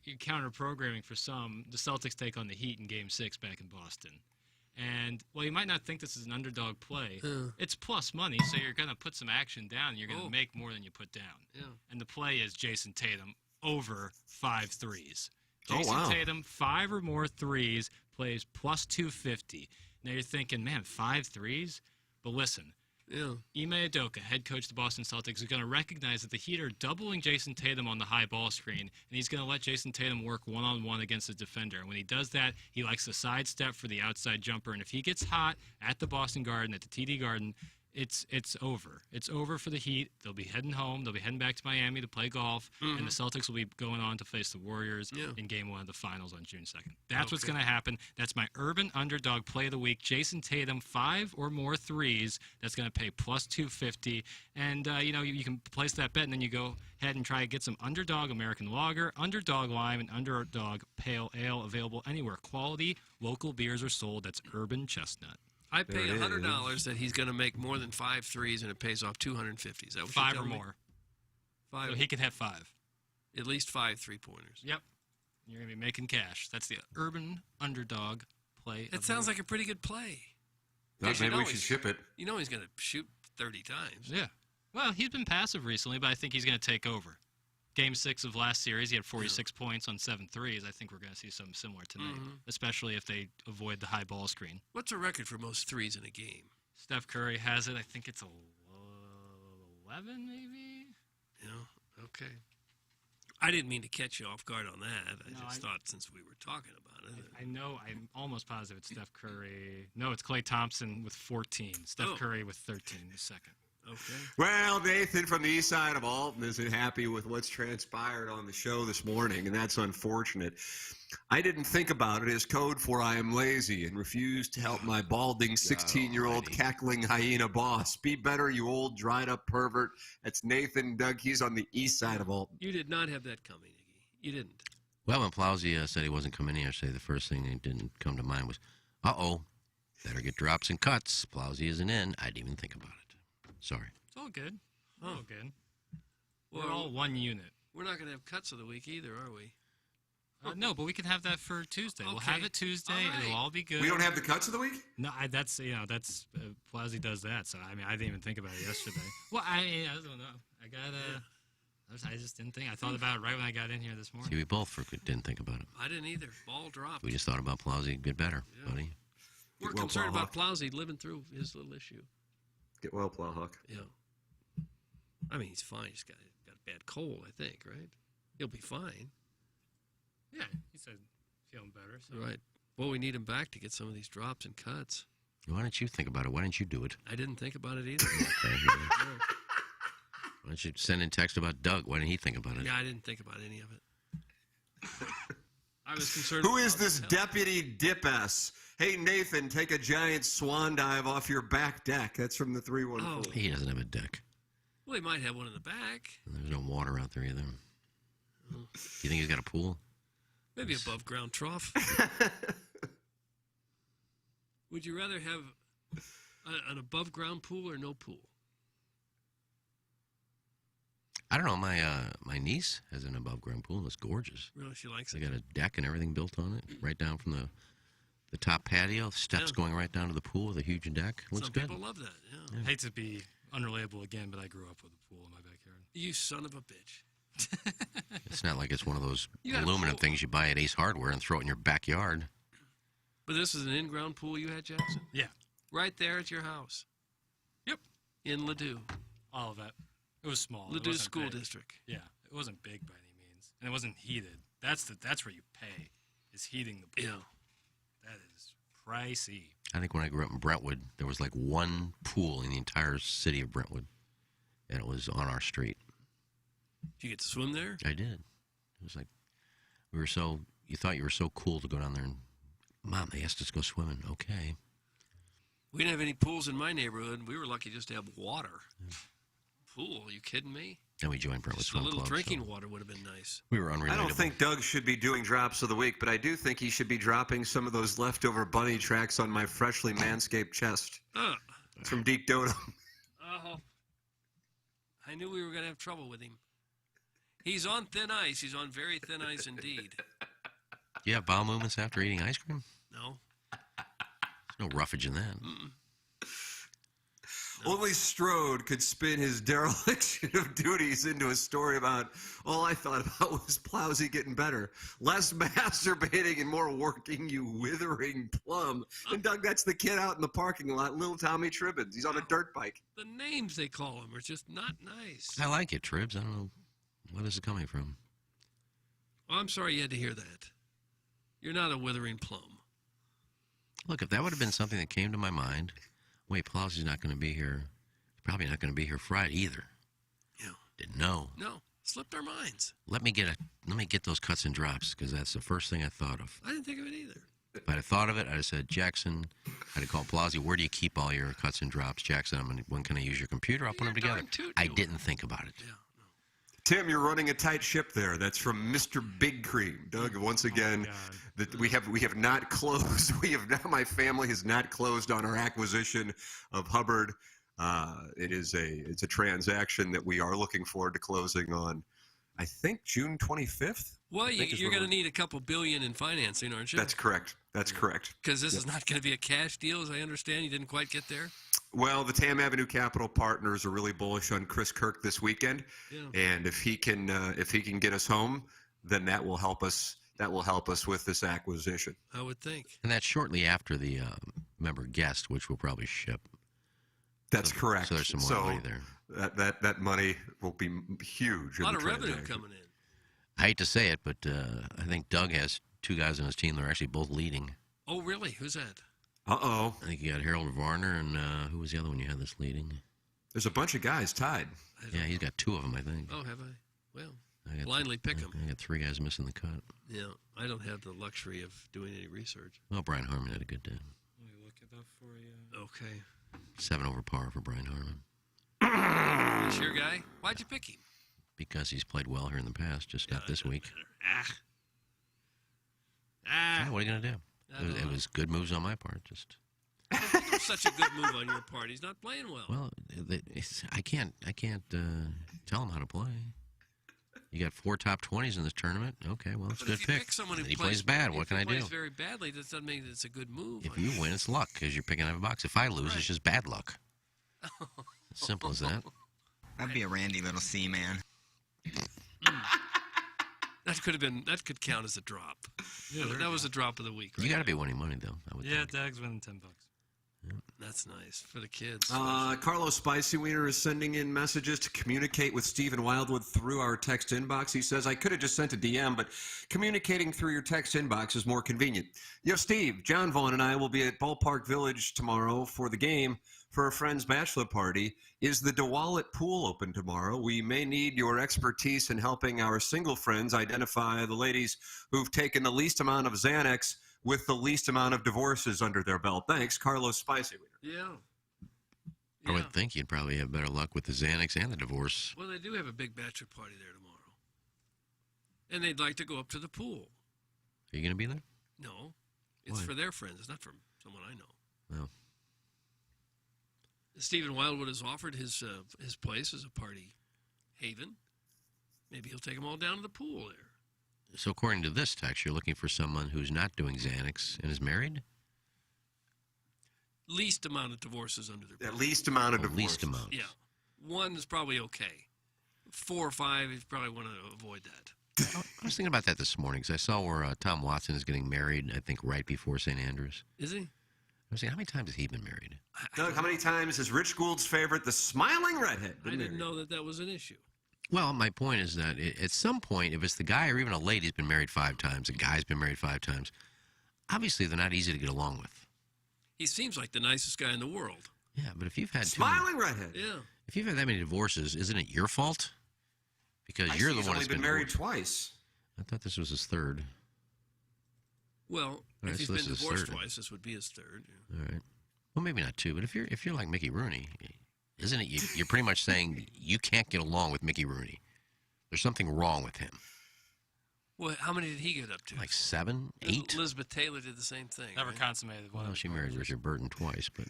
you're counter-programming for some. The Celtics take on the Heat in Game 6 back in Boston. And, well, you might not think this is an underdog play. It's plus money, so you're going to put some action down, and you're going to make more than you put down. Yeah. And the play is Jason Tatum over 5 threes. Oh, Jason wow. Tatum, 5 or more threes, plays plus 250. Now you're thinking, man, 5 threes? But listen, Ime Udoka, head coach of the Boston Celtics, is going to recognize that the Heat are doubling Jason Tatum on the high ball screen, and he's going to let Jason Tatum work one-on-one against the defender. And when he does that, he likes to sidestep for the outside jumper. And if he gets hot at the Boston Garden, at the TD Garden, it's over. It's over for the Heat. They'll be heading home. They'll be heading back to Miami to play golf, and the Celtics will be going on to face the Warriors in Game 1 of the Finals on June 2nd. That's what's going to happen. That's my Urban Underdog Play of the Week. Jason Tatum, 5 or more threes. That's going to pay plus 250. And, you can place that bet, and then you go ahead and try to get some Underdog American Lager, Underdog Lime, and Underdog Pale Ale available anywhere. Quality local beers are sold. That's Urban Chestnut. I pay $100 that he's going to make more than 5 threes, and it pays off $250. Is that what 5 you're or telling me? more. 5. So he can have 5. At least 5 3-pointers. Yep. You're going to be making cash. That's the Urban Underdog Play. It sounds like a pretty good play. Maybe we should ship it. You know he's going to shoot 30 times. Yeah. Well, he's been passive recently, but I think he's going to take over. Game 6 of last series, he had 46 points on 7 threes. I think we're going to see something similar tonight, especially if they avoid the high ball screen. What's the record for most threes in a game? Steph Curry has it. I think it's 11, maybe? Yeah, okay. I didn't mean to catch you off guard on that. I thought since we were talking about it. I know. I'm almost positive it's Steph Curry. No, it's Klay Thompson with 14. Steph Curry with 13 the second. Okay. Well, Nathan from the east side of Alton isn't happy with what's transpired on the show this morning, and that's unfortunate. I didn't think about it as code for I am lazy and refuse to help my balding 16-year-old cackling hyena boss. Be better, you old dried-up pervert. That's Nathan Doug. He's on the east side of Alton. You did not have that coming, Iggy. You didn't. Well, when Plowsy said he wasn't coming in yesterday, the first thing that didn't come to mind was, better get drops and cuts. Plowsy isn't in. I didn't even think about it. Sorry. It's all good. Oh. All good. Well, We're all one unit. We're not going to have cuts of the week either, are we? No, but we can have that for Tuesday. We'll have it Tuesday. All right. It'll all be good. We don't have the cuts of the week? No, that's Plowsy does that. So I didn't even think about it yesterday. Well, I don't know. I just didn't think. I thought about it right when I got in here this morning. See, we both didn't think about it. I didn't either. Ball dropped. We just thought about Plowsy. Get better, buddy. We're concerned about Plowsy living through his little issue. Get well, Plowhawk. Yeah. I mean, he's fine. He's got a bad cold, I think, right? He'll be fine. Yeah, he said feeling better. So. Right. Well, we need him back to get some of these drops and cuts. Why don't you think about it? Why didn't you do it? I didn't think about it either. Okay, Why don't you send in text about Doug? Why didn't he think about it? Yeah, I didn't think about any of it. I was concerned. Who is this Deputy Dip-S? Hey, Nathan, take a giant swan dive off your back deck. That's from the 314. He doesn't have a deck. Well, he might have one in the back. There's no water out there either. Do you think he's got a pool? Maybe above ground trough. Would you rather have an above ground pool or no pool? I don't know. My niece has an above ground pool. It's gorgeous. Really, she likes They it. got a deck and everything built on it, right down from the top patio. Steps going right down to the pool with a huge deck. Looks Some good. people love that. Yeah. I hate to be unrelatable again, but I grew up with a pool in my backyard. You son of a bitch. It's not like it's one of those You got a aluminum pool. things you buy at Ace Hardware and throw it in your backyard. But this is an in-ground pool you had, Jackson? Yeah. Right there at your house? Yep. In Ladue? All of that. It was small. It Ladue wasn't School big. District. Yeah, it wasn't big by any means, and it wasn't heated. That's where you pay, is heating the pool. Yeah. That is pricey. I think when I grew up in Brentwood, there was like one pool in the entire city of Brentwood, and it was on our street. Did you get to swim there? I did. It was like you thought you were so cool to go down there and, Mom, they asked us to go swimming. Okay. We didn't have any pools in my neighborhood. We were lucky just to have water. Pool? Are you kidding me? And we joined Brentwood Just a Swim little Club. drinking water would have been nice. We were unrelatable. I don't think Doug should be doing drops of the week, but I do think he should be dropping some of those leftover bunny tracks on my freshly manscaped chest. It's from Deep Dodo. Oh, I knew we were going to have trouble with him. He's on thin ice. He's on very thin ice indeed. Do you have bowel movements after eating ice cream? No. There's no roughage in that. Mm-mm. Only Strode could spin his dereliction of duties into a story about all I thought about was Plowsy getting better. Less masturbating and more working, you withering plum. And Doug, that's the kid out in the parking lot, little Tommy Tribbins. He's on a dirt bike. The names they call him are just not nice. I like it, Tribs. I don't know where this is coming from. Well, I'm sorry you had to hear that. You're not a withering plum. Look, if that would have been something that came to my mind, wait, Plowsy's not going to be here. He's probably not going to be here Friday either. Yeah. Didn't know. No, slipped our minds. Let me get those cuts and drops, because that's the first thing I thought of. I didn't think of it either. If I'd have thought of it, I'd have said, Jackson, I'd have called Plowsy, where do you keep all your cuts and drops? Jackson, when can I use your computer? I'll put them together. I didn't think about it. Yeah. Tim, you're running a tight ship there. That's from Mr. Big Cream. Doug, once again, that we have not closed. My family has not closed on our acquisition of Hubbard. It's a transaction that we are looking forward to closing on, I think, June 25th. Well, you're going to need a couple billion in financing, aren't you? That's correct. That's correct. Because this is not going to be a cash deal, as I understand. You didn't quite get there. Well, the Tam Avenue Capital partners are really bullish on Chris Kirk this weekend, and if he can get us home, then that will help us. That will help us with this acquisition. I would think. And that's shortly after the member guest, which will probably ship. That's correct. So there's some more money there. That money will be huge. A lot of revenue coming in. I hate to say it, but I think Doug has two guys on his team that are actually both leading. Oh, really? Who's that? Uh-oh. I think you got Harold Varner, and who was the other one you had that's leading? There's a bunch of guys tied. Yeah, he's got two of them, I think. Oh, have I? Well, blindly pick them. I got three guys missing the cut. Yeah, I don't have the luxury of doing any research. Well, Brian Harmon had a good day. Let me look it up for you. Okay. 7 over par for Brian Harmon. He's your guy? Why'd you pick him? Because he's played well here in the past, just not this week. Ah. What are you going to do? It was good moves on my part. Just such a good move on your part. He's not playing well. Well, I can't tell him how to play. You got 4 top 20s in this tournament. Okay, well, it's a good pick. Pick someone who he plays bad. What can I do? If he plays very badly, that doesn't mean it's a good move. If you win, it's luck because you're picking out of a box. If I lose, it's just bad luck. Simple as that. I'd be a randy little C-man. That could count as a drop. Yeah, that was a drop of the week. Right? You got to be winning money though. I would think. Dag's winning $10. That's nice for the kids. Carlos Spicy Wiener is sending in messages to communicate with Stephen Wildwood through our text inbox. He says, I could have just sent a DM, but communicating through your text inbox is more convenient. Yo, Steve, John Vaughn and I will be at Ballpark Village tomorrow for the game for a friend's bachelor party. Is the DeWallet pool open tomorrow? We may need your expertise in helping our single friends identify the ladies who've taken the least amount of Xanax with the least amount of divorces under their belt. Thanks, Carlos Spicy. Yeah. I would think you'd probably have better luck with the Xanax and the divorce. Well, they do have a big bachelor party there tomorrow. And they'd like to go up to the pool. Are you going to be there? No. It's for their friends. It's not for someone I know. No. Stephen Wildwood has offered his place as a party haven. Maybe he'll take them all down to the pool there. So according to this text, you're looking for someone who's not doing Xanax and is married? Least amount of divorces under their belt. Least amount of divorces. Least amount. Yeah. 1 is probably okay. 4 or 5, you probably want to avoid that. I was thinking about that this morning because I saw where Tom Watson is getting married, I think, right before St. Andrews. Is he? I was thinking, how many times has he been married? Doug, how many times is Rich Gould's favorite, the smiling redhead? I didn't know that was an issue. Well, my point is that at some point, if it's the guy or even a lady's been married 5 times, a guy's been married 5 times, obviously they're not easy to get along with. He seems like the nicest guy in the world. Yeah, but if you've had smiling redhead. Yeah. If you've had that many divorces, isn't it your fault? Because you're the one that's been married twice. I thought this was his 3rd. Well, right, if he's so been divorced 3rd. twice, this would be his 3rd. Yeah. All right. Well, maybe not 2, but if you're like Mickey Rooney, Isn't it? You're pretty much saying you can't get along with Mickey Rooney. There's something wrong with him. Well, how many did he get up to? Like 7, 8? Elizabeth Taylor did the same thing. Never right? consummated one. Well, she married Richard Burton twice, but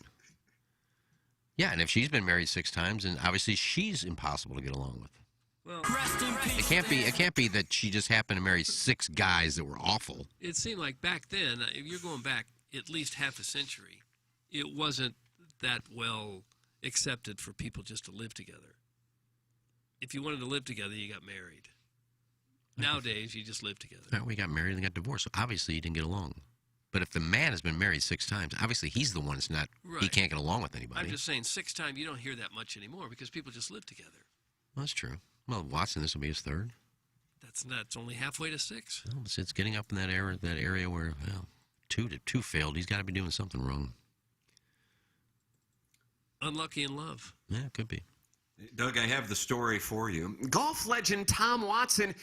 yeah, and if she's been married 6 times, then obviously she's impossible to get along with. Well, it can't be that she just happened to marry 6 guys that were awful. it seemed like back then, if you're going back at least half a century, it wasn't that well accepted for people just to live together. If you wanted to live together, you got married. Nowadays, you just live together. We got married and got divorced, so obviously you didn't get along. But if the man has been married 6 times, obviously he's the one that's not, Right. he can't get along with anybody. I'm just saying 6 times, you don't hear that much anymore because people just live together. Well, that's true. Well, Watson, this will be his 3rd. That's only halfway to 6. Well, it's getting up in that area where, well, 2 failed. He's got to be doing something wrong. Unlucky in love. Yeah, it could be. Doug, I have the story for you. Golf legend Tom Watson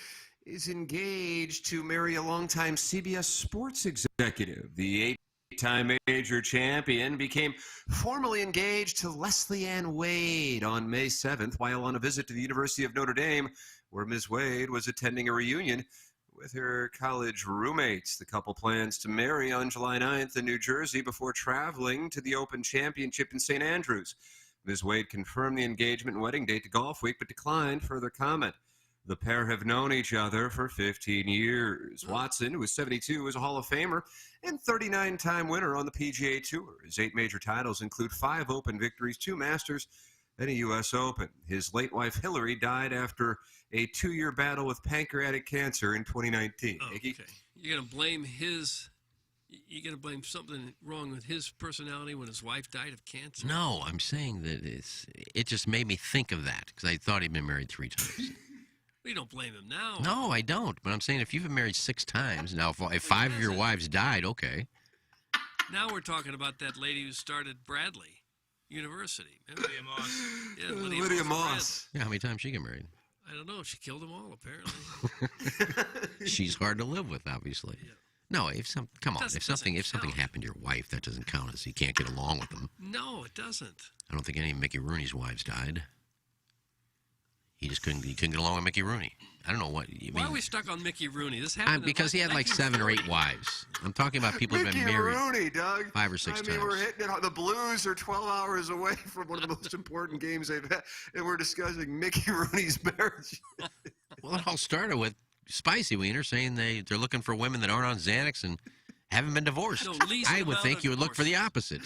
is engaged to marry a longtime CBS sports executive. The 8-time major champion became formally engaged to Leslie Ann Wade on May 7th while on a visit to the University of Notre Dame, where Ms. Wade was attending a reunion with her college roommates. The couple plans to marry on July 9th in New Jersey before traveling to the Open Championship in St. Andrews. Ms. Wade confirmed the engagement and wedding date to Golf Week, but declined further comment. The pair have known each other for 15 years. Watson, who is 72, is a Hall of Famer and 39-time winner on the PGA Tour. His 8 major titles include 5 Open victories, 2 Masters, and a U.S. Open. His late wife, Hillary, died after a 2-year battle with pancreatic cancer in 2019. Oh, okay. You're going to blame you're going to blame something wrong with his personality when his wife died of cancer? No, I'm saying that it just made me think of that because I thought he'd been married 3 times. We don't blame him now. No, I don't. But I'm saying if you've been married 6 times, now if 5 of your wives died, okay. Now we're talking about that lady who started Bradley University. Lydia Moss. Yeah, Lydia Moss. Yeah, how many times she get married? I don't know. She killed them all, apparently. She's hard to live with, obviously. Yeah. No, if something happened to your wife, that doesn't count as you can't get along with them. No, it doesn't. I don't think any of Mickey Rooney's wives died. He just couldn't get along with Mickey Rooney. I don't know what you mean. Why are we stuck on Mickey Rooney? This happened because he had like 7 or 8 wives. I'm talking about people who've been married Rooney, Doug. 5 or 6 times. I mean, we're hitting it. The Blues are 12 hours away from one of the most important games they've had, and we're discussing Mickey Rooney's marriage. Well, it all started with Spicy Wiener saying they're looking for women that aren't on Xanax and haven't been divorced. No, I would think you would look for the opposite.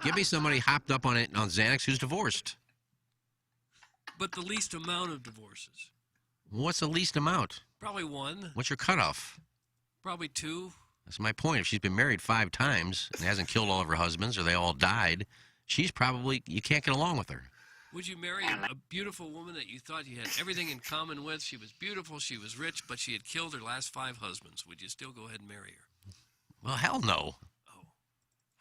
Give me somebody hopped up on Xanax who's divorced. But the least amount of divorces. What's the least amount? Probably 1. What's your cutoff? Probably 2. That's my point. If she's been married 5 times and hasn't killed all of her husbands or they all died, you can't get along with her. Would you marry a beautiful woman that you thought you had everything in common with? She was beautiful, she was rich, but she had killed her last 5 husbands. Would you still go ahead and marry her? Well, hell no. Oh.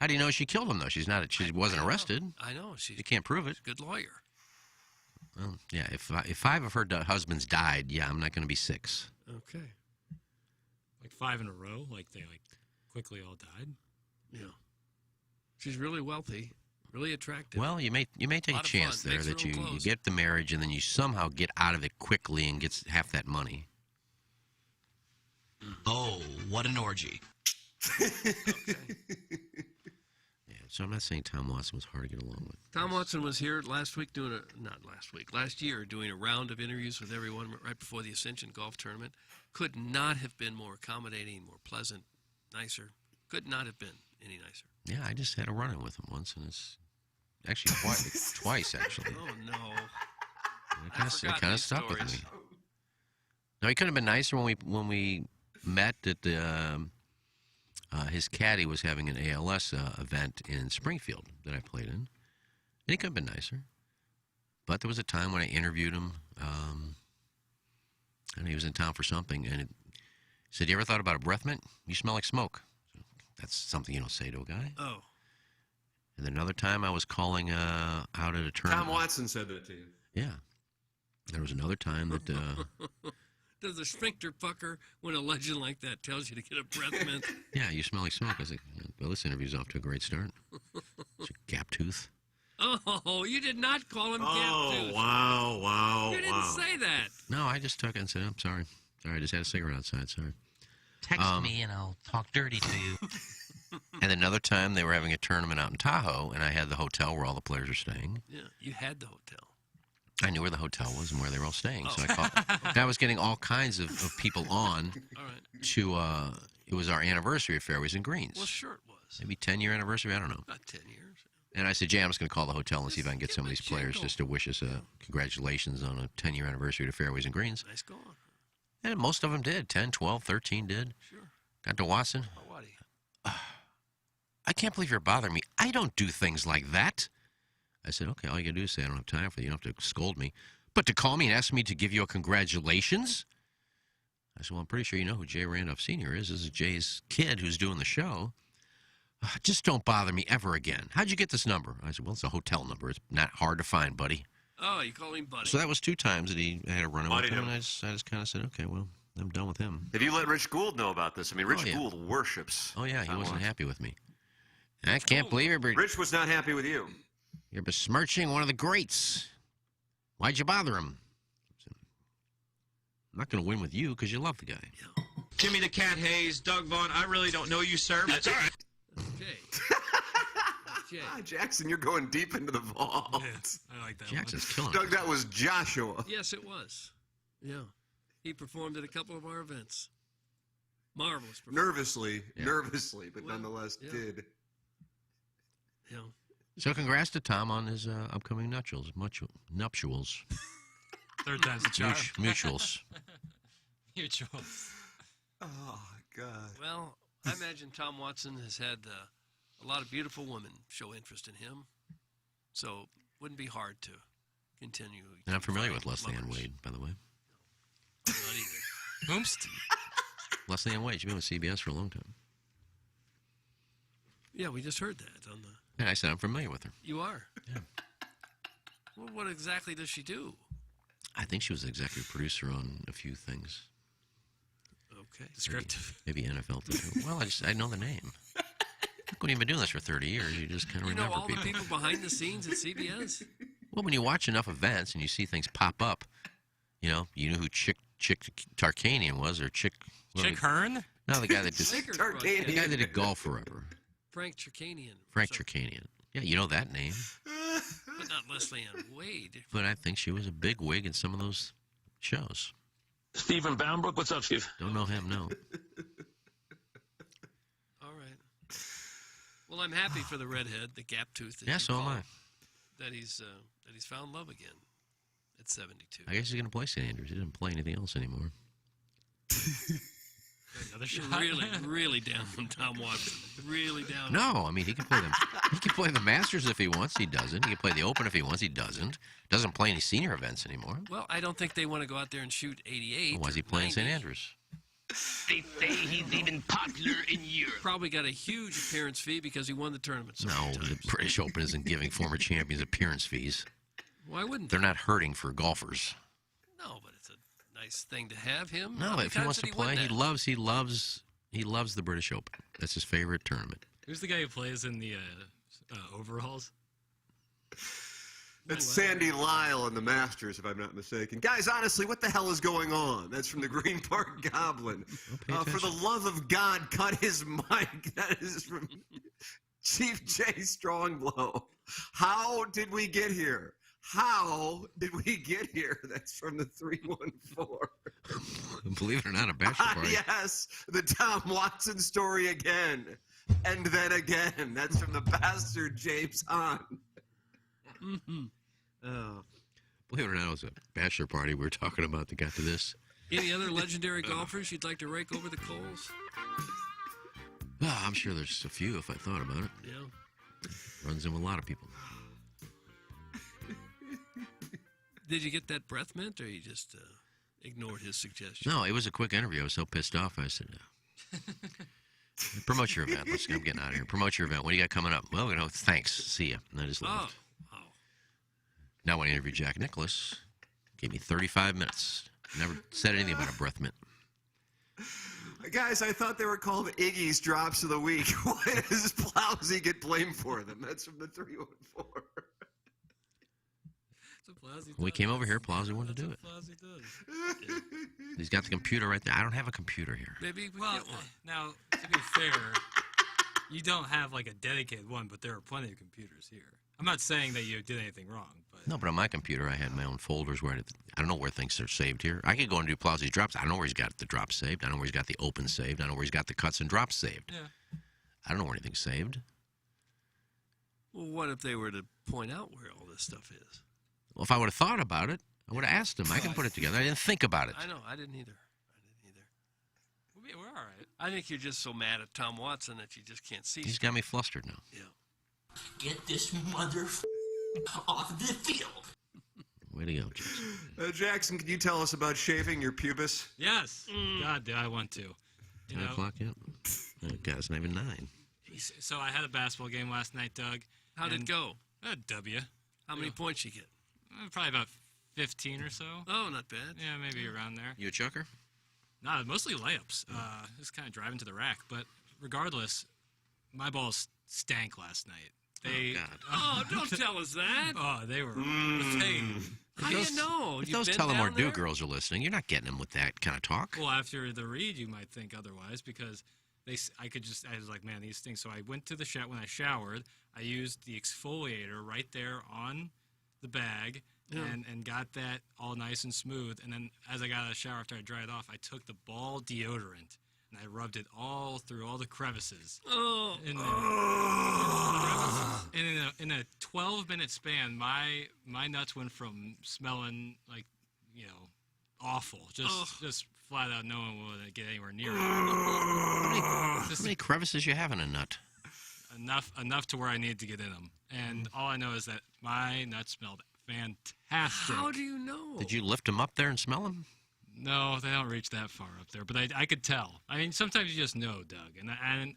How do you know she killed him, though? She wasn't arrested. I know. You can't prove it. She's a good lawyer. Well, yeah, if 5 of her husbands died, yeah, I'm not going to be 6. Okay. Like 5 in a row? Like they quickly all died? Yeah. She's really wealthy, really attractive. Well, you may take a chance there that you get the marriage and then you somehow get out of it quickly and get half that money. Oh, what an orgy. Okay. Yeah, so I'm not saying Tom Watson was hard to get along with. Tom Watson was here last year doing a round of interviews with everyone right before the Ascension Golf Tournament. Could not have been more accommodating, more pleasant, nicer. Could not have been any nicer. Yeah, I just had a run-in with him once, and it's actually twice, actually. Oh, no. It kind of stuck with me. No, he could have been nicer when we met at the... his caddy was having an ALS event in Springfield that I played in. And he could have been nicer. But there was a time when I interviewed him, and he was in town for something, and he said, "You ever thought about a breath mint? You smell like smoke." That's something you don't say to a guy. Oh. And then another time I was calling out at a tournament. Tom Watson said that to you. Yeah. There was another time that... Does a sphincter pucker when a legend like that tells you to get a breath mint? Yeah, you smell like smoke. I was like, well, this interview's off to a great start. It's a gap tooth. Oh, you did not call him Gap Oh, Tooth. wow. You didn't say that. No, I just took it and said, I'm sorry. Sorry, I just had a cigarette outside. Sorry. Text me and I'll talk dirty to you. And another time they were having a tournament out in Tahoe, and I had the hotel where all the players are staying. Yeah, you had the hotel. I knew where the hotel was and where they were all staying. So I called. And I was getting all kinds of people on All right. to, it was our anniversary of Fairways and Greens. Well, sure it was. Maybe 10-year anniversary, I don't know. About 10 years. And I said, Jay, I'm just going to call the hotel and see if I can get some of these players just to wish us congratulations on a 10-year anniversary to Fairways and Greens. Nice going. And most of them did. 10, 12, 13 did. Sure. Got to Watson. Oh, what I can't believe you're bothering me. I don't do things like that. I said, okay, all you got to do is say I don't have time for you. You don't have to scold me. But to call me and ask me to give you a congratulations? I said, well, I'm pretty sure you know who Jay Randolph Sr. is. This is Jay's kid who's doing the show. Just don't bother me ever again. How'd you get this number? I said, well, it's a hotel number. It's not hard to find, buddy. Oh, you call him buddy. So that was 2 times that I had a run with him, him. and I just kind of said, okay, well, I'm done with him. Have you let Rich Gould know about this? I mean, Rich Gould worships. Oh, yeah, he Tom wasn't Watson. happy with me. I can't believe it. Rich was not happy with you. You're besmirching one of the greats. Why'd you bother him? I'm not going to win with you because you love the guy. Jimmy the Cat Hayes, Doug Vaughn, I really don't know you, sir. That's all right. Jay. Jackson, you're going deep into the vault. I like that Jackson's killing Doug, that was Joshua. Yes, it was. Yeah. He performed at a couple of our events. Marvelous performance. Nervously, but nonetheless did. Yeah. So congrats to Tom on his upcoming nuptials. Third time's the charm. Mutuals. Mutuals. Oh, God. Well, I imagine Tom Watson has had a lot of beautiful women show interest in him. So it wouldn't be hard to continue. And I'm familiar with Leslie Ann Wade, by the way. Not either. Whomst? Leslie Ann Wade, she's been with CBS for a long time. Yeah, we just heard that on the... And I said I'm familiar with her. You are? Yeah. Well, what exactly does she do? I think she was the executive producer on a few things. Okay. Descriptive. Maybe NFL too. Well, I know the name. When you've been doing this for 30 years, you just kind of remember all people. the people behind the scenes at CBS? Well, when you watch enough events and you see things pop up, you know who Chick Tarkanian was, or Chick Hearn? No, the guy that did Tarkanian. the guy that did golf forever. Frank Chirkanian. Frank Chirkanian. Yeah, you know that name. But not Leslie Ann Wade. But I think she was a big wig in some of those shows. Stephen Boundbrook, what's up, Steve? Don't know him, no. All right. Well, I'm happy for the redhead, the gap tooth. Yeah, so am I. That he's found love again at 72. I guess he's going to play St. Andrews. He doesn't play anything else anymore. Another shot. Really down on Tom Watson. Really down. No, I mean he can play them. He can play the Masters if he wants. He doesn't. He can play the Open if he wants. He doesn't. Doesn't play any senior events anymore. Well, I don't think they want to go out there and shoot 88. Why is he playing St. Andrews? They say he's even popular in Europe. Probably got a huge appearance fee because he won the tournament so many times. The British Open isn't giving former champions appearance fees. Why wouldn't They're not hurting for golfers. No, but it's a nice thing to have him. No, if he wants to play, he loves the British Open. That's his favorite tournament. Who's the guy who plays in the overalls? That's Sandy Lyle in the Masters, if I'm not mistaken. Guys, honestly, what the hell is going on? That's from the Green Park Goblin. For the love of God, cut his mic. That is from Chief J. Strongblow. How did we get here? How did we get here? That's from the 314. Believe it or not, a bachelor party. Yes, the Tom Watson story again. And then again. That's from the bastard James Hahn. Mm-hmm. Believe it or not, it was a bachelor party we were talking about that got to this. Any other legendary golfers you'd like to rake over the coals? Oh, I'm sure there's a few if I thought about it. Yeah. Runs in with a lot of people. Did you get that breath mint, or you just ignored his suggestion? No, it was a quick interview. I was so pissed off. I said, promote your event. I'm getting out of here. Promote your event. What do you got coming up? Well, thanks. See ya. And I just left. Oh. Now when I interviewed Jack Nicklaus, gave me 35 minutes. Never said anything about a breath mint. Guys, I thought they were called Iggy's Drops of the Week. Why does Plowsy get blamed for them? That's from the 314. We came over here. Plowsy wanted to do it. He's got the computer right there. I don't have a computer here. Maybe we Well, get one. now, to be fair, you don't have like a dedicated one, but there are plenty of computers here. I'm not saying that you did anything wrong, but No, but on my computer, I had my own folders where I don't know where things are saved here. I could go and do Plowsy's drops. I don't know where he's got the drops saved. I don't know where he's got the open saved. I don't know where he's got the cuts and drops saved. yeah. I don't know where anything's saved. Well, what if they were to point out where all this stuff is? Well, if I would have thought about it, I would have asked him. I can put it together. I didn't think about it. I know. I didn't either. We're all right. I think you're just so mad at Tom Watson that you just can't see. He's got me flustered now. Yeah. Get this mother off the field. Way to go, Jason. Jackson, can you tell us about shaving your pubis? Yes. God, do I want to. You 9 know, o'clock yet? God, it's not even 9. so I had a basketball game last night, Doug. How'd it go? A W. How many points you get? Probably about 15 or so. Oh, not bad. Yeah, maybe around there. You a chucker? No, mostly layups. Just kind of driving to the rack. But regardless, my balls stank last night. They, Oh, don't tell us that. Oh, they were insane. How do you know? If You've those been Tullamore down Dew there? girls are listening, you're not getting them with that kind of talk. Well, after the read, you might think otherwise because I was like, man, these stink. So I went to the shower. When I showered, I used the exfoliator right there on the bag and got that all nice and smooth. And then as I got out of the shower after I dried off, I took the ball deodorant and I rubbed it all through all the crevices. Oh. In a 12-minute span, my nuts went from smelling like, awful, just flat out no one would get anywhere near it. How many crevices you have in a nut? Enough to where I needed to get in them. And all I know is that my nuts smelled fantastic. How do you know? Did you lift them up there and smell them? No, they don't reach that far up there, but I could tell. I mean, sometimes you just know, Doug, and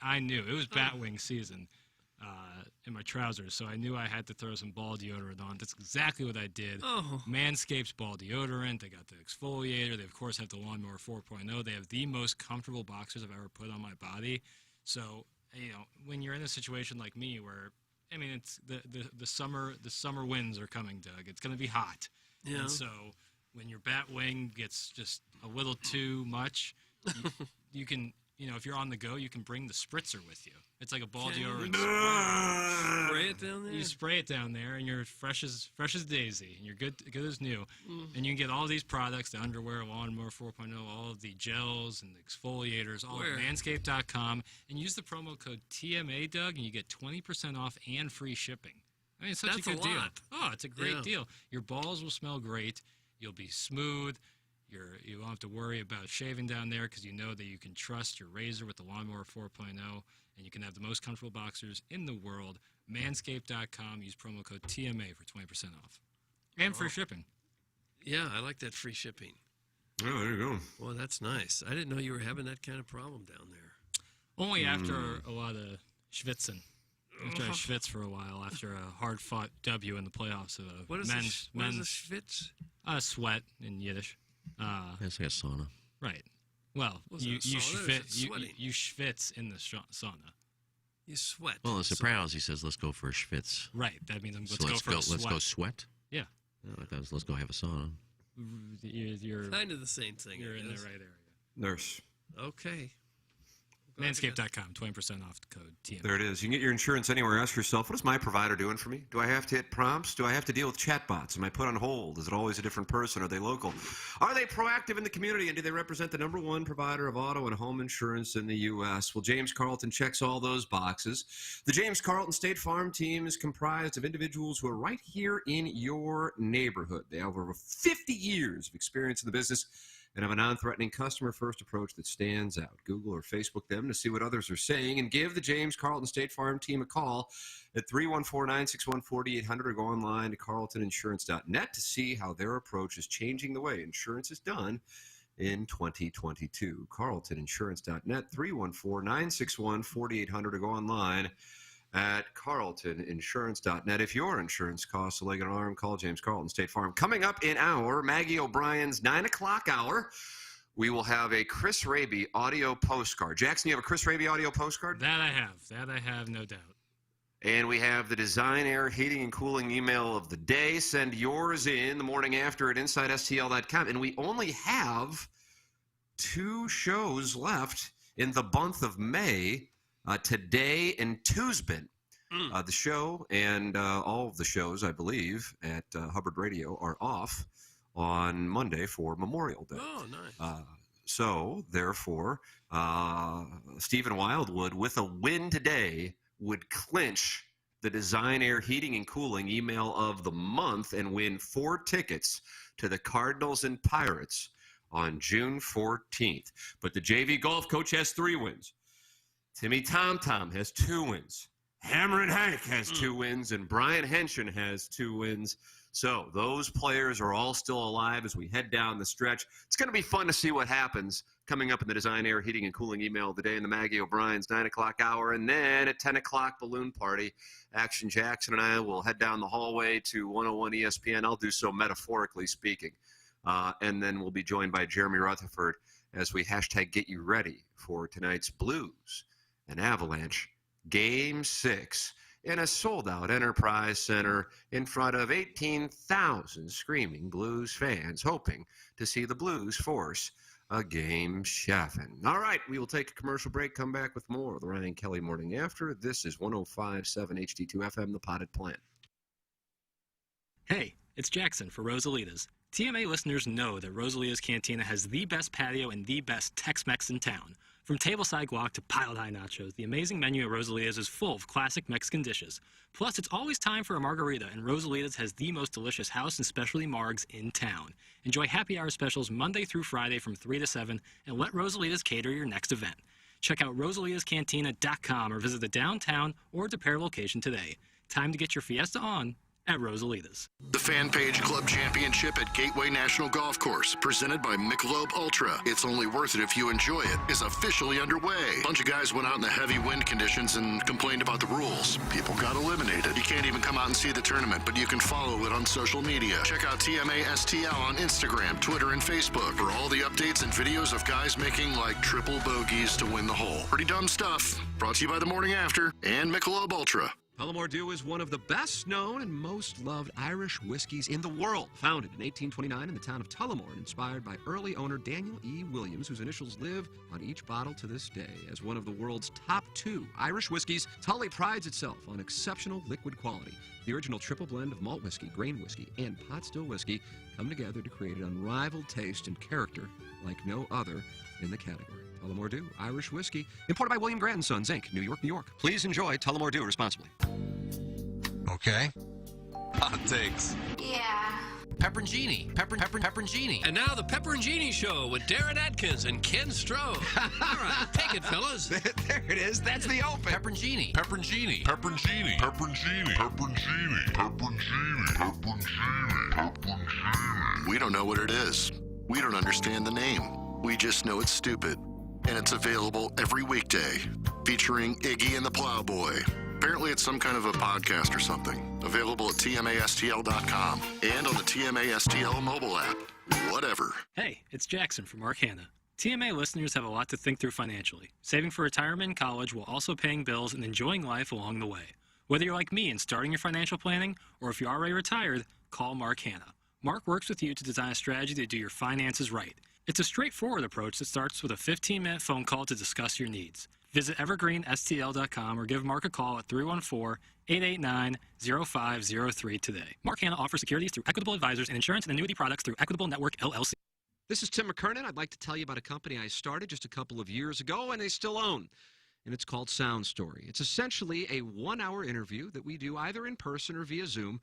I knew. It was Batwing season in my trousers, so I knew I had to throw some ball deodorant on. That's exactly what I did. Oh. Manscaped's ball deodorant. They got the exfoliator. They, of course, have the Lawnmower 4.0. They have the most comfortable boxers I've ever put on my body. So, when you're in a situation like me where, I mean, it's the summer winds are coming, Doug. It's going to be hot. Yeah. And so when your bat wing gets just a little too much, you can, if you're on the go, you can bring the spritzer with you. It's like a ball deodorant. Spray it down there? You spray it down there, and you're fresh as daisy, and you're good as new. And you can get all these products, the underwear, Lawnmower 4.0, all of the gels and the exfoliators, all at Manscaped.com, and use the promo code TMA, Doug, and you get 20% off and free shipping. I mean, it's such That's a good a deal. lot. Oh, it's a great Yeah. deal. Your balls will smell great. You'll be smooth. You won't have to worry about shaving down there because you know that you can trust your razor with the Lawnmower 4.0, and you can have the most comfortable boxers in the world. Manscaped.com. Use promo code TMA for 20% off. And free shipping. Yeah, I like that free shipping. Oh, there you go. Well, that's nice. I didn't know you were having that kind of problem down there. Only after a lot of schwitzing. After I schwitz for a while, after a hard-fought W in the playoffs. What is what is a schwitz? Sweat in Yiddish. It's like a sauna. Right. Well, Was you it a sauna or is it sweating? you schwitz in the sauna. You sweat. Well, in The Sopranos, he says, let's go for a schwitz. Right. That means let's So go for a sweat. let's go sweat? Yeah. No, I thought it was, let's go have a sauna. You're Kind of the same thing. You're I in the guess. right area. Nurse. Okay. Manscaped.com, 20% off the code TM. There it is. You can get your insurance anywhere. Ask yourself, what is my provider doing for me? Do I have to hit prompts? Do I have to deal with chatbots? Am I put on hold? Is it always a different person? Are they local? Are they proactive in the community? And do they represent the #1 provider of auto and home insurance in the U.S.? Well, James Carlton checks all those boxes. The James Carlton State Farm team is comprised of individuals who are right here in your neighborhood. They have over 50 years of experience in the business and have a non-threatening customer-first approach that stands out. Google or Facebook them to see what others are saying, and give the James Carlton State Farm team a call at 314-961-4800 or go online to carltoninsurance.net to see how their approach is changing the way insurance is done in 2022. carltoninsurance.net, 314-961-4800 or go online at carltoninsurance.net. If your insurance costs a leg and an arm, call James Carlton State Farm. Coming up in our Maggie O'Brien's 9 o'clock hour, we will have a Chris Raby audio postcard. Jackson, you have a Chris Raby audio postcard? That I have, no doubt. And we have the Design Air Heating and Cooling email of the day. Send yours in the morning after at InsideSTL.com. And we only have 2 shows left in the month of May, today and Tuesday. The show and all of the shows, I believe, at Hubbard Radio are off on Monday for Memorial Day. Oh, nice. So, therefore, Stephen Wildwood, with a win today, would clinch the Design Air Heating and Cooling email of the month and win 4 tickets to the Cardinals and Pirates on June 14th. But the JV golf coach has 3 wins. Timmy Tom has 2 wins. Hammerin' Hank has 2 wins, and Brian Henshin has 2 wins. So those players are all still alive as we head down the stretch. It's going to be fun to see what happens coming up in the Design Air Heating and Cooling email of the day in the Maggie O'Brien's 9 o'clock hour. And then at 10 o'clock, Balloon Party. Action Jackson and I will head down the hallway to 101 ESPN. I'll do so metaphorically speaking. And then we'll be joined by Jeremy Rutherford as we hashtag get you ready for tonight's Blues and Avalanche Game 6 in a sold-out Enterprise Center in front of 18,000 screaming Blues fans, hoping to see the Blues force a Game 7. All right, we will take a commercial break, come back with more of the Ryan Kelly Morning After. This is 105.7 HD2 FM, The Potted Plant. Hey, it's Jackson for Rosalita's. TMA listeners know that Rosalita's Cantina has the best patio and the best Tex-Mex in town. From tableside guac to piled-high nachos, the amazing menu at Rosalita's is full of classic Mexican dishes. Plus, it's always time for a margarita, and Rosalita's has the most delicious house and specialty margs in town. Enjoy happy hour specials Monday through Friday from 3 to 7, and let Rosalita's cater your next event. Check out rosalitascantina.com or visit the downtown or DePere location today. Time to get your fiesta on at Rosalita's. The Fan Page Club Championship at Gateway National Golf Course, presented by Michelob Ultra. It's only worth it if you enjoy it, is officially underway. A bunch of guys went out in the heavy wind conditions and complained about the rules. People got eliminated. You can't even come out and see the tournament, but you can follow it on social media. Check out TMA STL on Instagram, Twitter, and Facebook for all the updates and videos of guys making like triple bogeys to win the hole. Pretty dumb stuff. Brought to you by The Morning After and Michelob Ultra. Tullamore Dew is one of the best-known and most loved Irish whiskeys in the world. Founded in 1829 in the town of Tullamore and inspired by early owner Daniel E. Williams, whose initials live on each bottle to this day. As one of the world's top 2 Irish whiskeys, Tully prides itself on exceptional liquid quality. The original triple blend of malt whiskey, grain whiskey, and pot still whiskey come together to create an unrivaled taste and character like no other in the category. Tullamore Dew, Irish whiskey, imported by William Grant & Sons, Inc., New York, New York. Please enjoy Tullamore Dew responsibly. Okay. Hot takes. Yeah. Pepperoncini. Pepperoncini. And now the Pepperoncini Show with Darren Atkins and Ken Stroh. All right, take it, fellas. There it is. That's the open. Pepperoncini. Pepperoncini. Pepperoncini. Pepperoncini. Pepperoncini. Pepperoncini. Pepperoncini. Pepperoncini. We don't know what it is. We don't understand the name. We just know it's stupid. And it's available every weekday, featuring Iggy and the Plowboy. Apparently it's some kind of a podcast or something. Available at TMASTL.com and on the TMASTL mobile app. Whatever. Hey, it's Jackson from Mark Hanna. TMA listeners have a lot to think through financially. Saving for retirement and college while also paying bills and enjoying life along the way. Whether you're like me and starting your financial planning, or if you're already retired, call Mark Hanna. Mark works with you to design a strategy to do your finances right. It's a straightforward approach that starts with a 15-minute phone call to discuss your needs. Visit evergreenstl.com or give Mark a call at 314-889-0503 today. Mark Hanna offers securities through Equitable Advisors and insurance and annuity products through Equitable Network, LLC. This is Tim McKernan. I'd like to tell you about a company I started just a couple of years ago and they still own. And it's called Sound Story. It's essentially a 1-hour interview that we do either in person or via Zoom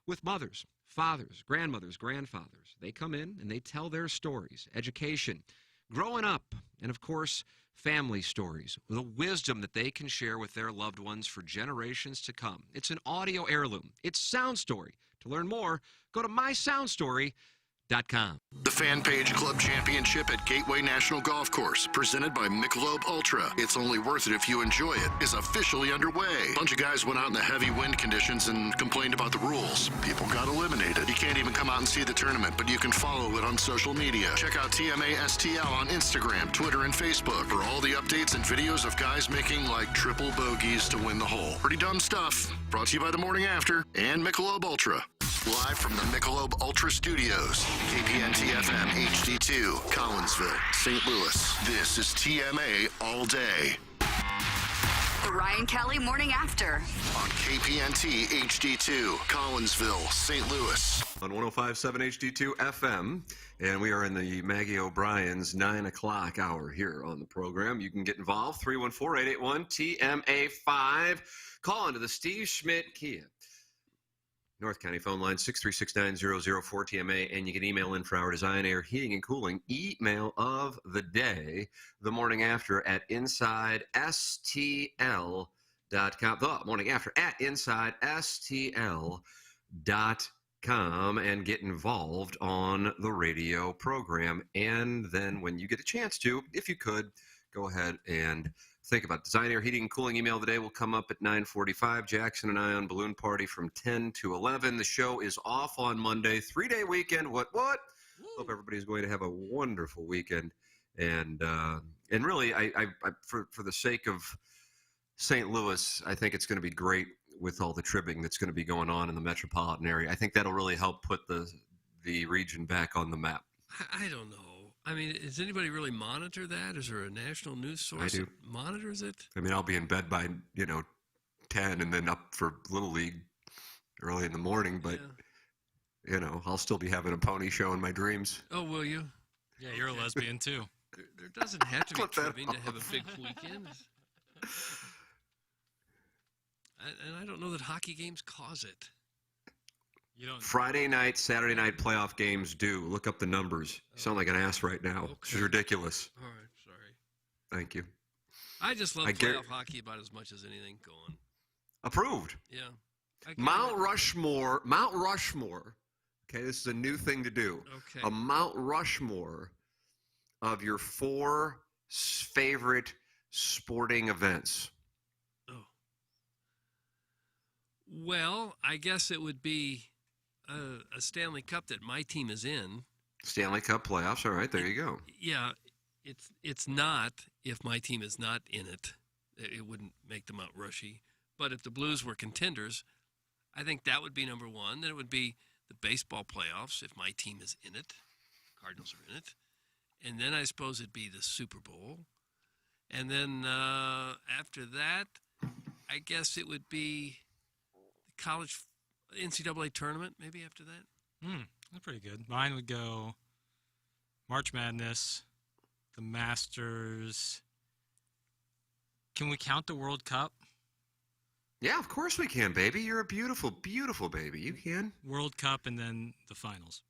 with mothers, fathers, grandmothers, grandfathers. They come in and they tell their stories, education, growing up, and of course, family stories, the wisdom that they can share with their loved ones for generations to come. It's an audio heirloom. It's Sound Story. To learn more, go to mysoundstory.com. TMASTL.com. The Fan Page Club Championship at Gateway National Golf Course, presented by Michelob Ultra. It's only worth it if you enjoy it, is officially underway. A bunch of guys went out in the heavy wind conditions and complained about the rules. People got eliminated. You can't even come out and see the tournament, but you can follow it on social media. Check out TMASTL on Instagram, Twitter, and Facebook for all the updates and videos of guys making like triple bogeys to win the hole. Pretty dumb stuff. Brought to you by The Morning After and Michelob Ultra. Live from the Michelob Ultra Studios, KPNT FM HD2, Collinsville, St. Louis. This is TMA All Day. The Ryan Kelly Morning After. On KPNT HD2, Collinsville, St. Louis. On 105.7 HD2 FM. And we are in the Maggie O'Brien's 9 o'clock hour here on the program. You can get involved, 314-881-TMA5. Call into the Steve Schmidt Kia North County phone line, 636-9004-TMA, and you can email in for our Design, Air, Heating, and Cooling email of the day, the morning after at InsideSTL.com. The morning after at InsideSTL.com, and get involved on the radio program. And then when you get a chance to, if you could, go ahead and think about Design, Air, Heating, and Cooling email today will come up at 9:45. Jackson and I on Balloon Party from 10 to 11. The show is off on Monday. 3-day weekend. What? Hope everybody's going to have a wonderful weekend. And really, I for the sake of St. Louis, I think it's going to be great with all the trimming that's going to be going on in the metropolitan area. I think that'll really help put the region back on the map. I don't know. I mean, does anybody really monitor that? Is there a national news source I do. that monitors it? I mean, I'll be in bed by, 10 and then up for Little League early in the morning, but, I'll still be having a pony show in my dreams. Oh, will you? Yeah, you're a lesbian, too. There doesn't have to be trimming to have a big weekend. And I don't know that hockey games cause it. Friday night, Saturday night playoff games do. Look up the numbers. You sound like an ass right now. Okay. This is ridiculous. All right, sorry. Thank you. I just love playoff hockey about as much as anything going. Approved. Yeah. Mount Rushmore. Okay, this is a new thing to do. Okay. A Mount Rushmore of your 4 favorite sporting events. Oh. Well, I guess it would be a Stanley Cup that my team is in. Stanley Cup playoffs. All right, there you go. Yeah, it's not if my team is not in it. It wouldn't make them out rushy. But if the Blues were contenders, I think that would be number one. Then it would be the baseball playoffs if my team is in it. Cardinals are in it. And then I suppose it'd be the Super Bowl. And then after that, I guess it would be the college NCAA tournament, maybe after that. That's pretty good. Mine would go March Madness, the Masters. Can we count the World Cup? Yeah, of course we can, baby. You're a beautiful, beautiful baby. You can. World Cup and then the finals.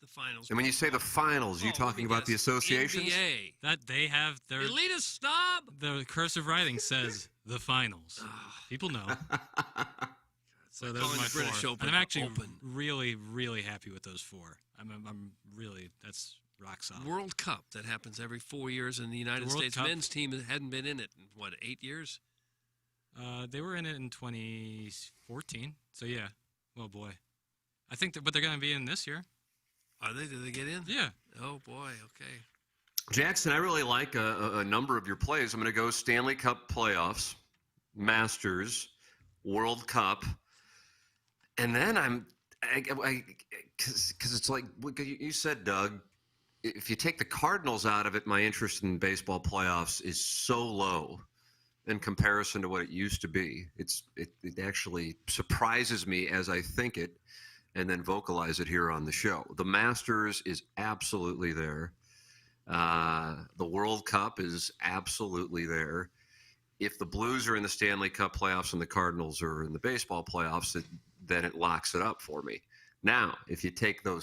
The finals. And when you say the finals, you talking about the associations? NBA. That they have their elitist snob. The cursive writing says the finals. People know. So those are my British 4. Open And I'm actually open. really, really happy with those 4. I'm really, that's rock solid. World Cup that happens every 4 years, and the United World States Cup. men's team hadn't been in it in 8 years? They were in it in 2014. So yeah, well boy, I think but they're going to be in this year. Are they? Did they get in? Yeah. Oh boy. Okay. Jackson, I really like a number of your plays. I'm going to go Stanley Cup playoffs, Masters, World Cup, and then because it's like you said, Doug. If you take the Cardinals out of it, my interest in baseball playoffs is so low in comparison to what it used to be. It actually surprises me as I think it, and then vocalize it here on the show. The Masters is absolutely there. The World Cup is absolutely there. If the Blues are in the Stanley Cup playoffs and the Cardinals are in the baseball playoffs, then it locks it up for me. Now, if you take them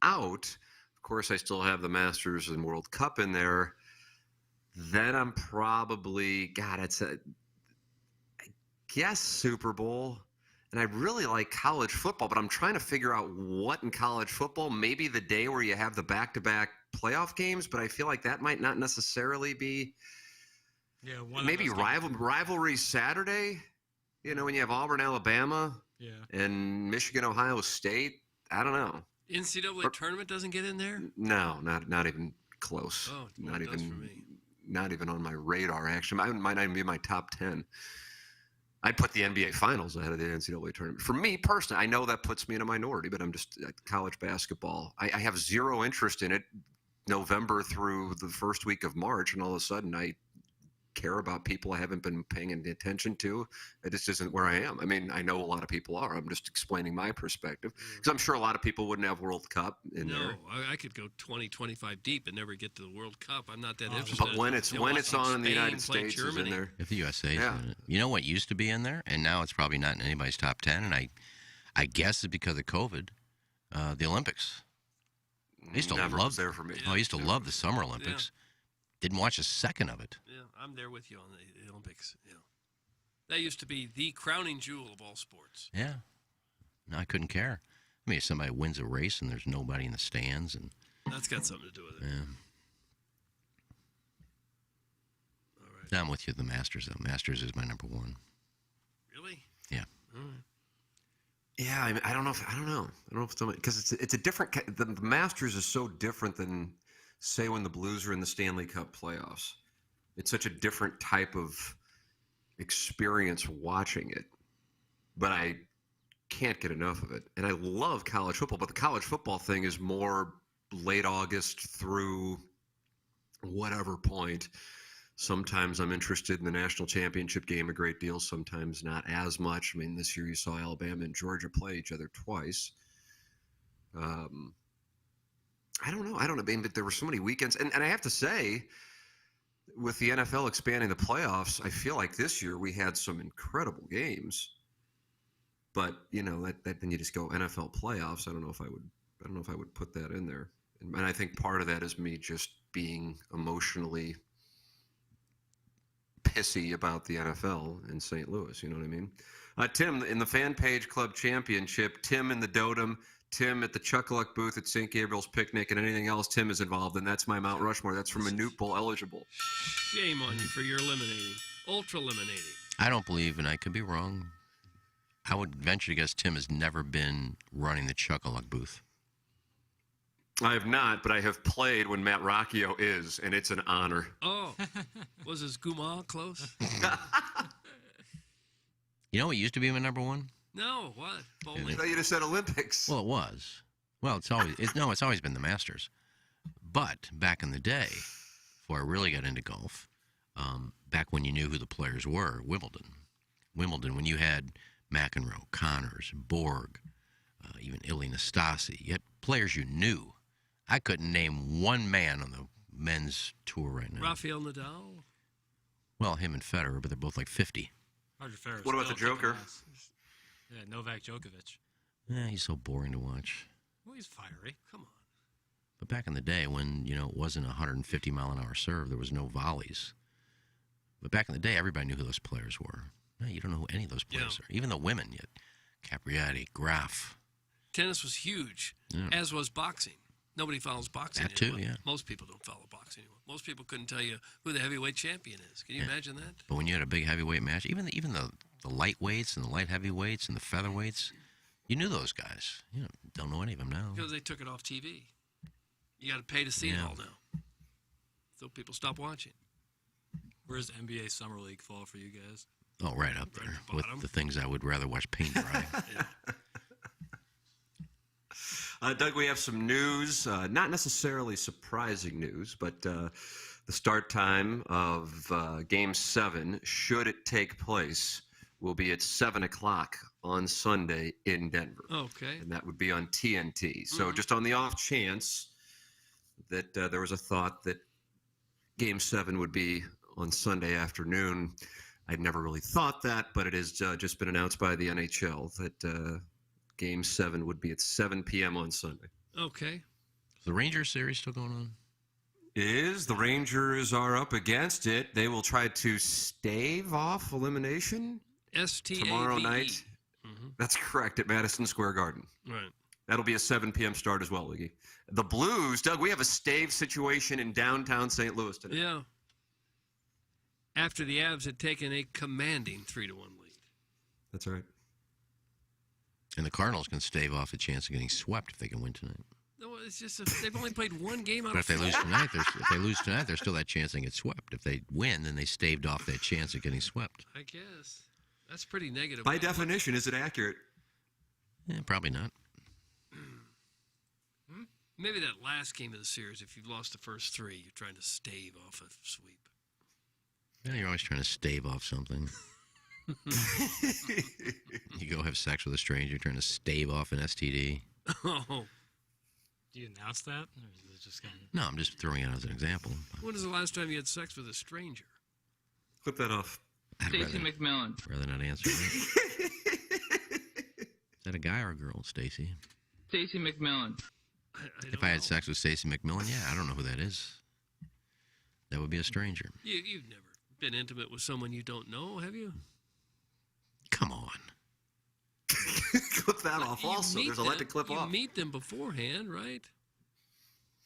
out, of course I still have the Masters and World Cup in there. Then I'm probably, I guess Super Bowl. And I really like college football, but I'm trying to figure out what in college football. Maybe the day where you have the back-to-back playoff games, but I feel like that might not necessarily be. Yeah, maybe rivalry Saturday. You know, when you have Auburn, Alabama, and Michigan, Ohio State. I don't know. NCAA tournament doesn't get in there? No, not even close. Oh, not even on my radar. Actually, it might not even be my top 10. I'd put the NBA Finals ahead of the NCAA tournament. For me personally, I know that puts me in a minority, but I'm just college basketball. I have zero interest in it November through the first week of March, and all of a sudden I care about people I haven't been paying any attention to. It just isn't where I am. I mean, I know a lot of people are. I'm just explaining my perspective because I'm sure a lot of people wouldn't have World Cup in there. No, I could go 20, 25 deep and never get to the World Cup. I'm not that interested. But when it's on in the United States, is in there. If the USA is in it. You know what used to be in there, and now it's probably not in anybody's top 10, and I guess it's because of COVID, the Olympics. I used to love there for me. I used to love the Summer Olympics. Didn't watch a second of it. Yeah, I'm there with you on the Olympics. Yeah, that used to be the crowning jewel of all sports. Yeah, no, I couldn't care. I mean, if somebody wins a race and there's nobody in the stands, and that's got something to do with it. Yeah. All right. I'm with you. The Masters, though. Masters is my number one. Really? Yeah. All right. Yeah, I don't know if it's because it's a different. The Masters is so different than, say, when the Blues are in the Stanley Cup playoffs. It's such a different type of experience watching it. But I can't get enough of it. And I love college football, but the college football thing is more late August through whatever point. Sometimes I'm interested in the national championship game a great deal, sometimes not as much. I mean, this year you saw Alabama and Georgia play each other twice. I don't know. I mean, but there were so many weekends. And I have to say, with the NFL expanding the playoffs, I feel like this year we had some incredible games. But, you know, that then you just go NFL playoffs. I don't know if I would put that in there. And I think part of that is me just being emotionally pissy about the NFL in St. Louis. You know what I mean? Tim, in the Fan Page Club Championship, Tim in the Dotem, Tim at the Chuck-a-Luck booth at St. Gabriel's Picnic, and anything else Tim is involved in. That's my Mount Rushmore. That's from Manute Bowl eligible. Shame on you for your eliminating. Ultra eliminating. I don't believe, and I could be wrong, I would venture to guess Tim has never been running the Chuck-a-Luck booth. I have not, but I have played when Matt Rocchio is, and it's an honor. Oh, was his Guma close? You know what used to be my number one? No, what? Bowling. I thought you just said Olympics. Well, it was. Well, it's always been the Masters. But back in the day, before I really got into golf, back when you knew who the players were, Wimbledon, when you had McEnroe, Connors, Borg, even Ilie Nastase, you had players you knew. I couldn't name one man on the men's tour right now. Rafael Nadal? Well, him and Federer, but they're both like 50. Roger Federer. What about the Joker? Yeah, Novak Djokovic. Yeah, he's so boring to watch. Well, he's fiery. Come on. But back in the day when, you know, it wasn't a 150-mile-an-hour serve, there was no volleys. But back in the day, everybody knew who those players were. No, you don't know who any of those players are. Even the women yet. Capriati, Graf. Tennis was huge, as was boxing. Nobody follows boxing That too, anymore. yeah. Most people don't follow boxing anymore. Most people couldn't tell you who the heavyweight champion is. Can you imagine that? But when you had a big heavyweight match, even the lightweights and the light heavyweights and the featherweights, you knew those guys. You don't know any of them now. Because they took it off TV. You got to pay to see it all now. So people stop watching. Where's NBA Summer League fall for you guys? Oh, right up there with the things I would rather watch paint dry. Doug, we have some news, not necessarily surprising news, but the start time of Game 7, should it take place, will be at 7 o'clock on Sunday in Denver. Okay. And that would be on TNT. So just on the off chance that there was a thought that Game 7 would be on Sunday afternoon, I'd never really thought that, but it has just been announced by the NHL that Game 7 would be at 7 p.m. on Sunday. Okay. Is the Rangers series still going on? The Rangers are up against it. They will try to stave off elimination STAVE. tomorrow night That's correct, at Madison Square Garden. Right. That'll be a 7 p.m. start as well, Wiggy. The Blues, Doug, we have a stave situation in downtown St. Louis today. Yeah. After the Avs had taken a commanding 3-1 lead. That's right. And the Cardinals can stave off a chance of getting swept if they can win tonight. No, it's just they've only played one game out But of if they lose four. tonight, there's still that chance they get swept. If they win, then they staved off that chance of getting swept. I guess. That's pretty negative. By definition, is it accurate? Yeah, probably not. Maybe that last game of the series, if you've lost the first three, you're trying to stave off a sweep. Yeah, you're always trying to stave off something. You go have sex with a stranger, trying to stave off an STD. Oh. Do you announce that? Or is it just kind of... No, I'm just throwing it out as an example. When was the last time you had sex with a stranger? Clip that off. Stacey McMillan. Rather not answer that. Is that a guy or a girl, Stacy? Stacey McMillan. If I had sex with Stacey McMillan, yeah, I don't know who that is. That would be a stranger. You've never been intimate with someone you don't know, have you? Come on. Clip that off also. There's a lot to clip off. You meet them beforehand, right?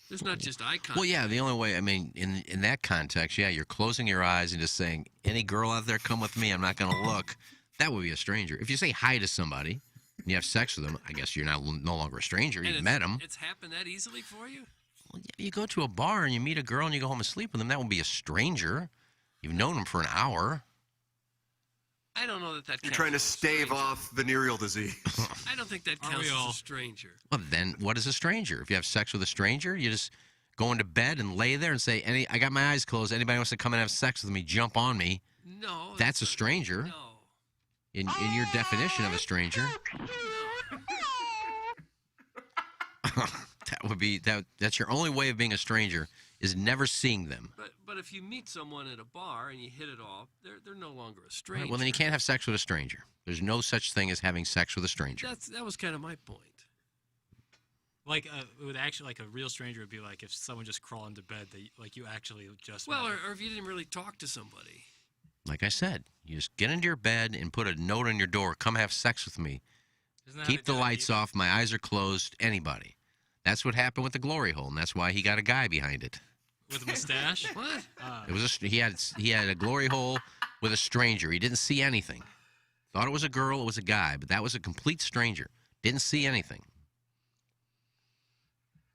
There's not just eye contact. Well, yeah, the only way, I mean, in that context, yeah, you're closing your eyes and just saying, any girl out there, come with me, I'm not going to look. That would be a stranger. If you say hi to somebody and you have sex with them, I guess you're no longer a stranger. You've met them. It's happened that easily for you? Well, yeah, you go to a bar and you meet a girl and you go home and sleep with them. That would be a stranger. You've known them for an hour. I don't know that counts. You're trying to stave off venereal disease. I don't think that counts as a stranger. Well, then what is a stranger? If you have sex with a stranger, you just go into bed and lay there and say, I got my eyes closed. Anybody wants to come and have sex with me, jump on me. No. That's a stranger. No. In your definition of a stranger. That would be that's your only way of being a stranger is never seeing them. But if you meet someone at a bar and you hit it off, they're no longer a stranger. Right, well, then you can't have sex with a stranger. There's no such thing as having sex with a stranger. That was kind of my point. Like, it would actually, like, a real stranger would be like if someone just crawled into bed that, like, you actually just Well, met. or if you didn't really talk to somebody. Like I said, you just get into your bed and put a note on your door, come have sex with me. Keep the lights off, my eyes are closed, anybody. That's what happened with the glory hole, and that's why he got a guy behind it. With a mustache? What? It was he had a glory hole with a stranger. He didn't see anything. Thought it was a girl, it was a guy, but that was a complete stranger. Didn't see anything.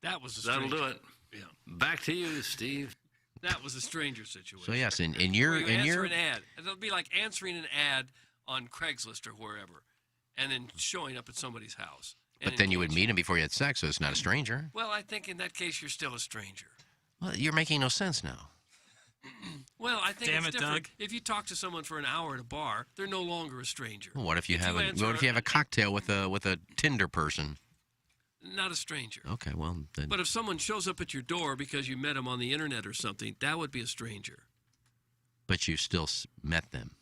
That was a stranger. That'll do it. Yeah. Back to you, Steve. That was a stranger situation. So yes, in Where your you answer an ad. It'll be like answering an ad on Craigslist or wherever, and then showing up at somebody's house. But then you would meet him before you had sex, so it's not a stranger. Well, I think in that case you're still a stranger. Well, you're making no sense now. Well, I think Damn it's it, different. Doug. If you talk to someone for an hour at a bar, they're no longer a stranger. Well, what if you have answer a cocktail with a Tinder person? Not a stranger. Okay, well then. But if someone shows up at your door because you met them on the internet or something, that would be a stranger. But you still met them.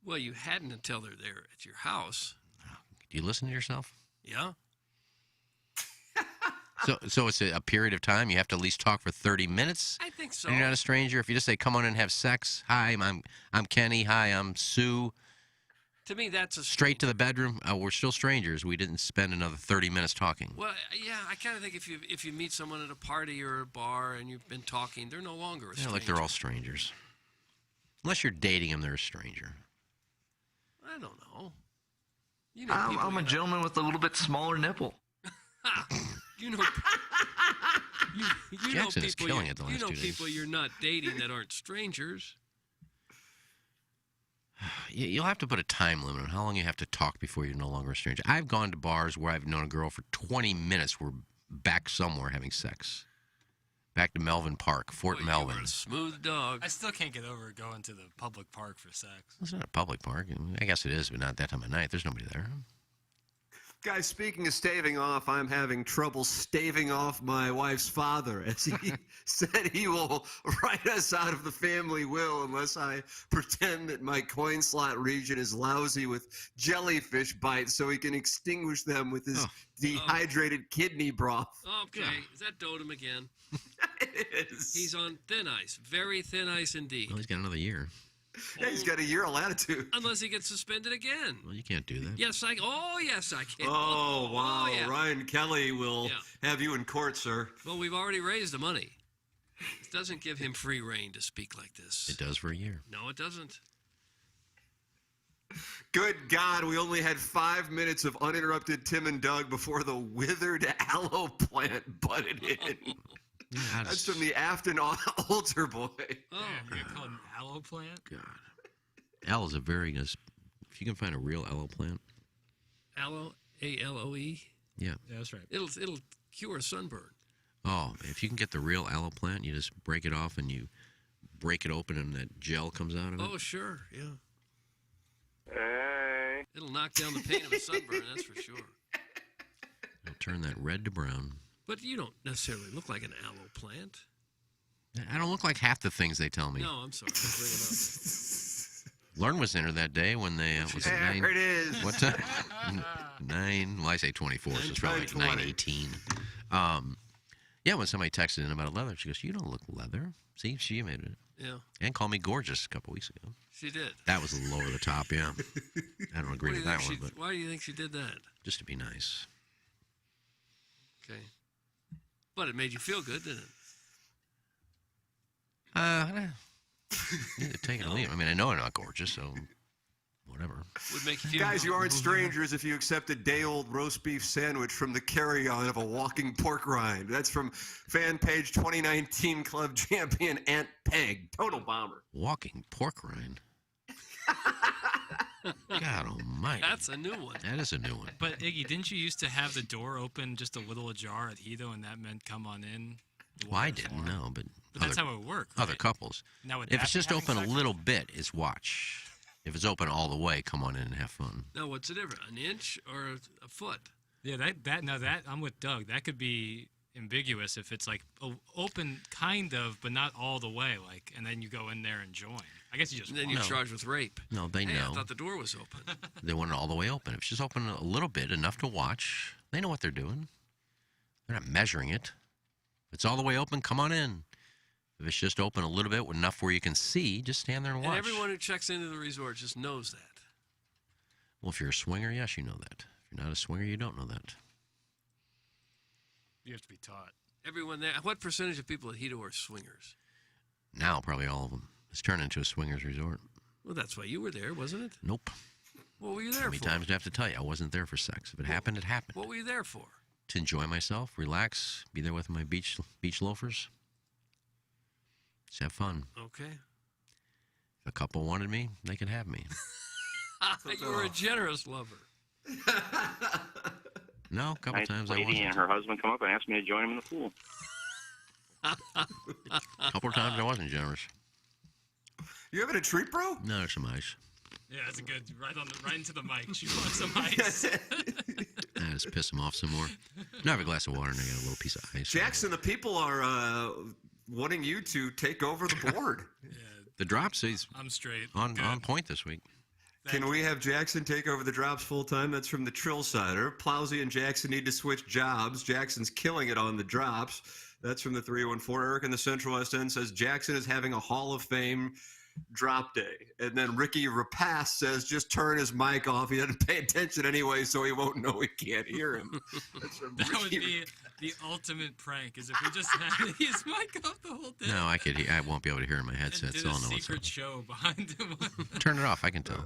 Well, you hadn't until they're there at your house. Do you listen to yourself? Yeah. So it's a period of time. You have to at least talk for 30 minutes. I think so. And you're not a stranger. If you just say, "Come on in and have sex." Hi, I'm Kenny. Hi, I'm Sue. To me, that's a Straight to the bedroom. We're still strangers. We didn't spend another 30 minutes talking. Well, yeah, I kind of think if you meet someone at a party or a bar and you've been talking, they're no longer a Yeah, stranger. like they're all strangers. Unless you're dating them, they're a stranger. I don't know. You know I'm a gentleman with a little bit smaller nipple. You know, Jackson is killing it the you last know 2 days. people you're not dating that aren't strangers. You'll have to put a time limit on how long you have to talk before you're no longer a stranger. I've gone to bars where I've known a girl for 20 minutes. We're back somewhere having sex. Back to Melvin Park, Fort Melvin. You were a smooth dog. I still can't get over going to the public park for sex. It's not a public park. I guess it is, but not that time of night. There's nobody there. Guys, speaking of staving off, I'm having trouble staving off my wife's father, as he said he will write us out of the family will unless I pretend that my coin slot region is lousy with jellyfish bites so he can extinguish them with his dehydrated kidney broth. Okay, is that Dotem again? It is. He's on thin ice, very thin ice indeed. Well, he's got another year. Yeah, he's got a year of latitude. Unless he gets suspended again. Well, you can't do that. Yes, I can. Oh, wow. yeah. Ryan Kelly will have you in court, sir. Well, we've already raised the money. It doesn't give him free reign to speak like this. It does for a year. No, it doesn't. Good God, we only had 5 minutes of uninterrupted Tim and Doug before the withered aloe plant butted in. That's from the Afton altar boy. Oh, you're gonna call it an aloe plant? God. Aloe is a very nice. If you can find a real aloe plant. Aloe, A-L-O-E. Yeah. Yeah, that's right. It'll cure sunburn. Oh, if you can get the real aloe plant, you just break it off and you break it open and that gel comes out of it. Oh, sure, yeah. Hey. It'll knock down the pain of a sunburn, that's for sure. It'll turn that red to brown. But you don't necessarily look like an aloe plant. I don't look like half the things they tell me. No, I'm sorry. Bring it up. Lauren was in her that day when they was it nine? There it is. What time? 9. Well, I say 24, so it's probably like 9:18. Yeah, when somebody texted in about leather, she goes, "You don't look leather." See, she made it. Yeah. And called me gorgeous a couple weeks ago. She did. That was a little over the top, yeah. I don't agree with that one, but why do you think she did that? just to be nice. Okay. But it made you feel good, didn't it? Take it or leave it. I mean, I know I'm not gorgeous, so whatever. Would make you feel Guys, you aren't strangers if you accept a day-old roast beef sandwich from the carry-on of a walking pork rind. That's from fan page 2019 club champion Aunt Peg, Total Bomber. Walking pork rind. God almighty. That's a new one. That is a new one. But Iggy, didn't you used to have the door open just a little ajar at Hito, and that meant come on in? Well, I didn't know, but that's how it worked. Other right? couples. Now with if it's just having open a sex- little bit, it's watch. If it's open all the way, come on in and have fun. Now, what's the difference? An inch or a foot? Yeah, that I'm with Doug. That could be ambiguous if it's like open kind of, but not all the way, like, and then you go in there and join. I guess you just And then you're charged with rape. No, they Hey, know. I thought the door was open. They want it all the way open. If it's just open a little bit, enough to watch, they know what they're doing. They're not measuring it. If it's all the way open, come on in. If it's just open a little bit, enough where you can see, just stand there and watch. And everyone who checks into the resort just knows that. Well, if you're a swinger, yes, you know that. If you're not a swinger, you don't know that. You have to be taught. Everyone there. What percentage of people at Hito are swingers? Now, probably all of them. It's turned into a swingers resort. Well, that's why you were there, wasn't it? Nope. What were you there How many for? times do I have to tell you? I wasn't there for sex. If it happened, it happened. What were you there for? To enjoy myself, relax, be there with my beach loafers. Just have fun. Okay. If a couple wanted me, they could have me. You were a generous lover. No, a couple Nice times I lady wasn't. and her husband come up and asked me to join them in the pool. A couple of times I wasn't generous. You having a treat, bro? No, there's some ice. Yeah, that's a good right into the mic. She wants some ice. I just piss them off some more. Now I have a glass of water and I got a little piece of ice. Jackson, the people are wanting you to take over the board. The drops, he's I'm straight. on point this week. Can we have Jackson take over the drops full time? That's from the Trill Sider. Plowsy and Jackson need to switch jobs. Jackson's killing it on the drops. That's from the 314. Eric in the Central West End says Jackson is having a Hall of Fame drop day. And then Ricky Rapace says just turn his mic off. He doesn't pay attention anyway, so he won't know he can't hear him. That's from That would Ricky. be the ultimate prank, is if we just had his mic off the whole day. No, I won't be able to hear in my headset, And so did I'll a know what's secret up. show behind him. Turn it off. I can tell.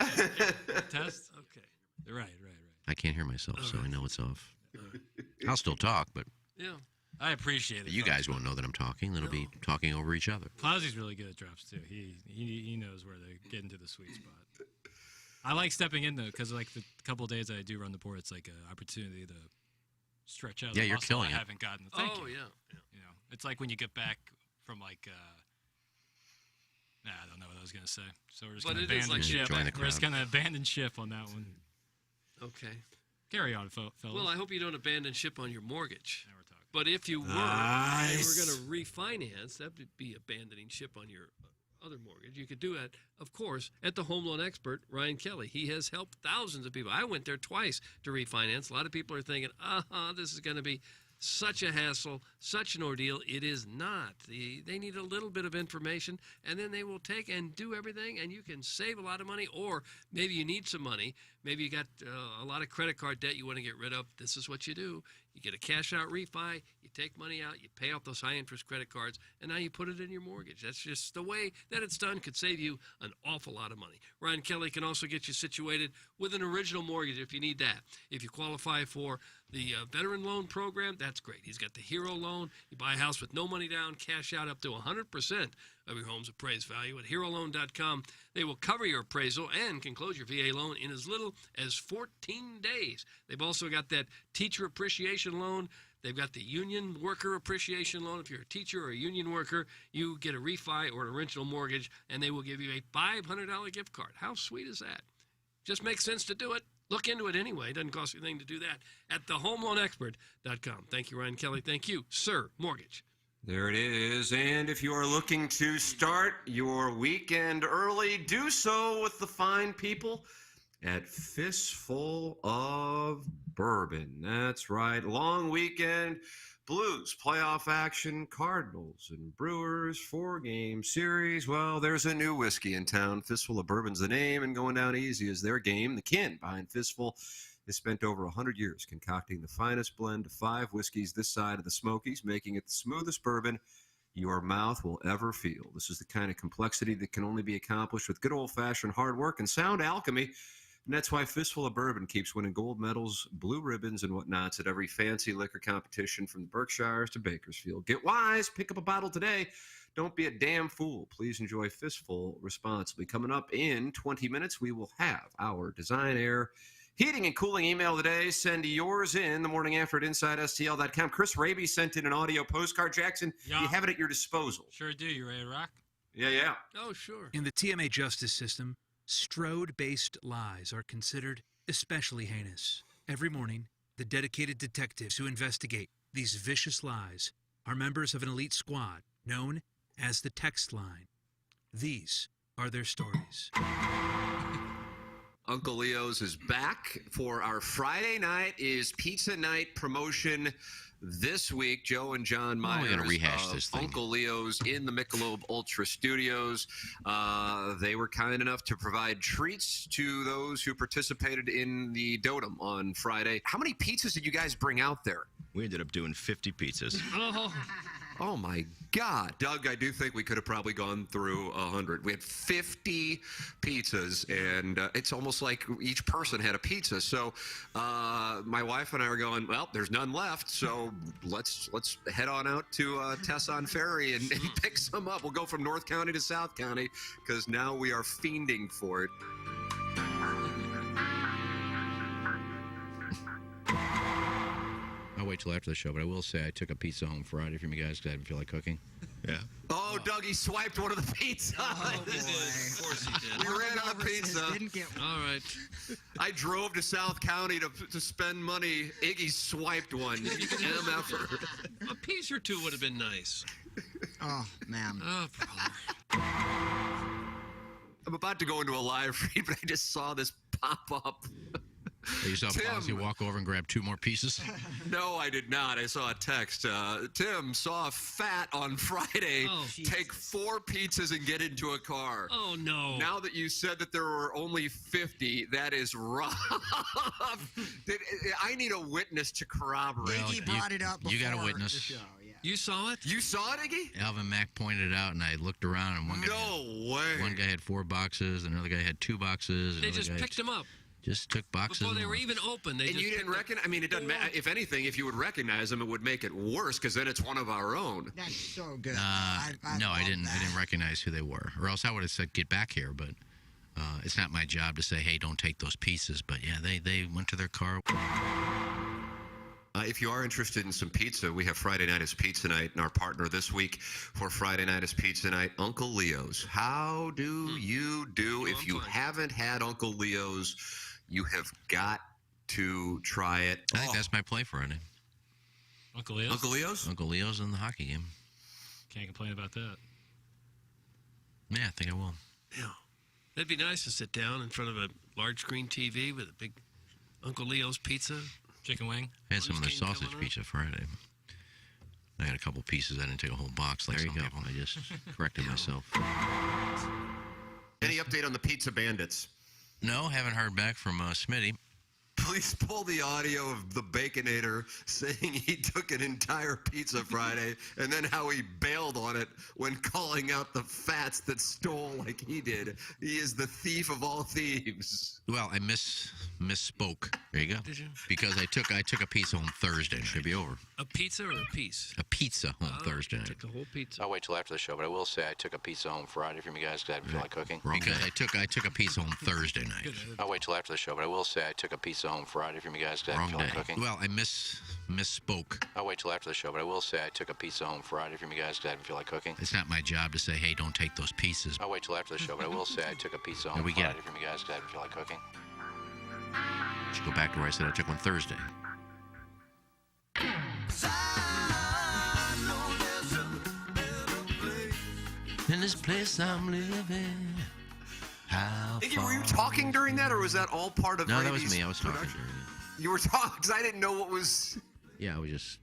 Test? Okay. Right. I can't hear myself, so I know it's off. I'll still talk, but Yeah. I appreciate it. you guys won't know that I'm talking. It'll be talking over each other. Plowsy's really good at drops too. He knows where to get into the sweet spot. I like stepping in though, because like the couple of days that I do run the board, it's like an opportunity to stretch out. Yeah, the you're muscle killing I it. haven't gotten. Thank you. Yeah. You know, it's like when you get back from like. I don't know what I was gonna say. So we're just But gonna it is abandon like ship. join the We're just crowd. gonna abandon ship on that one. Okay. Carry on, fellas. Well, I hope you don't abandon ship on your mortgage. Now we're talking. But if you were, and we're going to refinance, that would be abandoning ship on your other mortgage. You could do it, of course, at the home loan expert, Ryan Kelly. He has helped thousands of people. I went there twice to refinance. A lot of people are thinking, this is going to be such a hassle, such an ordeal. It is not. They need a little bit of information, and then they will take and do everything, and you can save a lot of money, or maybe you need some money. Maybe you got a lot of credit card debt you want to get rid of. This is what you do. You get a cash-out refi, you take money out, you pay off those high-interest credit cards, and now you put it in your mortgage. That's just the way that it's done. Could save you an awful lot of money. Ryan Kelly can also get you situated with an original mortgage if you need that. If you qualify for the veteran loan program, that's great. He's got the hero loan. You buy a house with no money down, cash out up to 100% of your home's appraised value at HeroLoan.com. They will cover your appraisal and can close your VA loan in as little as 14 days. They've also got that teacher appreciation loan. They've got the union worker appreciation loan. If you're a teacher or a union worker, you get a refi or an original mortgage, and they will give you a $500 gift card. How sweet is that? Just makes sense to do it. Look into it anyway. It doesn't cost you anything to do that at thehomeloanexpert.com. Thank you, Ryan Kelly. Thank you, Sir Mortgage. There it is. And if you are looking to start your weekend early, do so with the fine people at Fistful of Bourbon. That's right. Long weekend, Blues, playoff action, Cardinals and Brewers, 4-game series. Well, there's a new whiskey in town. Fistful of Bourbon's the name, and going down easy is their game. The kin behind Fistful has spent over 100 years concocting the finest blend of 5 whiskeys this side of the Smokies, making it the smoothest bourbon your mouth will ever feel. This is the kind of complexity that can only be accomplished with good old-fashioned hard work and sound alchemy. And that's why Fistful of Bourbon keeps winning gold medals, blue ribbons, and whatnots at every fancy liquor competition from the Berkshires to Bakersfield. Get wise. Pick up a bottle today. Don't be a damn fool. Please enjoy Fistful responsibly. Coming up in 20 minutes, we will have our Design Air Heating and Cooling email today. Send yours in the morning after at InsideSTL.com. Chris Raby sent in an audio postcard. Jackson, you have it at your disposal. Sure do. You ready to rock? Yeah. Oh, sure. In the TMA justice system, Strode-based lies are considered especially heinous. Every morning, the dedicated detectives who investigate these vicious lies are members of an elite squad known as the Text Line. These are their stories. Uncle Leo's is back for our Friday night is pizza night promotion this week. Joe and John Myers we're gonna rehash this thing. Uncle Leo's in the Michelob Ultra Studios. They were kind enough to provide treats to those who participated in the Dotem on Friday. How many pizzas did you guys bring out there? We ended up doing 50 pizzas. Oh my God. Doug, I do think we could have probably gone through 100. We had 50 pizzas, and it's almost like each person had a pizza. So my wife and I were going, well, there's none left, so let's head on out to Tesson Ferry and pick some up. We'll go from North County to South County because now we are fiending for it. I'll wait till after the show, but I will say I took a pizza home Friday from you guys because I didn't feel like cooking. Yeah. Oh, Dougie swiped one of the pizzas. Oh, boy. Of course he did. We ran out of pizza. All right. I drove to South County to spend money. Iggy swiped one. MFer. A piece or two would have been nice. Oh, man. Oh, brother. I'm about to go into a live read, but I just saw this pop up. You saw Fozzie walk over and grab 2 more pieces? No, I did not. I saw a text. Tim saw Fat on Friday take 4 pizzas and get into a car. Oh, no. Now that you said that there were only 50, that is rough. I need a witness to corroborate. Iggy brought it up before you got a witness. the show, yeah. You saw it? You saw it, Iggy? Alvin Mack pointed it out, and I looked around, and one guy had 4 boxes, and another guy had 2 boxes. They just picked them up. Just took boxes. Before they were even open. And you didn't recognize? I mean, it doesn't matter. If anything, if you would recognize them, it would make it worse because then it's one of our own. That's so good. No, I didn't recognize who they were. Or else I would have said, get back here. But it's not my job to say, hey, don't take those pieces. But, yeah, they went to their car. If you are interested in some pizza, we have Friday Night is Pizza Night, and our partner this week for Friday Night is Pizza Night, Uncle Leo's. How do you do? If you haven't had Uncle Leo's, you have got to try it. I think that's my play Friday. Uncle Leo's? Uncle Leo's? Uncle Leo's in the hockey game. Can't complain about that. Yeah, I think I will. Yeah. That'd be nice to sit down in front of a large screen TV with a big Uncle Leo's pizza. Chicken wing. I had some of their sausage pizza Friday. I had a couple pieces. I didn't take a whole box like some people. I just corrected myself. Any update on the Pizza Bandits? No, haven't heard back from Smitty. Please pull the audio of the Baconator saying he took an entire pizza Friday and then how he bailed on it when calling out the fats that stole like he did. He is the thief of all thieves. Well, I misspoke. There you go. Did you? Because I took a pizza home Thursday. It should be over. A pizza or a piece? A pizza home Thursday night. Took the whole pizza. I'll wait till after the show, but I will say I took a pizza home Friday from you guys because I didn't feel like cooking. Because I took a pizza home Thursday night. I'll wait till after the show, but I will say I took a pizza home Friday from you guys because I didn't feel like cooking. Well, I misspoke. I'll wait till after the show, but I will say I took a pizza home Friday from you guys because I didn't feel like cooking. It's not my job to say, hey, don't take those pieces. I'll wait till after the show, but I will say I took a pizza home Friday from you guys because I didn't feel like cooking. Should go back to where I said I took one Thursday. In this place I'm living. How Iggy, were you talking during that, or was that all part of No, that Brady's was me. I was talking production? during it. You were talking because I didn't know what was. Yeah, I was just.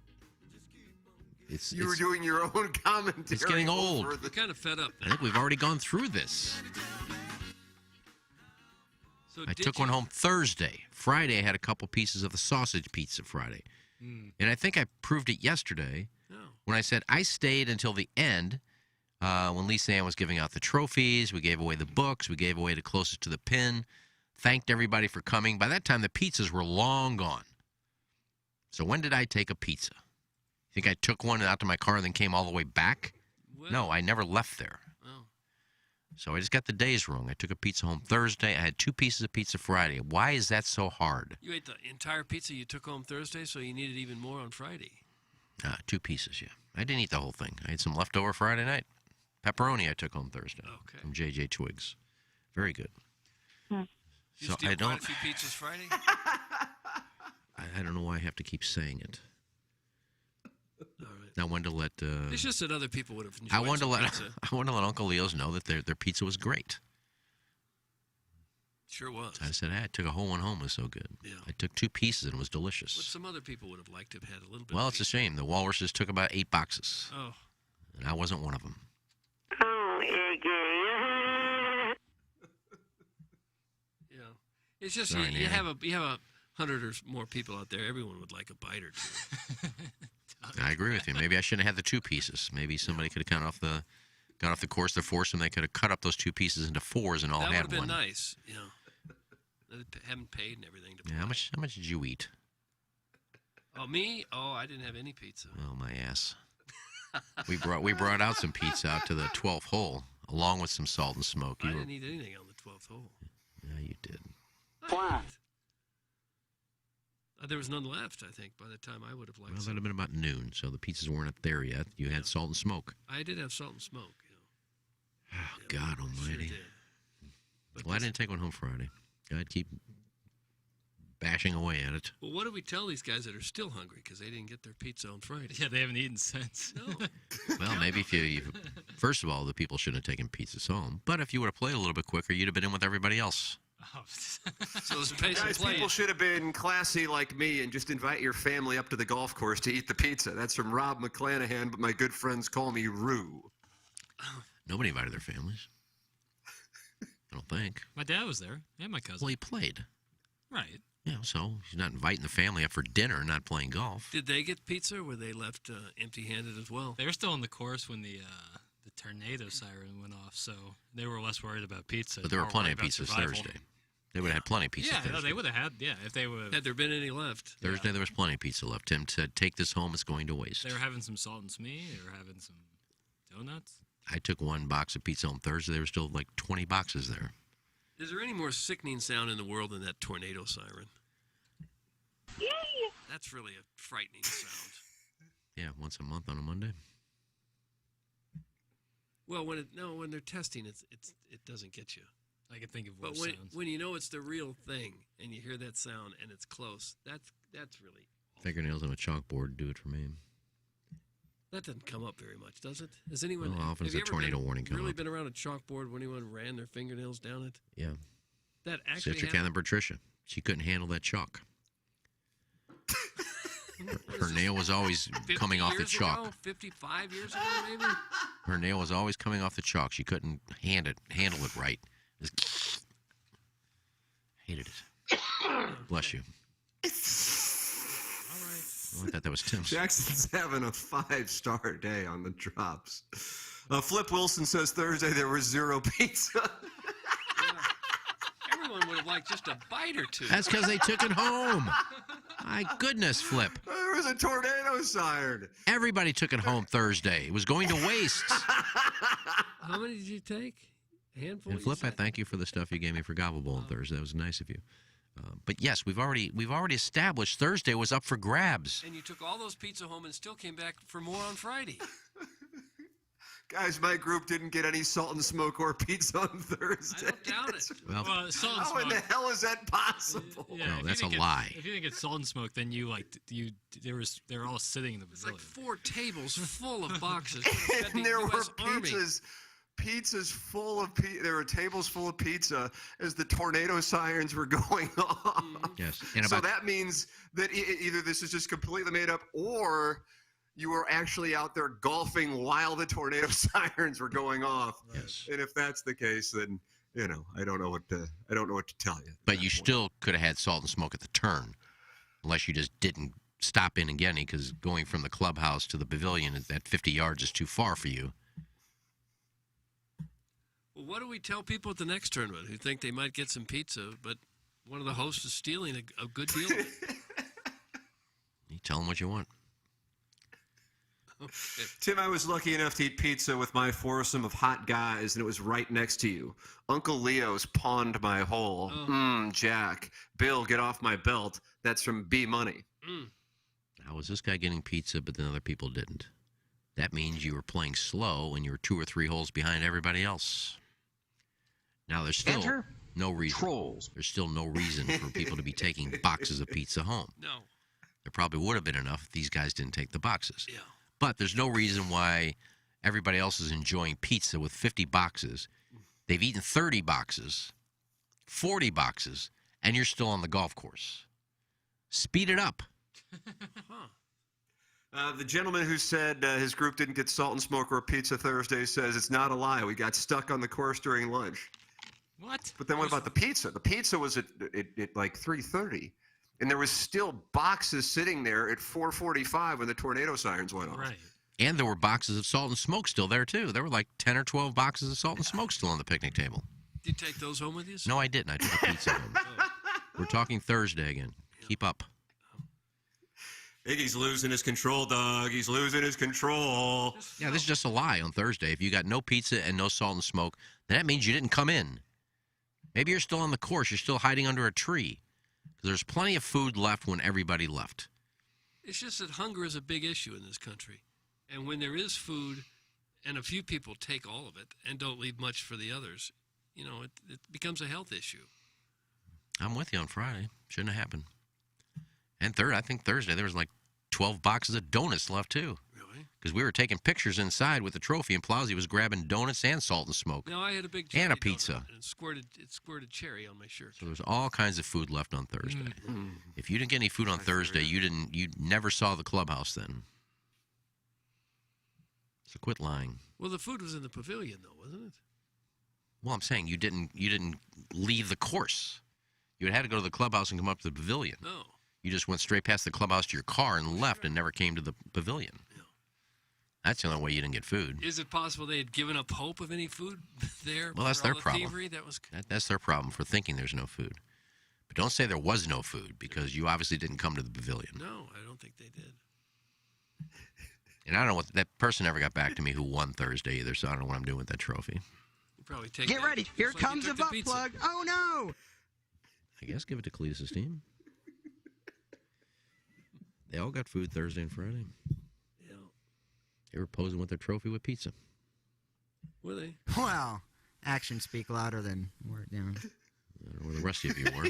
You were doing your own commentary. It's getting old. We're kind of fed up. I think we've already gone through this. So I took one home Thursday. Friday, I had a couple pieces of the sausage pizza Friday. And I think I proved it yesterday when I said I stayed until the end when Lisa Ann was giving out the trophies. We gave away the books. We gave away the closest to the pin. Thanked everybody for coming. By that time, the pizzas were long gone. So when did I take a pizza? You think I took one out to my car and then came all the way back? Well, No, I never left there. Oh. So I just got the days wrong. I took a pizza home Thursday. I had 2 pieces of pizza Friday. Why is that so hard? You ate the entire pizza you took home Thursday, so you needed even more on Friday. 2 pieces, yeah. I didn't eat the whole thing. I had some leftover Friday night. Pepperoni I took home Thursday from J.J. Twigs. Very good. You So steal I don't. quite a few pizzas Friday? I don't know why I have to keep saying it. I wanted to let. It's just that other people would have enjoyed I wanted to some let. pizza. I wanted to let Uncle Leo's know that their pizza was great. Sure was. So I said, hey, I took a whole one home. It was so good. Yeah. I took 2 pieces and it was delicious. What some other people would have liked to have had a little bit Well, of it's a shame. The Walruses took about 8 boxes. Oh. And I wasn't one of them. Yeah. It's just Sorry, you Nanny. have a 100 or more people out there. Everyone would like a bite or two. I agree with you. Maybe I shouldn't have had the 2 pieces. Maybe somebody could have got off the course to force them. They could have cut up those 2 pieces into 4s and all That would had have been one. nice. You know, they haven't paid and everything. Yeah, how much did you eat? Oh, me? Oh, I didn't have any pizza. Oh, my ass. We brought out some pizza out to the 12th hole, along with some salt and smoke. I didn't eat anything on the 12th hole. Yeah, you did. Why? There was none left, I think, by the time I would have liked Well, that some. would have been about noon, so the pizzas weren't up there yet. You had salt and smoke. I did have salt and smoke. Oh, God almighty. But Well, I didn't take one home Friday. I'd keep bashing away at it. Well, what do we tell these guys that are still hungry because they didn't get their pizza on Friday? Yeah, they haven't eaten since. No. Well, maybe if you first of all, the people shouldn't have taken pizzas home. But if you would have played a little bit quicker, you'd have been in with everybody else. So it's pace and Guys, play. people should have been classy like me and just invite your family up to the golf course to eat the pizza. That's from Rob McClanahan, but my good friends call me Rue. Nobody invited their families. I don't think. My dad was there and my cousin. Well, he played. Right. Yeah, so he's not inviting the family up for dinner, not playing golf. Did they get pizza or were they left empty-handed as well? They were still on the course when the tornado siren went off, so they were less worried about pizza. But there were more plenty worried of about pizzas survival. Thursday. They would have had plenty of pizza Yeah, Thursday. no, they would have had. Yeah, if they would. Had there been any left? Thursday, there was plenty of pizza left. Tim said, take this home, it's going to waste. They were having some salt and smee. They were having some donuts. I took 1 box of pizza home Thursday. There were still like 20 boxes there. Is there any more sickening sound in the world than that tornado siren? That's really a frightening sound. Yeah, once a month on a Monday. Well, when they're testing, it doesn't get you. I can think of But worse sounds. when you know it's the real thing and you hear that sound and it's close, that's really Fingernails on a chalkboard do it for me. that doesn't come up very much, does it? Has anyone? Well, how often have does you a ever tornado been- warning come really up? been around a chalkboard when anyone ran their fingernails down it? Yeah. That actually Citric happened? and Patricia. She couldn't handle that chalk. Her nail was always coming off the chalk. 55 years ago, maybe? Her nail was always coming off the chalk. She couldn't handle it right. Hated it. Bless you. I thought that was Tim's. Jackson's having a 5-star day on the drops. Flip Wilson says Thursday there was 0 pizza. Everyone would have liked just a bite or two. That's because they took it home. My goodness, Flip. There was a tornado siren. Everybody took it home Thursday. It was going to waste. How many did you take? A handful? And Flip, I thank you for the stuff you gave me for Gobble Bowl on Thursday. That was nice of you. But yes, we've already established Thursday was up for grabs. And you took all those pizza home and still came back for more on Friday. Guys, my group didn't get any salt and smoke or pizza on Thursday. I don't doubt it. Well, salt and how in the hell is that possible? Yeah, no, if that's you a didn't lie. If you didn't get salt and smoke, then they were all sitting in the It's pavilion. like 4 tables full of boxes. And there were pizzas full of there were tables full of pizza as the tornado sirens were going off. Yes. So that means that either this is just completely made up, or you were actually out there golfing while the tornado sirens were going off. Yes. And if that's the case, then I don't know what to tell you. But you still could have had salt and smoke at the turn, unless you just didn't stop in and get any, because going from the clubhouse to the pavilion at 50 yards is too far for you. Well, what do we tell people at the next tournament who think they might get some pizza, but one of the hosts is stealing a good deal? You tell them what you want. Okay. Tim, I was lucky enough to eat pizza with my foursome of hot guys, and it was right next to you. Uncle Leo's pawned my hole. Jack. Bill, get off my belt. That's from B Money. How was this guy getting pizza, but then other people didn't? That means you were playing slow and you were 2 or 3 holes behind everybody else. Now there's still no reason. Trolls. There's still no reason for people to be taking boxes of pizza home. No. There probably would have been enough if these guys didn't take the boxes. Yeah. But there's no reason why everybody else is enjoying pizza with 50 boxes. They've eaten 30 boxes, 40 boxes, and you're still on the golf course. Speed it up. The gentleman who said his group didn't get salt and smoke or pizza Thursday says it's not a lie. We got stuck on the course during lunch. What? But then what about the pizza? The pizza was at like 3:30, and there was still boxes sitting there at 4:45 when the tornado sirens went off. Right. And there were boxes of salt and smoke still there, too. There were like 10 or 12 boxes of salt and smoke still on the picnic table. Did you take those home with you? No, I didn't. I took a pizza home. We're talking Thursday again. Keep up. Iggy's losing his control, Doug. He's losing his control. Yeah, this is just a lie on Thursday. If you got no pizza and no salt and smoke, then that means you didn't come in. Maybe you're still on the course. You're still hiding under a tree. Because there's plenty of food left when everybody left. It's just that hunger is a big issue in this country. And when there is food and a few people take all of it and don't leave much for the others, it becomes a health issue. I'm with you on Friday. Shouldn't have happened. And I think Thursday, there was like 12 boxes of donuts left, too. Really? Because we were taking pictures inside with the trophy, and Plowsy was grabbing donuts and salt and smoke. No, I had a big and a donut, pizza. And it squirted cherry on my shirt. So there was all kinds of food left on Thursday. If you didn't get any food on Thursday, you never saw the clubhouse then. So quit lying. Well, the food was in the pavilion, though, wasn't it? Well, I'm saying you didn't leave the course. You had to go to the clubhouse and come up to the pavilion. No. You just went straight past the clubhouse to your car and left and never came to the pavilion. Yeah. That's the only way you didn't get food. Is it possible they had given up hope of any food there? Well, that's for all their the problem. thievery? That's their problem for thinking there's no food. But don't say there was no food, because you obviously didn't come to the pavilion. No, I don't think they did. And I don't know that person never got back to me who won Thursday either, so I don't know what I'm doing with that trophy. You probably take Get that ready. just Here like you comes took the butt pizza. plug. Oh, no. I guess give it to Cletus' team. They all got food Thursday and Friday. Yeah. They were posing with their trophy with pizza. Were they? Well, actions speak louder than words. I don't know where the rest of you were.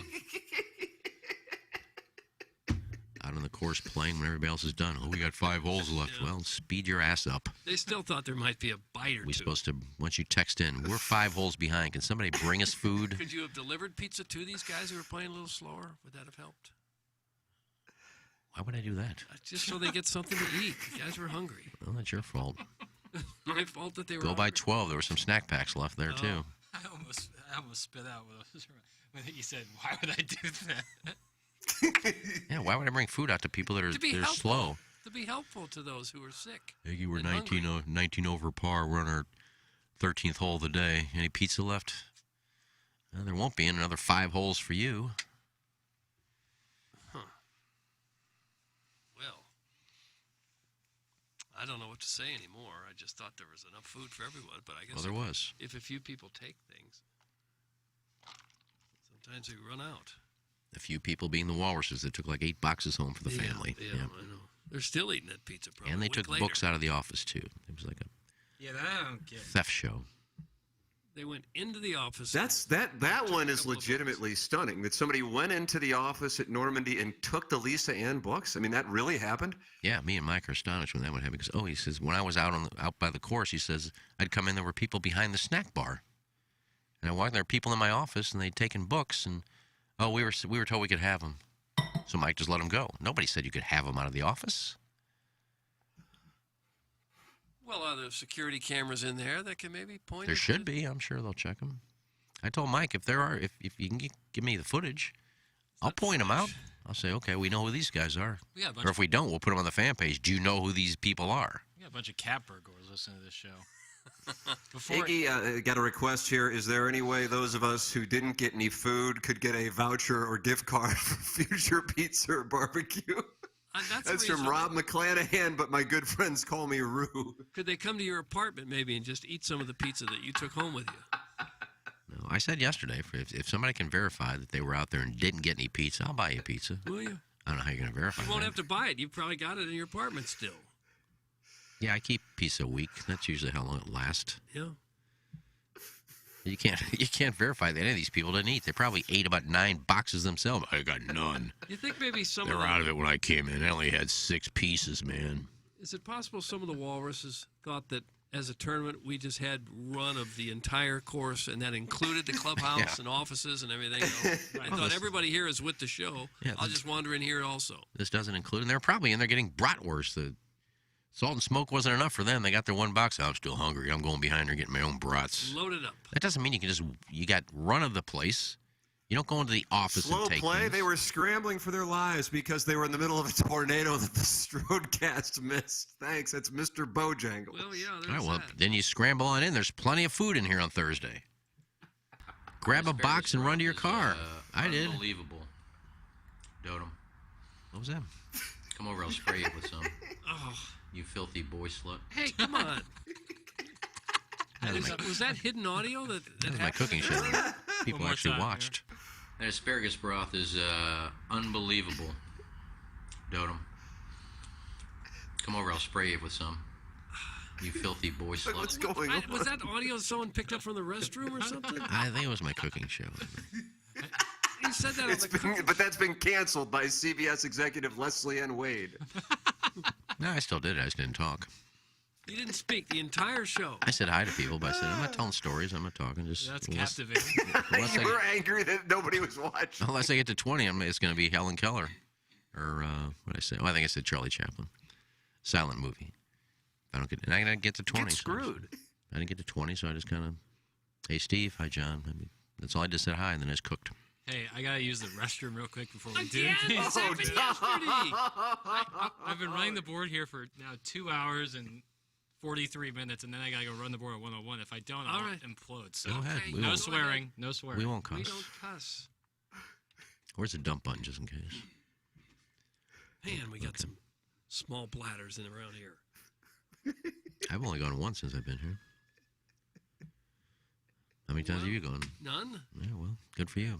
Out on the course playing when everybody else is done. Oh, we got 5 holes left. Yeah. Well, speed your ass up. They still thought there might be a bite or We're two. supposed to, once you text in, we're 5 holes behind. Can somebody bring us food? Could you have delivered pizza to these guys who were playing a little slower? Would that have helped? Why would I do that? Just so they get something to eat. You guys were hungry. Well, that's your fault. My fault that they were Go by hungry. 12. There were some snack packs left there, too. I almost spit out when he said, "Why would I do that?" Yeah, why would I bring food out to people that are To be they're helpful. slow? To be helpful to those who are sick. Iggy, we're and 19 over par. We're on our 13th hole of the day. Any pizza left? There won't be another 5 holes for you. Huh. Well, I don't know what to say anymore. I just thought there was enough food for everyone, but I guess Well, there was. If a few people take things, sometimes they run out. A few people being the walruses that took like 8 boxes home for the family. Yeah, I know. They're still eating that pizza, probably. And they a week took later. books out of the office, too. It was like a Yeah, that I don't get. theft show. They went into the office. That one is legitimately stunning. That somebody went into the office at Normandy and took the Lisa Ann books. I mean, that really happened. Yeah, me and Mike are astonished when that would happen. Because, he says, when I was out by the course, he says, I'd come in, there were people behind the snack bar. And I walked, there were people in my office, and they'd taken books, and, we were told we could have them. So Mike just let them go. Nobody said you could have them out of the office. Well, are there security cameras in there that can maybe point? There should be. I'm sure they'll check them. I told Mike, if you can give me the footage, I'll point them out. I'll say, okay, we know who these guys are. Or if we don't, we'll put them on the fan page. Do you know who these people are? We got a bunch of cat burglars listening to this show. Iggy, got a request here. Is there any way those of us who didn't get any food could get a voucher or gift card for future pizza or barbecue? That's from Rob McClanahan, but my good friends call me Rue. Could they come to your apartment maybe and just eat some of the pizza that you took home with you? No, I said yesterday, if somebody can verify that they were out there and didn't get any pizza, I'll buy you pizza. Will you? I don't know how you're going to verify You won't that. have to buy it. You've probably got it in your apartment still. Yeah, I keep pizza a week. That's usually how long it lasts. Yeah. You can't verify that any of these people didn't eat. They probably ate about 9 boxes themselves. I got none. You think maybe some They of were the, out of it when I came in. I only had 6 pieces, man. Is it possible some of the walruses thought that as a tournament we just had run of the entire course and that included the clubhouse Yeah. and offices and everything else? I thought everybody here is with the show. Yeah, I'll just wander in here also. This doesn't include, and they're probably in there getting bratwurst. The salt and smoke wasn't enough for them. They got their 1 box. I'm still hungry. I'm going behind there getting my own brats. Load it up. That doesn't mean you got run of the place. You don't go into the office Slow and take play. things. They were scrambling for their lives because they were in the middle of a tornado that the Strodecast missed. Thanks. That's Mr. Bojangle. Well, yeah, All right, well, then you scramble on in. There's plenty of food in here on Thursday. Grab a box and run to your car. I did. Unbelievable. Dotem. What was that? Come over, I'll spray you with some. Oh. You filthy boy slut. Hey, come on. That was my- Was that hidden audio? That was my cooking show. People actually watched. That asparagus broth is unbelievable. Dotem. Come over, I'll spray you with some. You filthy boy slut. What's going on? Was that audio someone picked up from the restroom or something? I think it was my cooking show. You said that on the But that's been canceled by CBS executive Leslie Ann Wade. No, I still did it. I just didn't talk. You didn't speak the entire show. I said hi to people, but I said, I'm not telling stories. I'm not talking. Just That's unless- captivating. unless I You were get- angry that nobody was watching. Unless I get to 20, it's going to be Helen Keller. Or, what did I say? Oh, I think I said Charlie Chaplin. Silent movie. If I don't get, and I didn't get to 20. Get screwed. I didn't get to 20, so I just kind of, hey, Steve, hi, John. I mean, that's all I just said hi, and then I just cooked. Hey, I gotta use the restroom real quick before we do. Again? these. This happened yesterday. I've been running the board here for now 2 hours and 43 minutes, and then I gotta go run the board at 101. If I don't, I'll implode. So Go ahead. We no won't- swearing. No swearing. We won't cuss. We don't cuss. Where's the dump button, just in case? Man, we got some small bladders in around here. I've only gone once since I've been here. How many times have you gone? None. Yeah, well, good for you.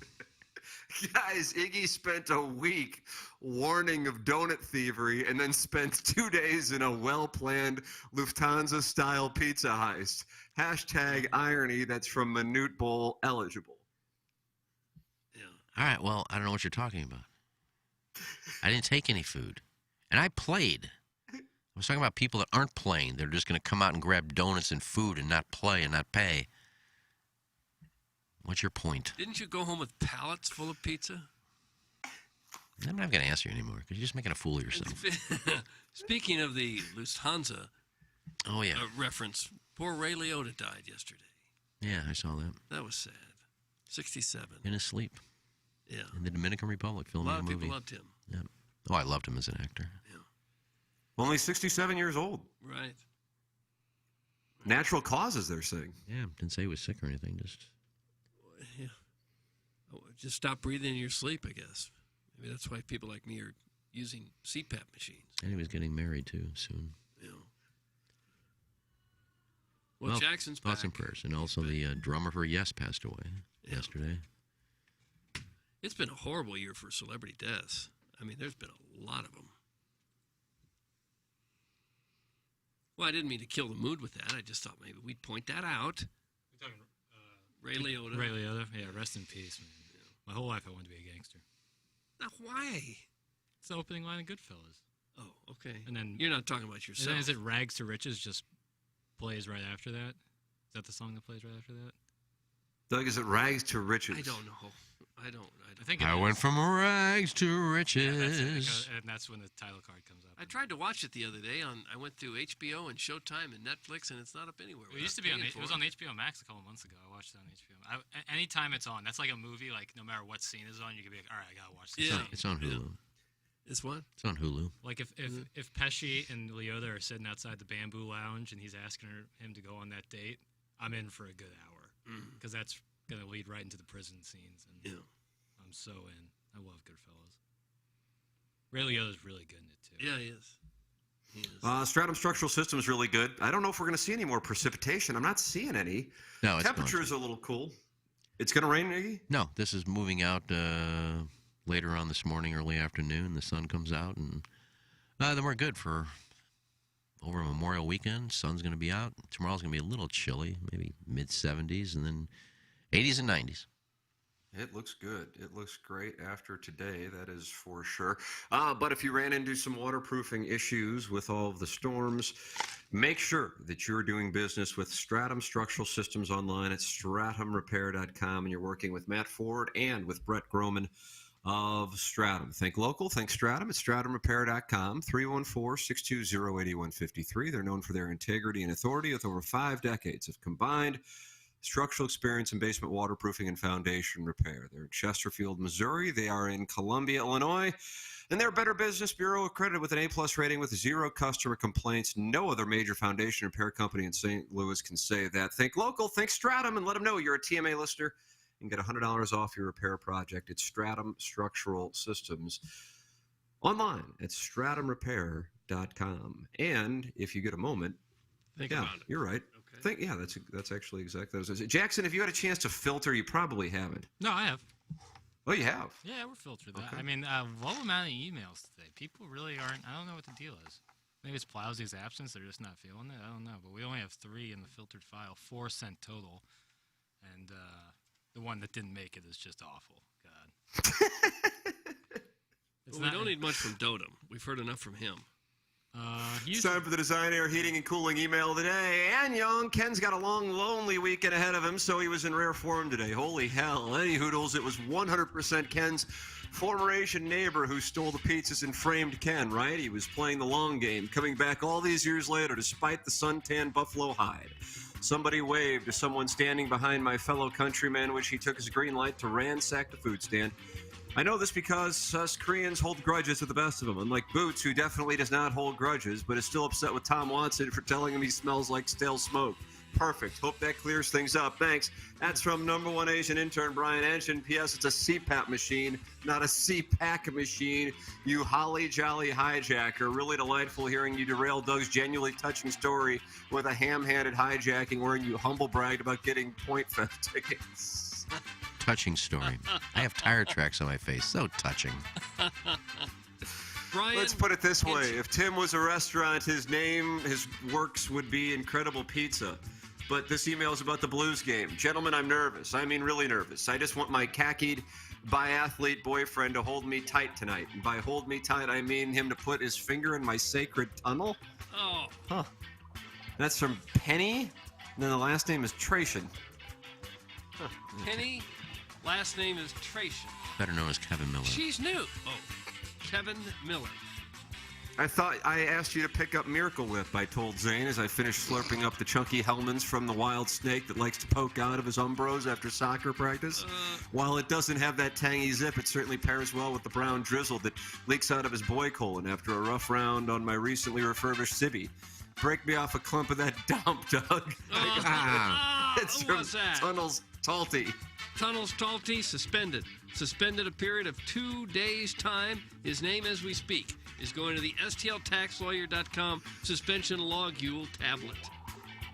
Guys, Iggy spent a week warning of donut thievery and then spent 2 days in a well-planned Lufthansa-style pizza heist. Hashtag irony. That's from Minute Bowl eligible. All right, well, I don't know what you're talking about. I didn't take any food. And I played. I was talking about people that aren't playing. They're just going to come out and grab donuts and food and not play and not pay. What's your point? Didn't you go home with pallets full of pizza? I'm not going to answer you anymore because you're just making a fool of yourself. Speaking of the Lufthansa reference, poor Ray Liotta died yesterday. Yeah, I saw that. That was sad. 67. In his sleep. Yeah. In the Dominican Republic, filming a movie. A lot of people loved him. Yeah. Oh, I loved him as an actor. Yeah. Only 67 years old. Right. Natural causes, they're saying. Yeah, didn't say he was sick or anything. Just stop breathing in your sleep, I guess. Maybe that's why people like me are using CPAP machines. And he was getting married, too, soon. Yeah. Well, Jackson's thoughts back. and prayers. And also the drummer for Yes passed away yesterday. It's been a horrible year for celebrity deaths. I mean, there's been a lot of them. Well, I didn't mean to kill the mood with that. I just thought maybe we'd point that out. We're talking Ray Liotta. Ray Liotta, yeah, rest in peace, man. My whole life I wanted to be a gangster. Now, why? It's the opening line of Goodfellas. Oh, okay. And then you're not talking about yourself. And then is it Rags to Riches just plays right after that? Is that the song that plays right after that? Doug, is it Rags to Riches? I don't know. I don't. I think I went from rags to riches. And that's when the title card comes up. I tried to watch it the other day. I went through HBO and Showtime and Netflix, and it's not up anywhere. It used to be on. It was on HBO Max a couple months ago. I watched it on HBO. Anytime it's on, that's like a movie. Like no matter what scene is on, you can be like, all right, I gotta watch this. Yeah. It's on Hulu. It's what? It's on Hulu. Like if Pesci and Liotta are sitting outside the Bamboo Lounge and he's asking him to go on that date, I'm in for a good hour because that's gonna lead right into the prison scenes. And I'm so in. I love Goodfellas. Ray Liotta's really good in it too. Yeah, he is. Stratum Structural Systems really good. I don't know if we're going to see any more precipitation. I'm not seeing any. No, temperature is a little cool. It's going to rain, Iggy? No, this is moving out later on this morning, early afternoon. The sun comes out, and then we're good for over Memorial Weekend. Sun's going to be out. Tomorrow's going to be a little chilly, maybe mid-70s, and then 80s and 90s. It looks good. It looks great after today, that is for sure. But if you ran into some waterproofing issues with all of the storms, make sure that you're doing business with Stratum Structural Systems online at stratumrepair.com, and you're working with Matt Ford and with Brett Groman of Stratum. Think local, think Stratum at stratumrepair.com, 314-620-8153. They're known for their integrity and authority with over 5 decades of combined structural experience in basement waterproofing and foundation repair. They're in Chesterfield, Missouri. They are in Columbia, Illinois. And they're Better Business Bureau accredited with an A+ rating with 0 customer complaints. No other major foundation repair company in St. Louis can say that. Think local, think Stratum, and let them know you're a TMA listener and get $100 off your repair project. It's Stratum Structural Systems. Online at stratumrepair.com. And if you get a moment, think about it. You're right. That's actually exactly what it is. Jackson, if you had a chance to filter, you probably haven't. No, I have. Oh, you have? Yeah, we're filtered. Okay. I mean, low amount of emails today. People really aren't. I don't know what the deal is. Maybe it's Plowsy's absence. They're just not feeling it. I don't know. But we only have 3 in the filtered file, 4 sent total. And the one that didn't make it is just awful. God. We don't need much from Dotem. We've heard enough from him. It's time for the Design Air Heating and Cooling email today. And young Ken's got a long, lonely weekend ahead of him, so he was in rare form today. Holy hell. Any hoodles, it was 100% Ken's former Asian neighbor who stole the pizzas and framed Ken, right? He was playing the long game, coming back all these years later despite the suntan buffalo hide. Somebody waved to someone standing behind my fellow countryman, which he took as a green light to ransack the food stand. I know this because us Koreans hold grudges with the best of them, unlike Boots, who definitely does not hold grudges, but is still upset with Tom Watson for telling him he smells like stale smoke. Perfect. Hope that clears things up. Thanks. That's from #1 Asian intern Brian Anshin. P.S. It's a CPAP machine, not a CPAC machine. You holly jolly hijacker. Really delightful hearing you derail Doug's genuinely touching story with a ham-handed hijacking wherein you humble bragged about getting Point Fest tickets. Touching story. I have tire tracks on my face. So touching. Brian, let's put it this way. If Tim was a restaurant, his works would be Incredible Pizza. But this email is about the Blues game. Gentlemen, I'm nervous. I mean, really nervous. I just want my khakied biathlete boyfriend to hold me tight tonight. And by hold me tight, I mean him to put his finger in my sacred tunnel. Oh. Huh. That's from Penny. And then the last name is Tracian. Penny, last name is Tracian. Better known as Kevin Miller. She's new. Oh. Kevin Miller. I thought I asked you to pick up Miracle Whip, I told Zane as I finished slurping up the chunky Hellmann's from the wild snake that likes to poke out of his Umbros after soccer practice. While it doesn't have that tangy zip, it certainly pairs well with the brown drizzle that leaks out of his boy colon after a rough round on my recently refurbished Civvy. Break me off a clump of that dump, Doug. It's who from was that? Tunnels Talty. Tunnels Talty suspended. Suspended a period of 2 days' time. His name, as we speak, is going to the STLTaxLawyer.com suspension logule tablet.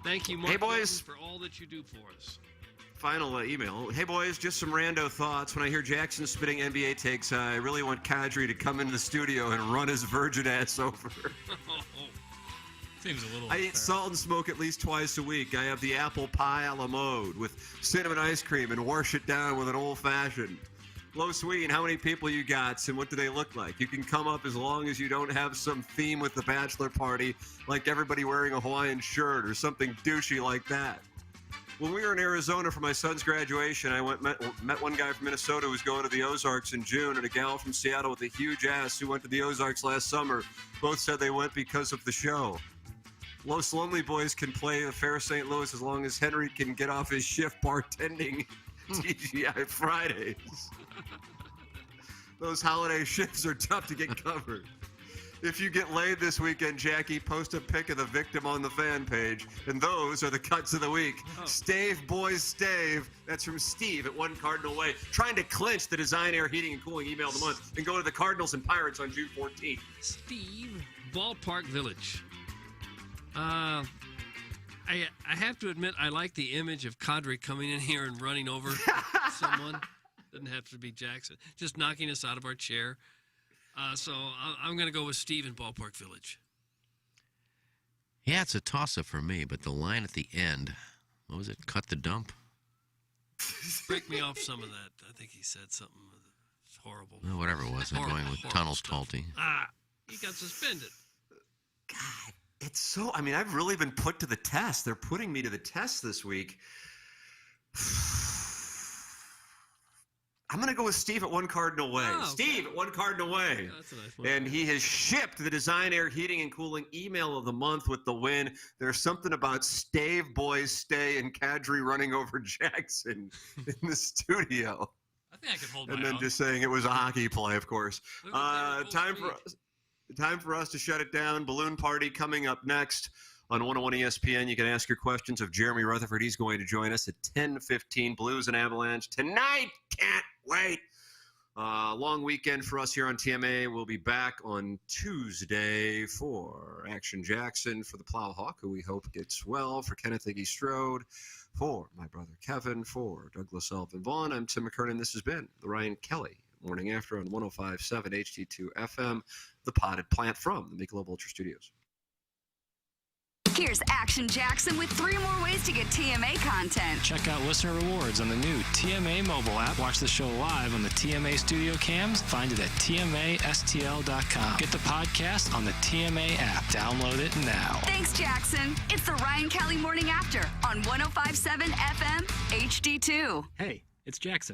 Thank you, Mark, Hey, boys. for all that you do for us. Final email. Hey, boys, just some rando thoughts. When I hear Jackson spitting NBA takes, I really want Kadri to come into the studio and run his virgin ass over. Seems a little I eat salt and smoke at least twice a week. I have the apple pie a la mode with cinnamon ice cream and wash it down with an old-fashioned. Low sweet, and how many people you got, and what do they look like? You can come up as long as you don't have some theme with the bachelor party, like everybody wearing a Hawaiian shirt or something douchey like that. When we were in Arizona for my son's graduation, I met one guy from Minnesota who was going to the Ozarks in June, and a gal from Seattle with a huge ass who went to the Ozarks last summer. Both said they went because of the show. Los Lonely Boys can play the Fair St. Louis as long as Henry can get off his shift bartending TGI Fridays. Those holiday shifts are tough to get covered. If you get laid this weekend, Jackie, post a pic of the victim on the fan page. And those are the cuts of the week. Stave, boys, stave. That's from Steve at One Cardinal Way. Trying to clinch the Design Air Heating and Cooling email of the month and go to the Cardinals and Pirates on June 14th. Steve, Ballpark Village. I have to admit, I like the image of Kadri coming in here and running over someone. Doesn't have to be Jackson. Just knocking us out of our chair. So I'm going to go with Steve in Ballpark Village. Yeah, it's a toss-up for me, but the line at the end, what was it? Cut the dump? Break me off some of that. I think he said something horrible. Well, whatever it was, I'm going with Tunnels Talty. He got suspended. God, it's so... I mean, I've really been put to the test. They're putting me to the test this week. I'm going to go with Steve at One Cardinal Way. Oh, Steve at One Cardinal Way. Yeah, that's a nice one. And he has shipped the Design Air Heating and Cooling email of the month with the win. There's something about Stave, boys, stay, and Kadri running over Jackson in the studio. I think I could hold And my then own. just saying it was a hockey play, of course. Time for us to shut it down. Balloon Party coming up next on 101 ESPN. You can ask your questions of Jeremy Rutherford. He's going to join us at 10:15. Blues and Avalanche tonight. Can't wait. Long weekend for us here on TMA. We'll be back on Tuesday for Action Jackson, for the Plowhawk, who we hope gets well, for Kenneth Iggy Strode, for my brother Kevin, for Douglas Elvin Vaughn. I'm Tim McKernan. This has been the Ryan Kelly Morning After on 105.7 HD2 FM, the Potted Plant from the Michelob Ultra Studios. Here's Action Jackson with 3 more ways to get TMA content. Check out listener rewards on the new TMA mobile app. Watch the show live on the TMA studio cams. Find it at TMASTL.com. Get the podcast on the TMA app. Download it now. Thanks, Jackson. It's the Ryan Kelly Morning After on 105.7 FM HD2. Hey, it's Jackson.